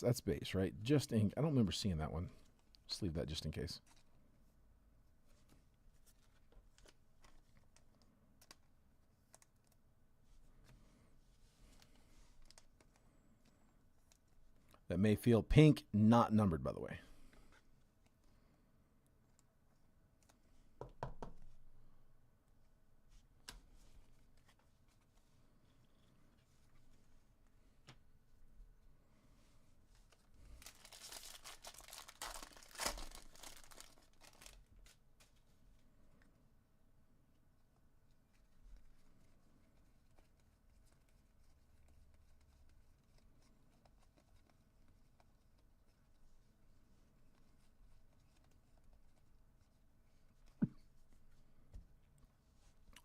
That's base, right? Just ink. I don't remember seeing that one. Just leave that just in case. That Mayfield pink, not numbered, by the way.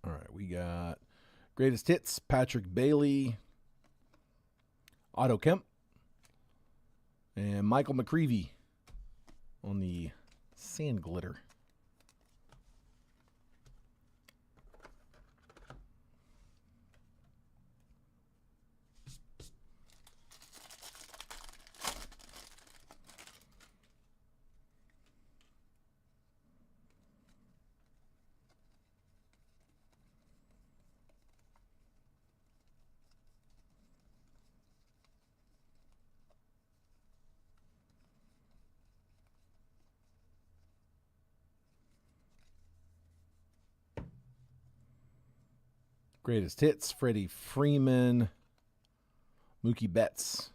All right, we got greatest hits, Patrick Bailey, Otto Kemp, and Michael McCreevy on the sand glitter. Greatest hits, Freddie Freeman, Mookie Betts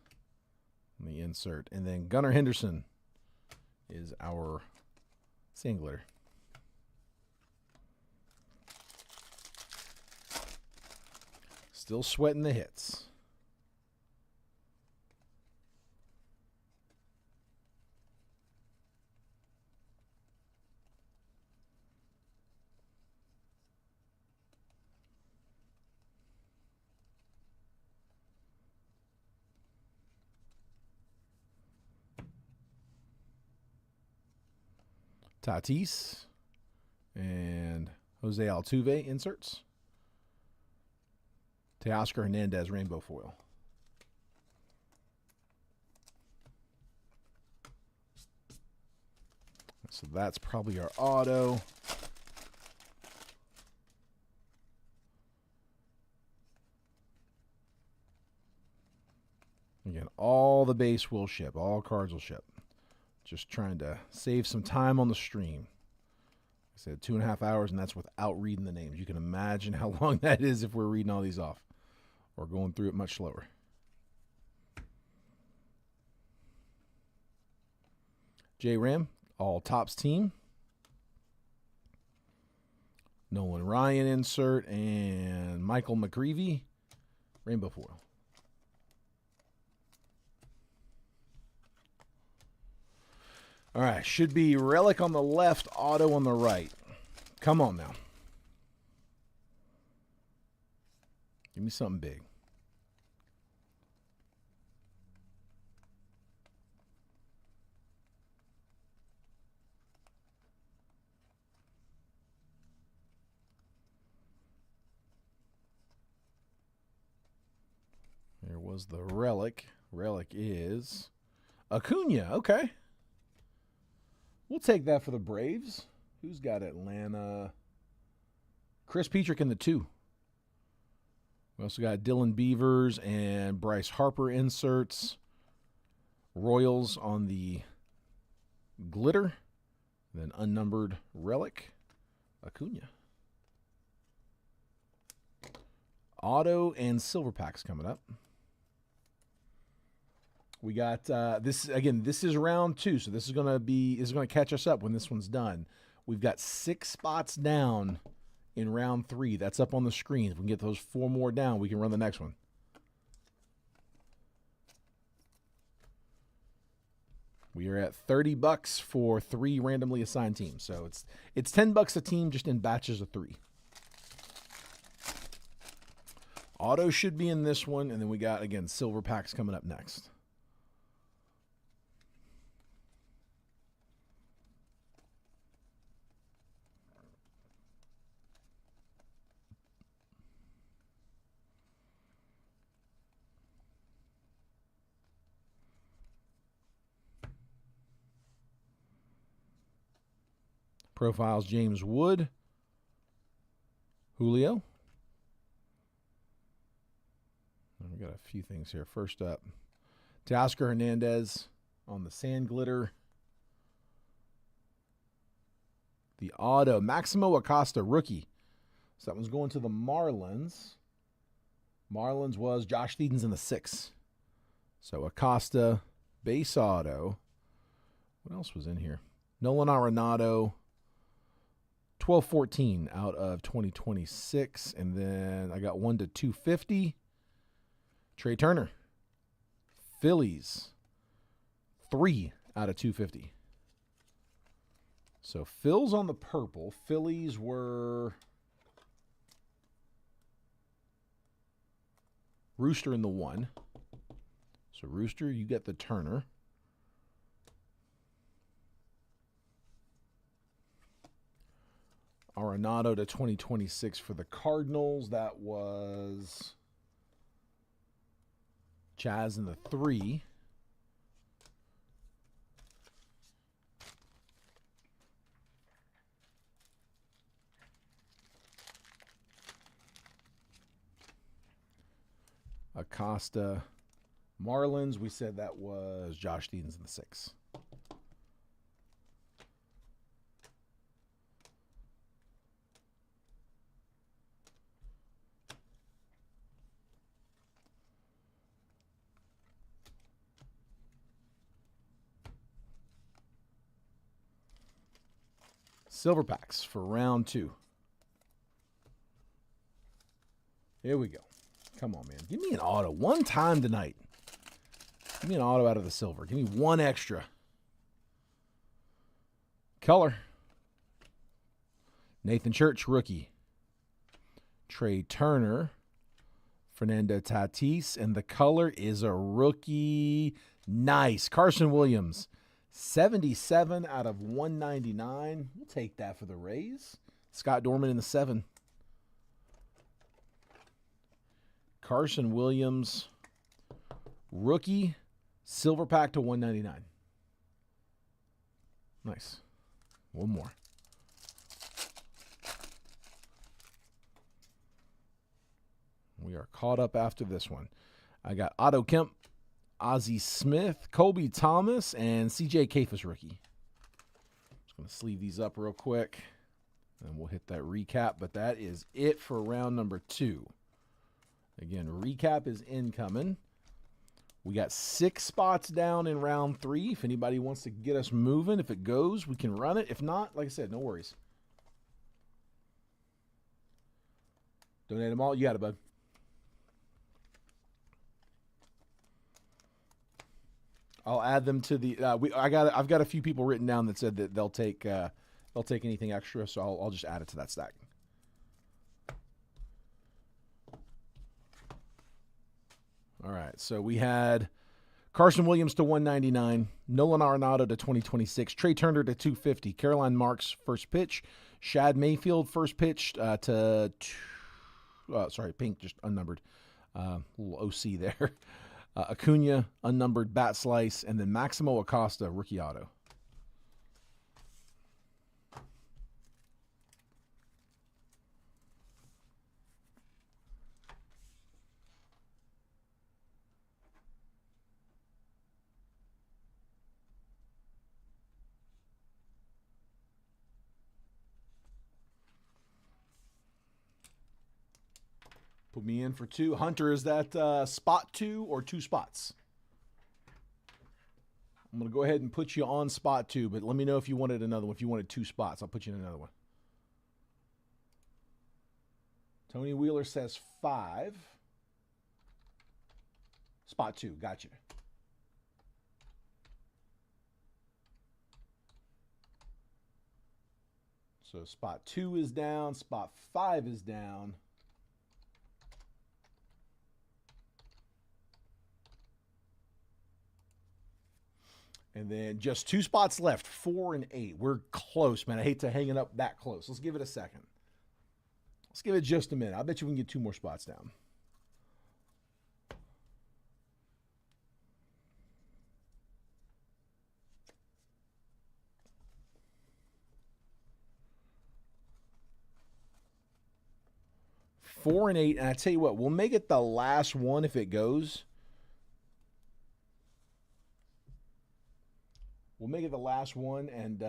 on the insert. And then Gunnar Henderson is our sand glitter. Still sweating the hits. Tatis and Jose Altuve inserts. Teoscar Hernandez rainbow foil. So that's probably our auto. Again, all the base will ship. All cards will ship. Just trying to save some time on the stream. I said 2.5 hours, and that's without reading the names. You can imagine how long that is if we're reading all these off or going through it much slower. J-Ram, all tops team. Nolan Ryan insert, and Michael McCreevy, rainbow foil. All right, should be relic on the left, auto on the right. Come on now. Give me something big. was the relic. Relic is Acuna. Okay. We'll take that for the Braves. Who's got Atlanta? Chris Petrick in the 2. We also got Dylan Beavers and Bryce Harper inserts. Royals on the glitter. Then unnumbered relic. Acuna. Auto and silver packs coming up. We got this again. This is round 2, so this is gonna catch us up when this one's done. We've got 6 spots down in round 3. That's up on the screen. If we can get those 4 more down, we can run the next one. We are at $30 for 3 randomly assigned teams. So it's $10 a team, just in batches of 3. Auto should be in this one, and then we got, again, silver packs coming up next. Profiles James Wood. Julio. We got a few things here. First up, Teoscar Hernandez on the sand glitter. The auto, Maximo Acosta, rookie. So that one's going to the Marlins. Marlins was Josh Thedens in the 6. So Acosta, base auto. What else was in here? Nolan Arenado, 12-14 out of 2026. And then I got 1 to 250. Trey Turner, Phillies, 3 out of 250. So Phil's on the purple. Phillies were Rooster in the 1. So Rooster, you get the Turner. Arenado to 2026 for the Cardinals. That was Chaz in the 3. Acosta, Marlins. We said that was Josh Thedens in the 6. Silver packs for round 2. Here we go. Come on, man. Give me an auto. One time tonight. Give me an auto out of the silver. Give me 1 extra. Color. Nathan Church, rookie. Trey Turner. Fernando Tatis. And the color is a rookie. Nice. Carson Williams. 77 out of 199. We'll take that for the Rays. Scott Dorman in the 7. Carson Williams, rookie, silver pack to 199. Nice. 1 more. We are caught up after this one. I got Otto Kemp, Ozzie Smith, Colby Thomas, and CJ Kayfus rookie. Just going to sleeve these up real quick, and we'll hit that recap. But that is it for round number 2. Again, recap is incoming. We got 6 spots down in round 3. If anybody wants to get us moving, if it goes, we can run it. If not, like I said, no worries. Donate them all. You got it, bud. I'll add them to the. I've got a few people written down that said that they'll take anything extra, so I'll just add it to that stack. All right, so we had Carson Williams to 199, Nolan Arenado to 2026, Trey Turner to 250, Caroline Marks first pitch, Shad Mayfield first pitch pink, just unnumbered, Little OC there. Acuna, unnumbered bat slice, and then Maximo Acosta, rookie auto. Put me in for 2. Hunter, is that spot 2 or 2 spots? I'm going to go ahead and put you on spot 2, but let me know if you wanted another one. If you wanted 2 spots, I'll put you in another one. Tony Wheeler says 5. Spot 2, gotcha. So spot 2 is down, spot 5 is down. And then just 2 spots left, 4 and 8. We're close, man. I hate to hang it up that close. Let's give it a second. Let's give it just a minute. I bet you we can get 2 more spots down. Four and 8, and I tell you what, we'll make it the last one if it goes. We'll make it the last one, and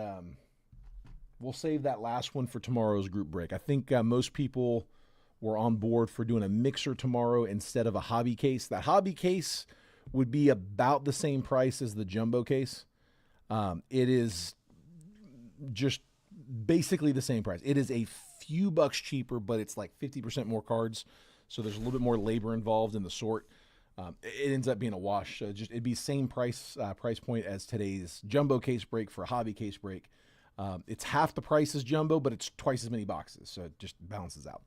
we'll save that last one for tomorrow's group break. I think most people were on board for doing a mixer tomorrow instead of a hobby case. That hobby case would be about the same price as the jumbo case. It is just basically the same price. It is a few bucks cheaper, but it's like 50% more cards, so there's a little bit more labor involved in the sort. It ends up being a wash. It'd be same price point as today's jumbo case break for a hobby case break. It's half the price as jumbo, but it's twice as many boxes, so it just balances out.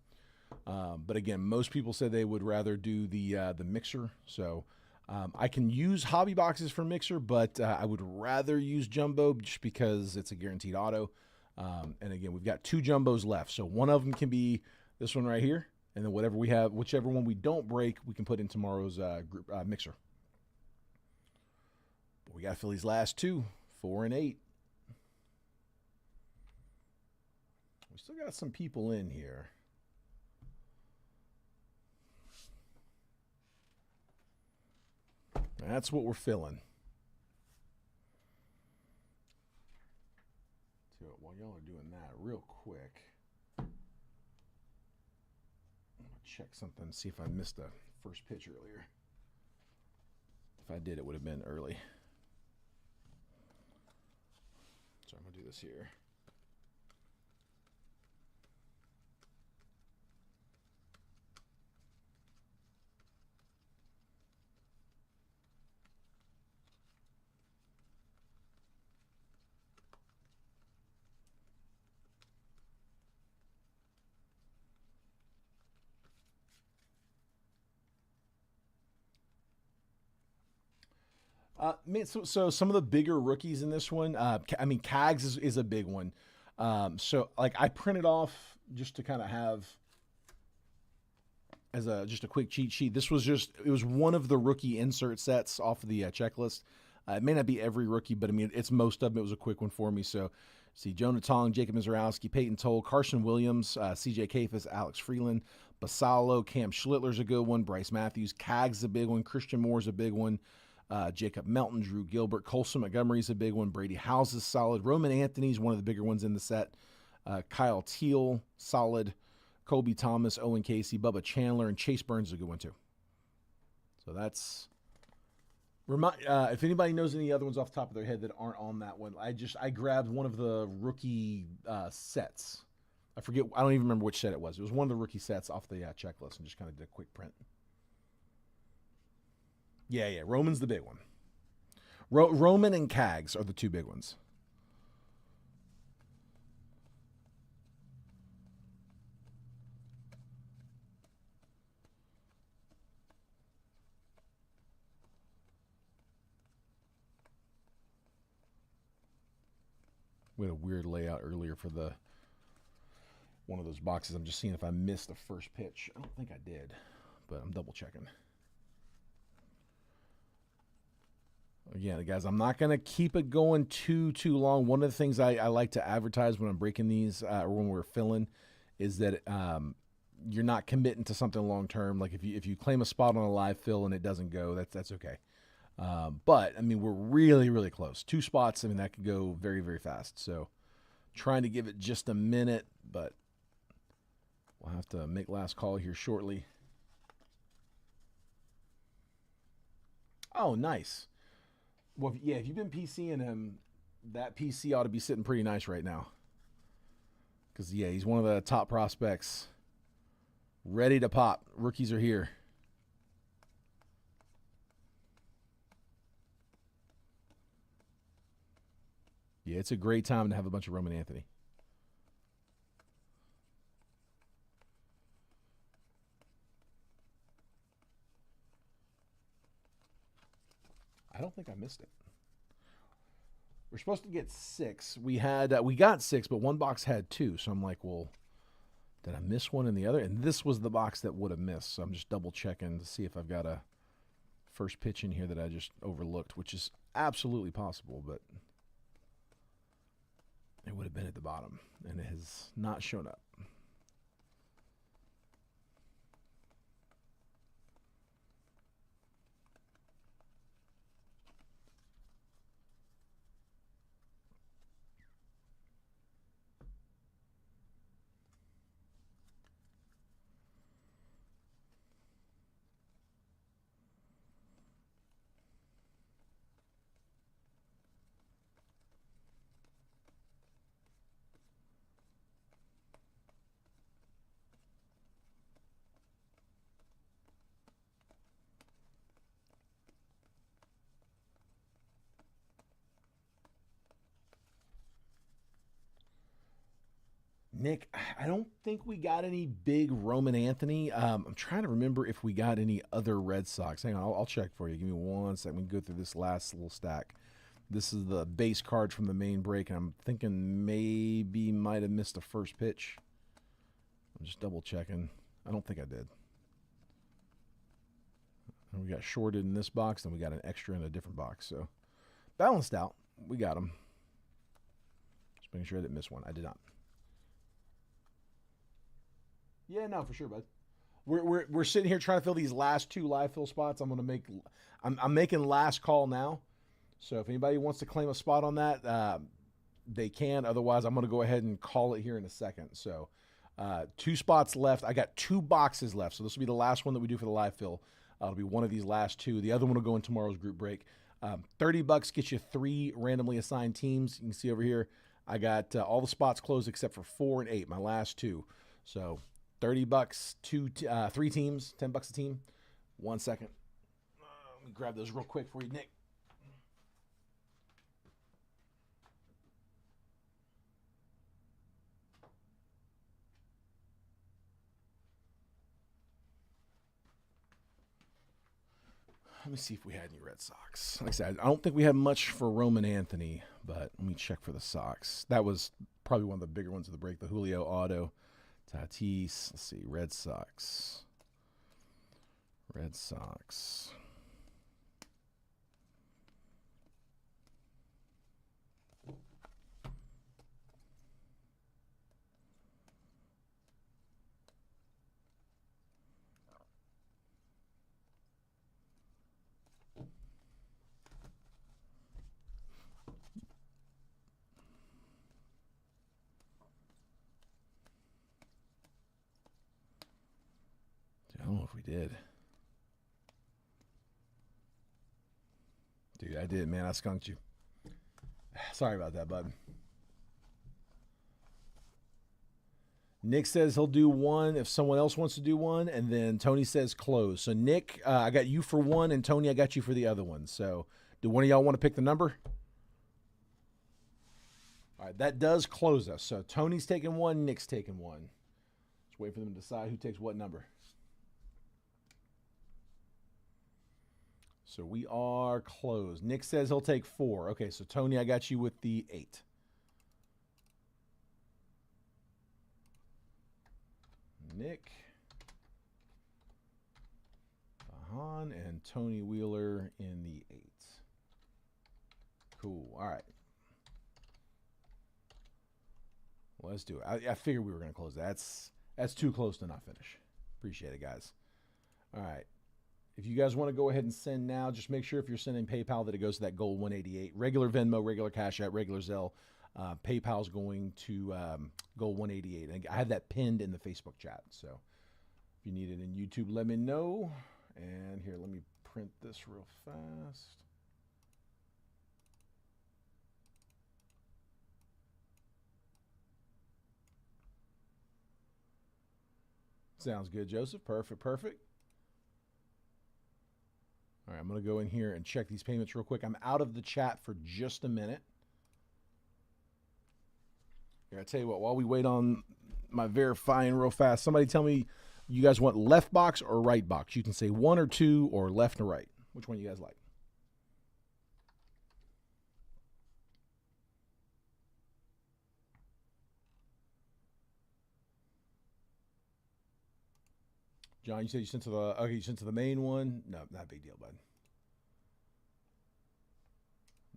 But again, most people said they would rather do the mixer. So I can use hobby boxes for mixer, but I would rather use jumbo just because it's a guaranteed auto. And again, we've got 2 jumbos left, so one of them can be this one right here. And then whatever we have, whichever one we don't break, we can put in tomorrow's group mixer. But we got to fill these last 2, 4 and 8. We still got some people in here. That's what we're filling. So while y'all are doing that, real quick. Check something, see if I missed a first pitch earlier. If I did, it would have been early. So I'm going to do this here. Man, so some of the bigger rookies in this one, I mean, Cags is a big one. So like I printed off just to kind of have as just a quick cheat sheet. This was it was one of the rookie insert sets off of the checklist. It may not be every rookie, but I mean, it's most of them. It was a quick one for me. So see, Jonah Tong, Jacob Mizorowski, Peyton Toll, Carson Williams, CJ Kafis, Alex Freeland, Basalo, Cam Schlittler's a good one, Bryce Matthews, Cags a big one, Christian Moore's a big one. Jacob Melton, Drew Gilbert, Colson Montgomery's a big one. Brady Howes is solid. Roman Anthony's one of the bigger ones in the set. Kyle Teal, solid. Kobe Thomas, Owen Casey, Bubba Chandler, and Chase Burns is a good one too. So that's if anybody knows any other ones off the top of their head that aren't on that one, I grabbed one of the rookie sets. I forget. I don't even remember which set it was. It was one of the rookie sets off the checklist and just kind of did a quick print. Yeah. Roman's the big one. Roman and Cags are the 2 big ones. We had a weird layout earlier for one of those boxes. I'm just seeing if I missed the first pitch. I don't think I did. but I'm double checking. Again, guys, I'm not going to keep it going too long. One of the things I like to advertise when I'm breaking these or when we're filling is that you're not committing to something long term. Like if you claim a spot on a live fill and it doesn't go, that's okay. But I mean, we're really close. 2 spots. I mean, that could go very fast. So trying to give it just a minute, but we'll have to make last call here shortly. Oh, nice. Well, yeah, if you've been PCing him, that PC ought to be sitting pretty nice right now. Because, yeah, he's one of the top prospects. Ready to pop. Rookies are here. Yeah, it's a great time to have a bunch of Roman Anthony. I don't think I missed it. We're supposed to get 6. We got 6, but one box had 2. So I'm like, well, did I miss one in the other? And this was the box that would have missed. So I'm just double checking to see if I've got a first pitch in here that I just overlooked, which is absolutely possible, but it would have been at the bottom, and it has not shown up. Nick, I don't think we got any big Roman Anthony. I'm trying to remember if we got any other Red Sox. Hang on, I'll check for you. Give me 1 second. We can go through this last little stack. This is the base card from the main break, and I'm thinking maybe might have missed a first pitch. I'm just double checking. I don't think I did. And we got shorted in this box, and we got an extra in a different box. So balanced out. We got them. Just making sure I didn't miss one. I did not. Yeah, no, for sure, bud. We're sitting here trying to fill these last 2 live fill spots. I'm making last call now. So if anybody wants to claim a spot on that, they can. Otherwise, I'm going to go ahead and call it here in a second. So 2 spots left. I got 2 boxes left. So this will be the last one that we do for the live fill. It'll be one of these last 2. The other one will go in tomorrow's group break. $30 gets you 3 randomly assigned teams. You can see over here, I got all the spots closed except for 4 and 8, my last 2. So $30, 3 teams, $10 a team. 1 second. Let me grab those real quick for you, Nick. Let me see if we had any Red Sox. Like I said, I don't think we had much for Roman Anthony, but let me check for the Sox. That was probably one of the bigger ones of the break, the Julio auto. Tatis. Let's see, Red Sox. Red Sox. I don't know if we did. Dude, I did, man. I skunked you. Sorry about that, bud. Nick says he'll do one if someone else wants to do one, and then Tony says close. So, Nick, I got you for one, and Tony, I got you for the other one. So, do one of y'all want to pick the number? All right, that does close us. So, Tony's taking one, Nick's taking one. Just wait for them to decide who takes what number. So we are closed. Nick says he'll take 4. Okay, so Tony, I got you with the 8. Nick. John and Tony Wheeler in the 8. Cool. All right. Well, let's do it. I figured we were going to close that. That's too close to not finish. Appreciate it, guys. All right. If you guys want to go ahead and send now, just make sure if you're sending PayPal that it goes to that gold 188. Regular Venmo, regular Cash App, regular Zelle. PayPal's going to gold 188. And I have that pinned in the Facebook chat. So if you need it in YouTube, let me know. And here, let me print this real fast. Sounds good, Joseph. Perfect, perfect. All right, I'm going to go in here and check these payments real quick. I'm out of the chat for just a minute. Here, I tell you what, while we wait on my verifying real fast, somebody tell me you guys want left box or right box. You can say 1 or 2 or left or right. Which one you guys like? John, you said you sent to the you sent to the main one. No, not a big deal, bud.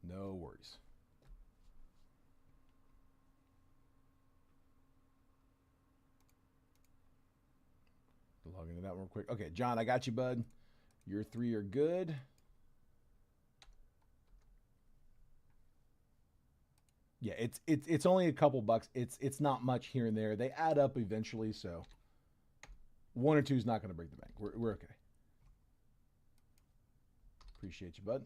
No worries. Log into that one real quick. Okay, John, I got you, bud. Your 3 are good. Yeah, it's only a couple bucks. It's not much here and there. They add up eventually, so 1 or 2 is not going to break the bank. We're okay. Appreciate you, bud.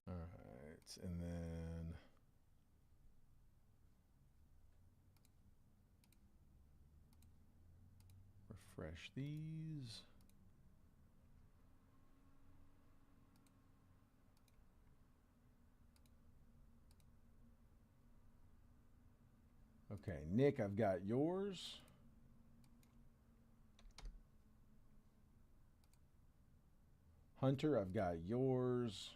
All right, and then refresh these. Okay, Nick, I've got yours. Hunter, I've got yours.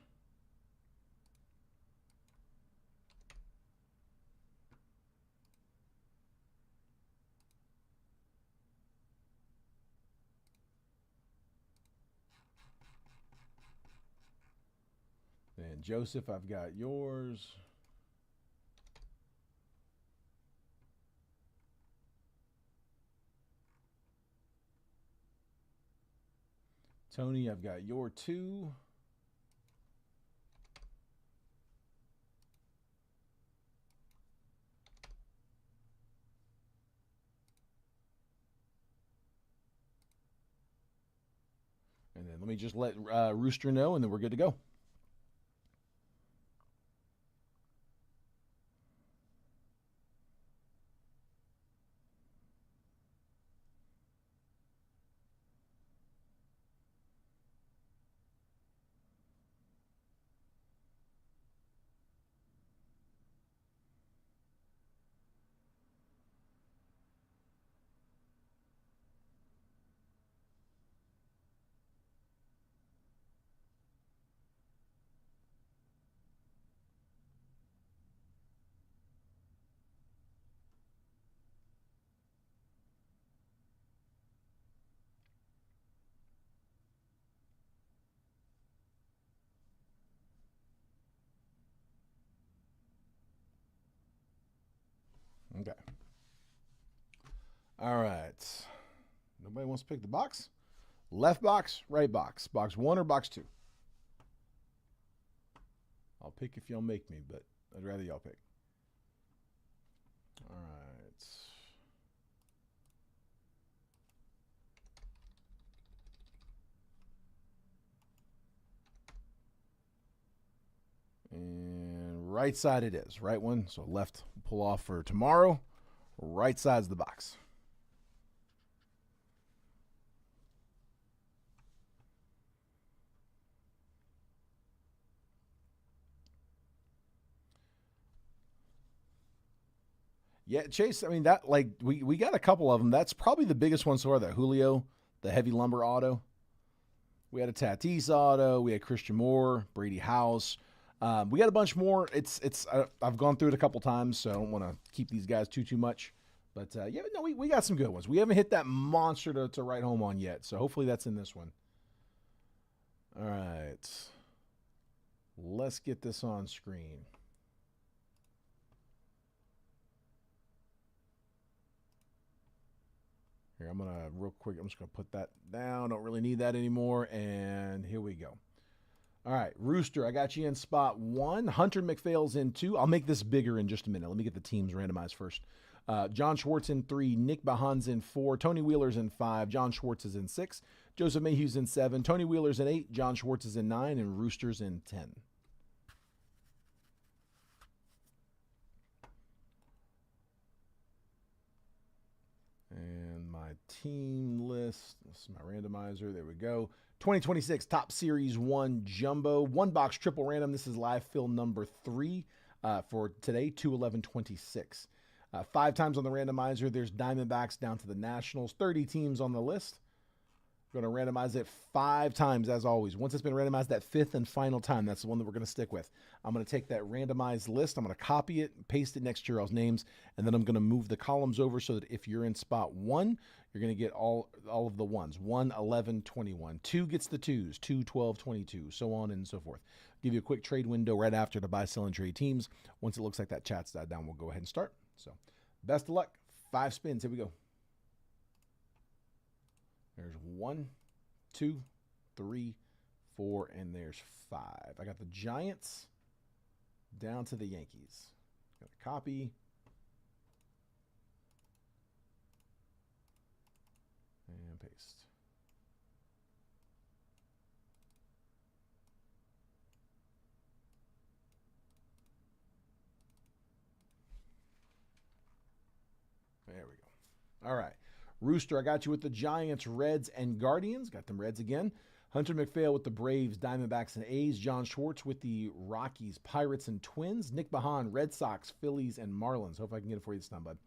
And Joseph, I've got yours. Tony, I've got your 2. And then let me just let Rooster know, and then we're good to go. Okay. All right. Nobody wants to pick the box? Left box, right box. Box 1 or box 2? I'll pick if y'all make me, but I'd rather y'all pick. All right. And right side it is. Right one. So left pull off for tomorrow. Right side's the box. Yeah, Chase, I mean, that, like, we got a couple of them. That's probably the biggest one so far, that Julio, the heavy lumber auto. We had a Tatis auto. We had Christian Moore, Brady House. We got a bunch more. I've gone through it a couple times, so I don't want to keep these guys too much. But yeah, no, we got some good ones. We haven't hit that monster to write home on yet. So hopefully that's in this one. All right. Let's get this on screen. Here, I'm going to real quick, I'm just going to put that down. Don't really need that anymore. And here we go. All right, Rooster, I got you in spot 1. Hunter McPhail's in 2. I'll make this bigger in just a minute. Let me get the teams randomized first. John Schwartz in 3. Nick Bahan's in 4. Tony Wheeler's in 5. John Schwartz is in 6. Joseph Mayhew's in 7. Tony Wheeler's in 8. John Schwartz is in 9. And Rooster's in 10. And my team list. This is my randomizer. There we go. 2026 Top Series 1 Jumbo. 1-box triple random. This is live fill number 3 for today, 2/11/26. 5 times on the randomizer. There's Diamondbacks down to the Nationals. 30 teams on the list. We're going to randomize it 5 times, as always. Once it's been randomized that 5th and final time, that's the one that we're going to stick with. I'm going to take that randomized list. I'm going to copy it, paste it next to your all's names, and then I'm going to move the columns over so that if you're in spot 1, you're going to get all of the 1s. 1, 11, 21. 2 gets the 2s. 2, 12, 22, so on and so forth. Give you a quick trade window right after to buy, sell, and trade teams. Once it looks like that chat's died down, we'll go ahead and start. So, best of luck. 5 spins. Here we go. There's 1, 2, 3, 4, and there's 5. I got the Giants down to the Yankees. Got a copy. And paste. There we go. All right. Rooster, I got you with the Giants, Reds, and Guardians. Got them Reds again. Hunter McPhail with the Braves, Diamondbacks, and A's. John Schwartz with the Rockies, Pirates, and Twins. Nick Bahan, Red Sox, Phillies, and Marlins. Hope I can get it for you this time, bud.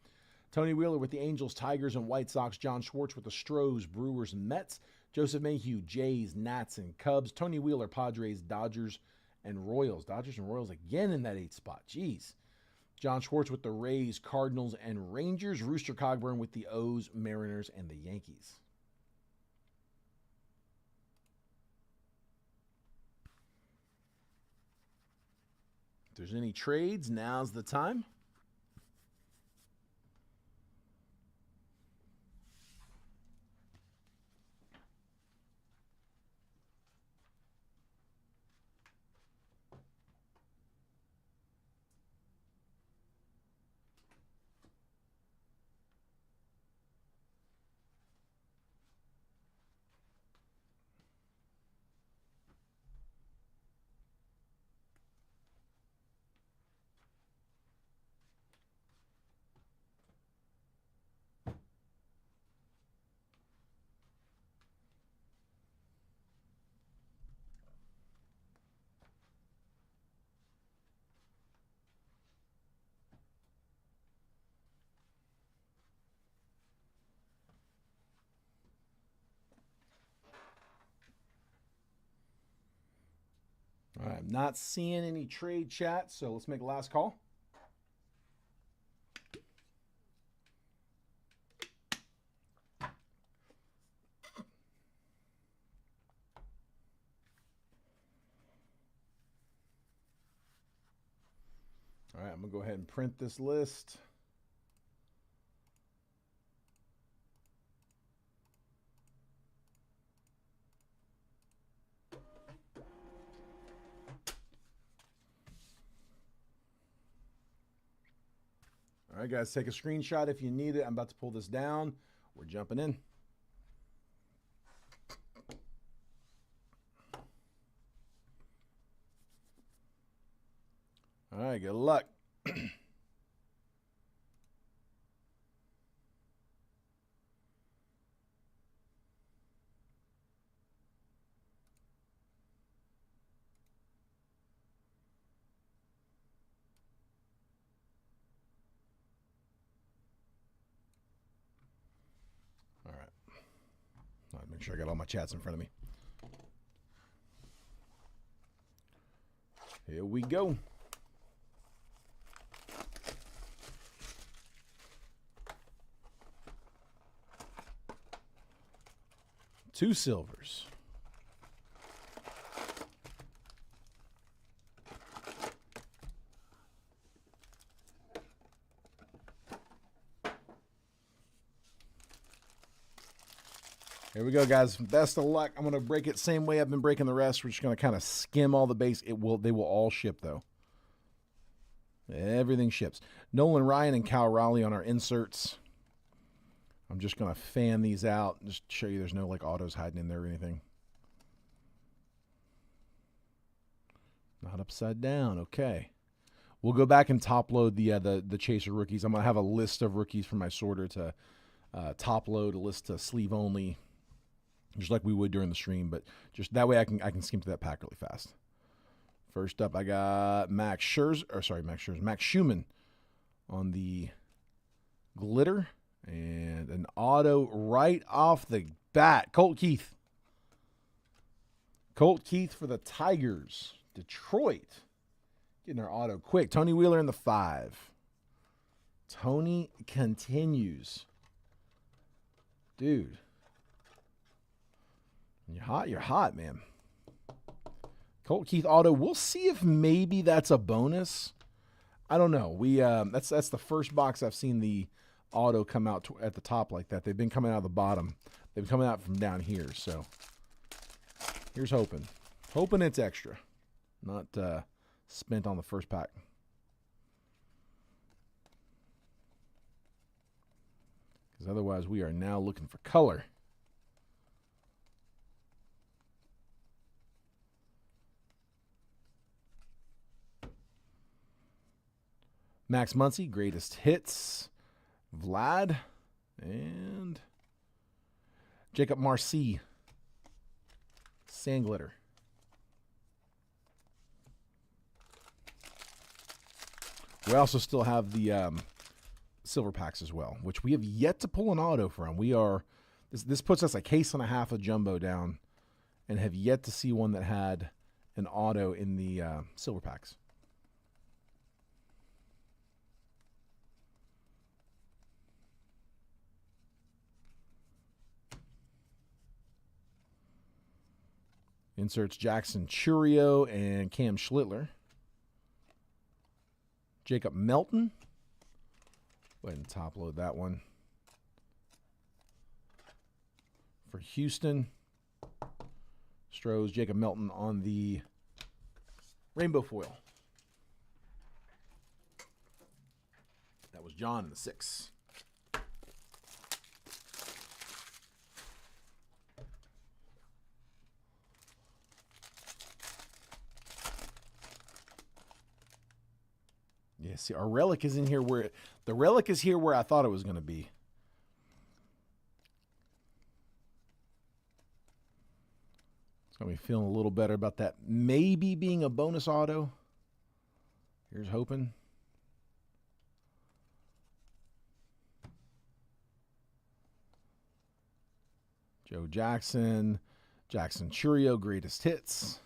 Tony Wheeler with the Angels, Tigers, and White Sox. John Schwartz with the Stros, Brewers, and Mets. Joseph Mayhew, Jays, Nats, and Cubs. Tony Wheeler, Padres, Dodgers, and Royals. Dodgers and Royals again in that 8th spot. Jeez. John Schwartz with the Rays, Cardinals, and Rangers. Rooster Cogburn with the O's, Mariners, and the Yankees. If there's any trades, now's the time. All right, I'm not seeing any trade chat, so let's make a last call. All right, I'm going to go ahead and print this list. All right, guys, take a screenshot if you need it. I'm about to pull this down. We're jumping in. All right, good luck. All right. I'll make sure I got all my chats in front of me. Here we go. 2 silvers. Here we go, guys. Best of luck. I'm going to break it same way I've been breaking the rest. We're just going to kind of skim all the base. They will all ship, though. Everything ships. Nolan Ryan and Cal Raleigh on our inserts. I'm just going to fan these out and just show you there's no like autos hiding in there or anything. Not upside down. Okay. We'll go back and top load the Chaser rookies. I'm going to have a list of rookies for my sorter to top load, a list to sleeve only, just like we would during the stream, but just that way I can skim through that pack really fast. First up, I got Max Schumann on the glitter and an auto right off the bat. Colt Keith. Colt Keith for the Tigers. Detroit. Getting our auto quick. Tony Wheeler in the 5. Tony continues. Dude. You're hot, man. Colt Keith auto. We'll see if maybe that's a bonus. I don't know. We that's the first box I've seen the auto come out at the top like that. They've been coming out of the bottom. They've been coming out from down here. So here's hoping. Hoping it's extra. Not spent on the first pack. Because otherwise we are now looking for color. Max Muncy, greatest hits. Vlad. And Jacob Marcy. Sand glitter. We also still have the silver packs as well, which we have yet to pull an auto from. We are this puts us a case and a half of jumbo down, and have yet to see one that had an auto in the silver packs. Inserts Jackson Churio and Cam Schlittler. Jacob Melton. Go ahead and top load that one. For Houston, Strohs, Jacob Melton on the rainbow foil. That was John in the 6. Yeah, see, our relic is in here where the relic is here where I thought it was going to be. It's got me feeling a little better about that maybe being a bonus auto. Here's hoping. Joe Jackson, Jackson Churio, greatest hits.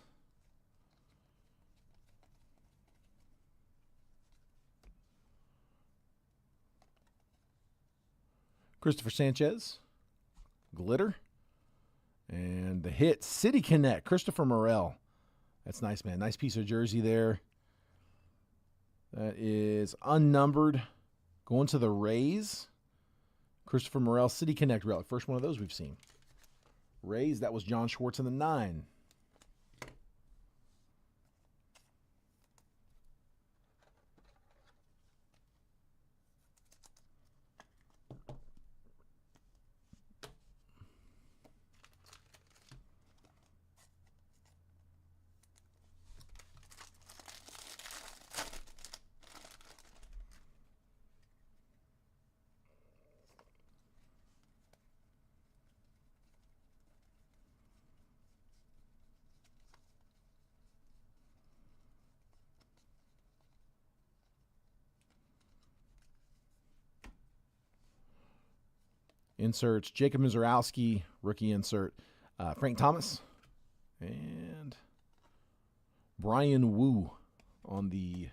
Christopher Sanchez, glitter, and the hit, City Connect, Christopher Morel. That's nice, man. Nice piece of jersey there. That is unnumbered. Going to the Rays. Christopher Morel, City Connect relic. First one of those we've seen. Rays, that was John Schwartz in the 9. Inserts Jacob Mizorowski, rookie insert. Frank Thomas. And Brian Wu on the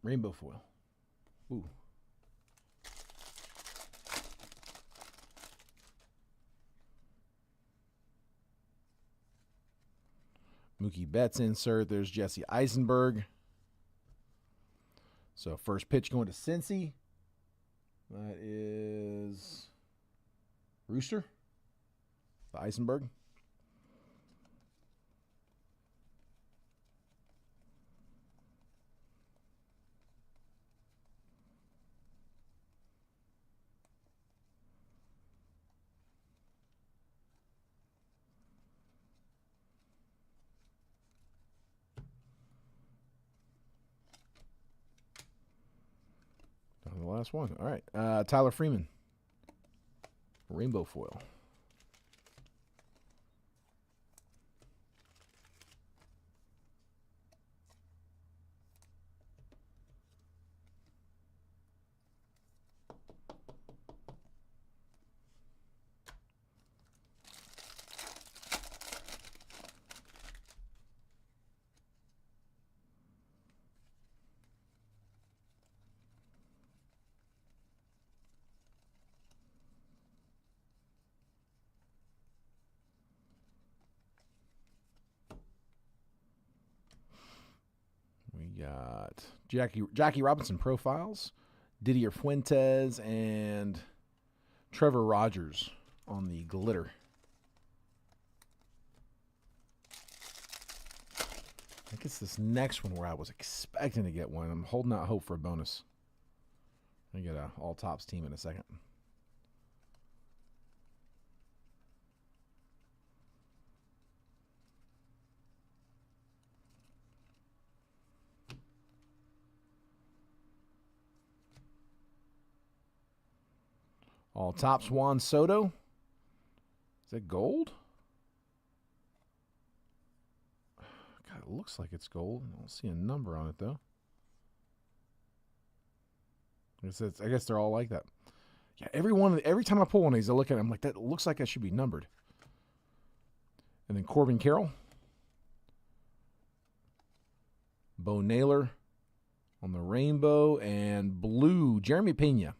rainbow foil. Ooh. Mookie Betts insert. There's Jesse Eisenberg. So first pitch going to Cincy. That is Rooster. The Eisenberg. The last one. All right. Tyler Freeman. Rainbow foil. We got Jackie Robinson profiles, Didier Fuentes, and Trevor Rogers on the glitter. I think it's this next one where I was expecting to get one. I'm holding out hope for a bonus. I get a all tops team in a second. All tops Juan Soto. Is that gold? God, it looks like it's gold. I don't see a number on it, though. I guess they're all like that. Yeah, every time I pull one of these, I look at it, I'm like, that looks like that should be numbered. And then Corbin Carroll. Bo Naylor on the rainbow. And blue, Jeremy Pena.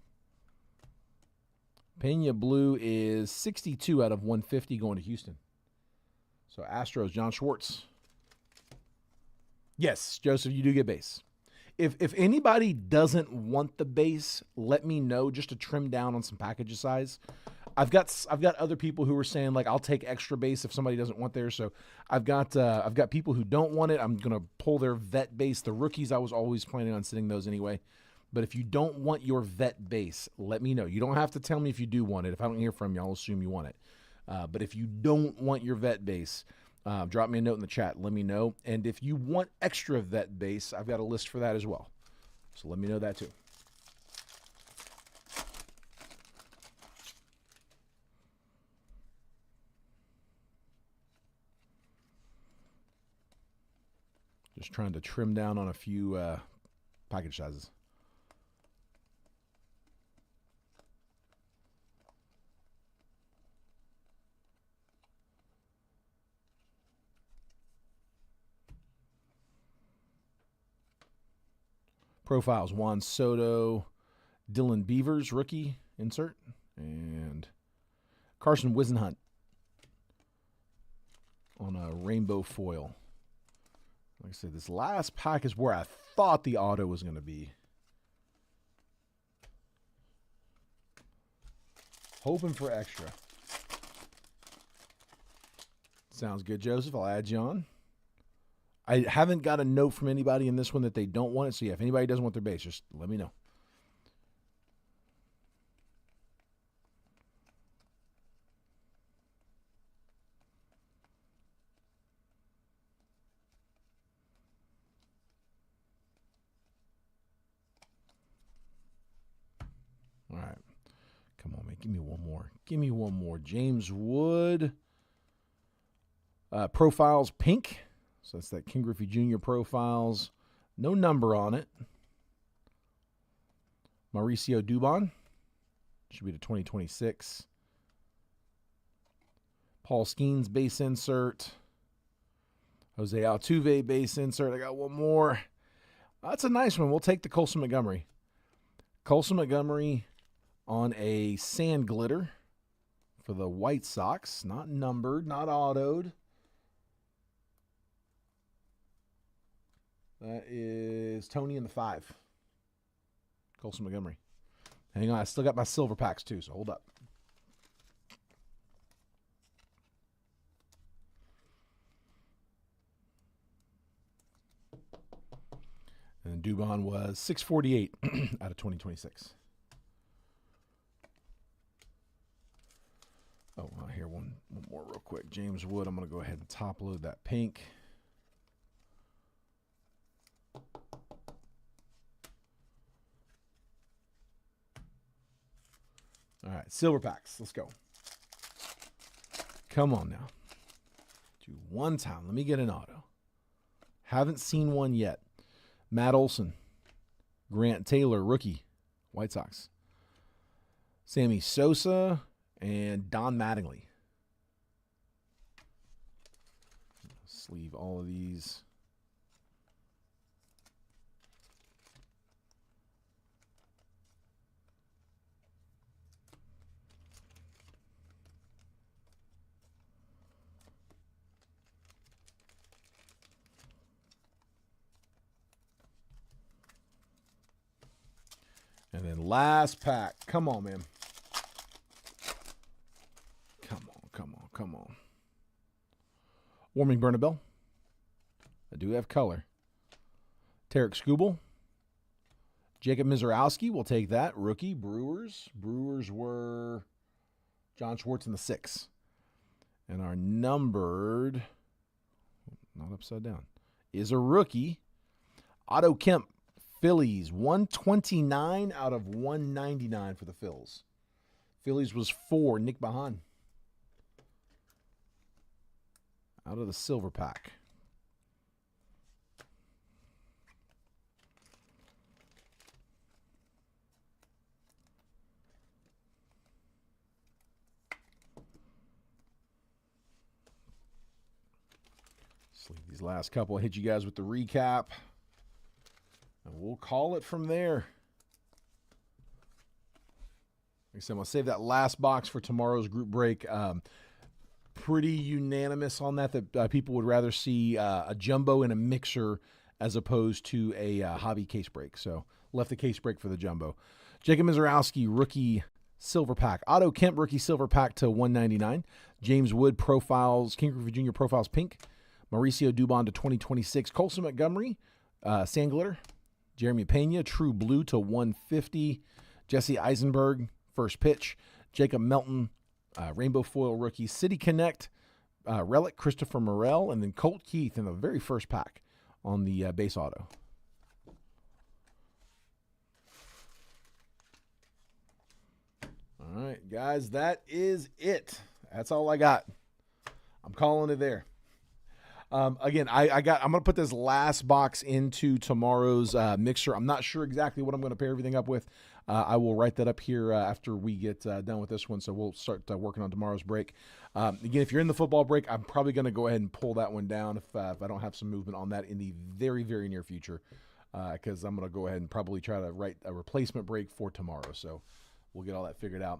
Pena blue is 62 out of 150 going to Houston. So Astros, John Schwartz. Yes, Joseph, you do get base. If anybody doesn't want the base, let me know just to trim down on some package size. I've got other people who are saying like I'll take extra base if somebody doesn't want theirs. So I've got people who don't want it. I'm gonna pull their vet base. The rookies I was always planning on sitting those anyway. But if you don't want your vet base, let me know. You don't have to tell me if you do want it. If I don't hear from you, I'll assume you want it. But if you don't want your vet base, drop me a note in the chat. Let me know. And if you want extra vet base, I've got a list for that as well. So let me know that too. Just trying to trim down on a few package sizes. Profiles, Juan Soto, Dylan Beavers, rookie, insert, and Carson Whisenhunt on a rainbow foil. Like I said, this last pack is where I thought the auto was going to be. Hoping for extra. Sounds good, Joseph. I'll add you on. I haven't got a note from anybody in this one that they don't want it. So, yeah, if anybody doesn't want their base, just let me know. All right. Come on, man. Give me one more. Give me one more. James Wood. Profiles pink. So that's that King Griffey Jr. profiles. No number on it. Mauricio Dubon. Should be to 2026. Paul Skeens base insert. Jose Altuve base insert. I got one more. That's a nice one. We'll take the Colson Montgomery. Colson Montgomery on a sand glitter for the White Sox. Not numbered, not autoed. That is Tony in the 5. Colson Montgomery. Hang on, I still got my silver packs too, so hold up. And Dubon was 648 out of 2026. Oh, here, one more real quick. James Wood, I'm going to go ahead and top load that pink. All right, silver packs. Let's go. Come on now. Do one time. Let me get an auto. Haven't seen one yet. Matt Olson. Grant Taylor, rookie. White Sox. Sammy Sosa and Don Mattingly. Sleeve all of these. And then last pack. Come on, man. Come on. Warming Bernabel. I do have color. Tarek Skubal. Jacob Mizorowski. We'll take that. Rookie. Brewers. Brewers were John Schwartz in the 6. And our numbered, not upside down, is a rookie. Otto Kemp. Phillies, 129 out of 199 for the Phils. Phillies was 4, Nick Bahan. Out of the silver pack. Sleeve these last couple. Hit you guys with the recap. And we'll call it from there. Like I said, I'm going to save that last box for tomorrow's group break. Pretty unanimous on that people would rather see a jumbo and a mixer as opposed to a hobby case break. So left the case break for the jumbo. Jacob Mizorowski, rookie silver pack. Otto Kemp, rookie silver pack to 199. James Wood profiles, King Griffey Jr. profiles pink. Mauricio Dubon to 2026. Colson Montgomery, sand glitter. Jeremy Pena, true blue to 150. Jesse Eisenberg, first pitch. Jacob Melton, rainbow foil rookie. City Connect, relic Christopher Morel, and then Colt Keith in the very first pack on the base auto. All right, guys, that is it. That's all I got. I'm calling it there. Again, I'm going to put this last box into tomorrow's mixer. I'm not sure exactly what I'm going to pair everything up with. I will write that up here after we get done with this one. So we'll start working on tomorrow's break. Again, if you're in the football break, I'm probably going to go ahead and pull that one down if I don't have some movement on that in the very, very near future. Because I'm going to go ahead and probably try to write a replacement break for tomorrow. So we'll get all that figured out.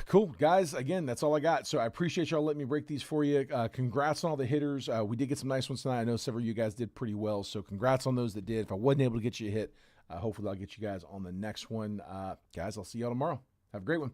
Cool, guys. Again, that's all I got. So I appreciate y'all letting me break these for you. Congrats on all the hitters. We did get some nice ones tonight. I know several of you guys did pretty well. So congrats on those that did. If I wasn't able to get you a hit, hopefully I'll get you guys on the next one. Guys, I'll see y'all tomorrow. Have a great one.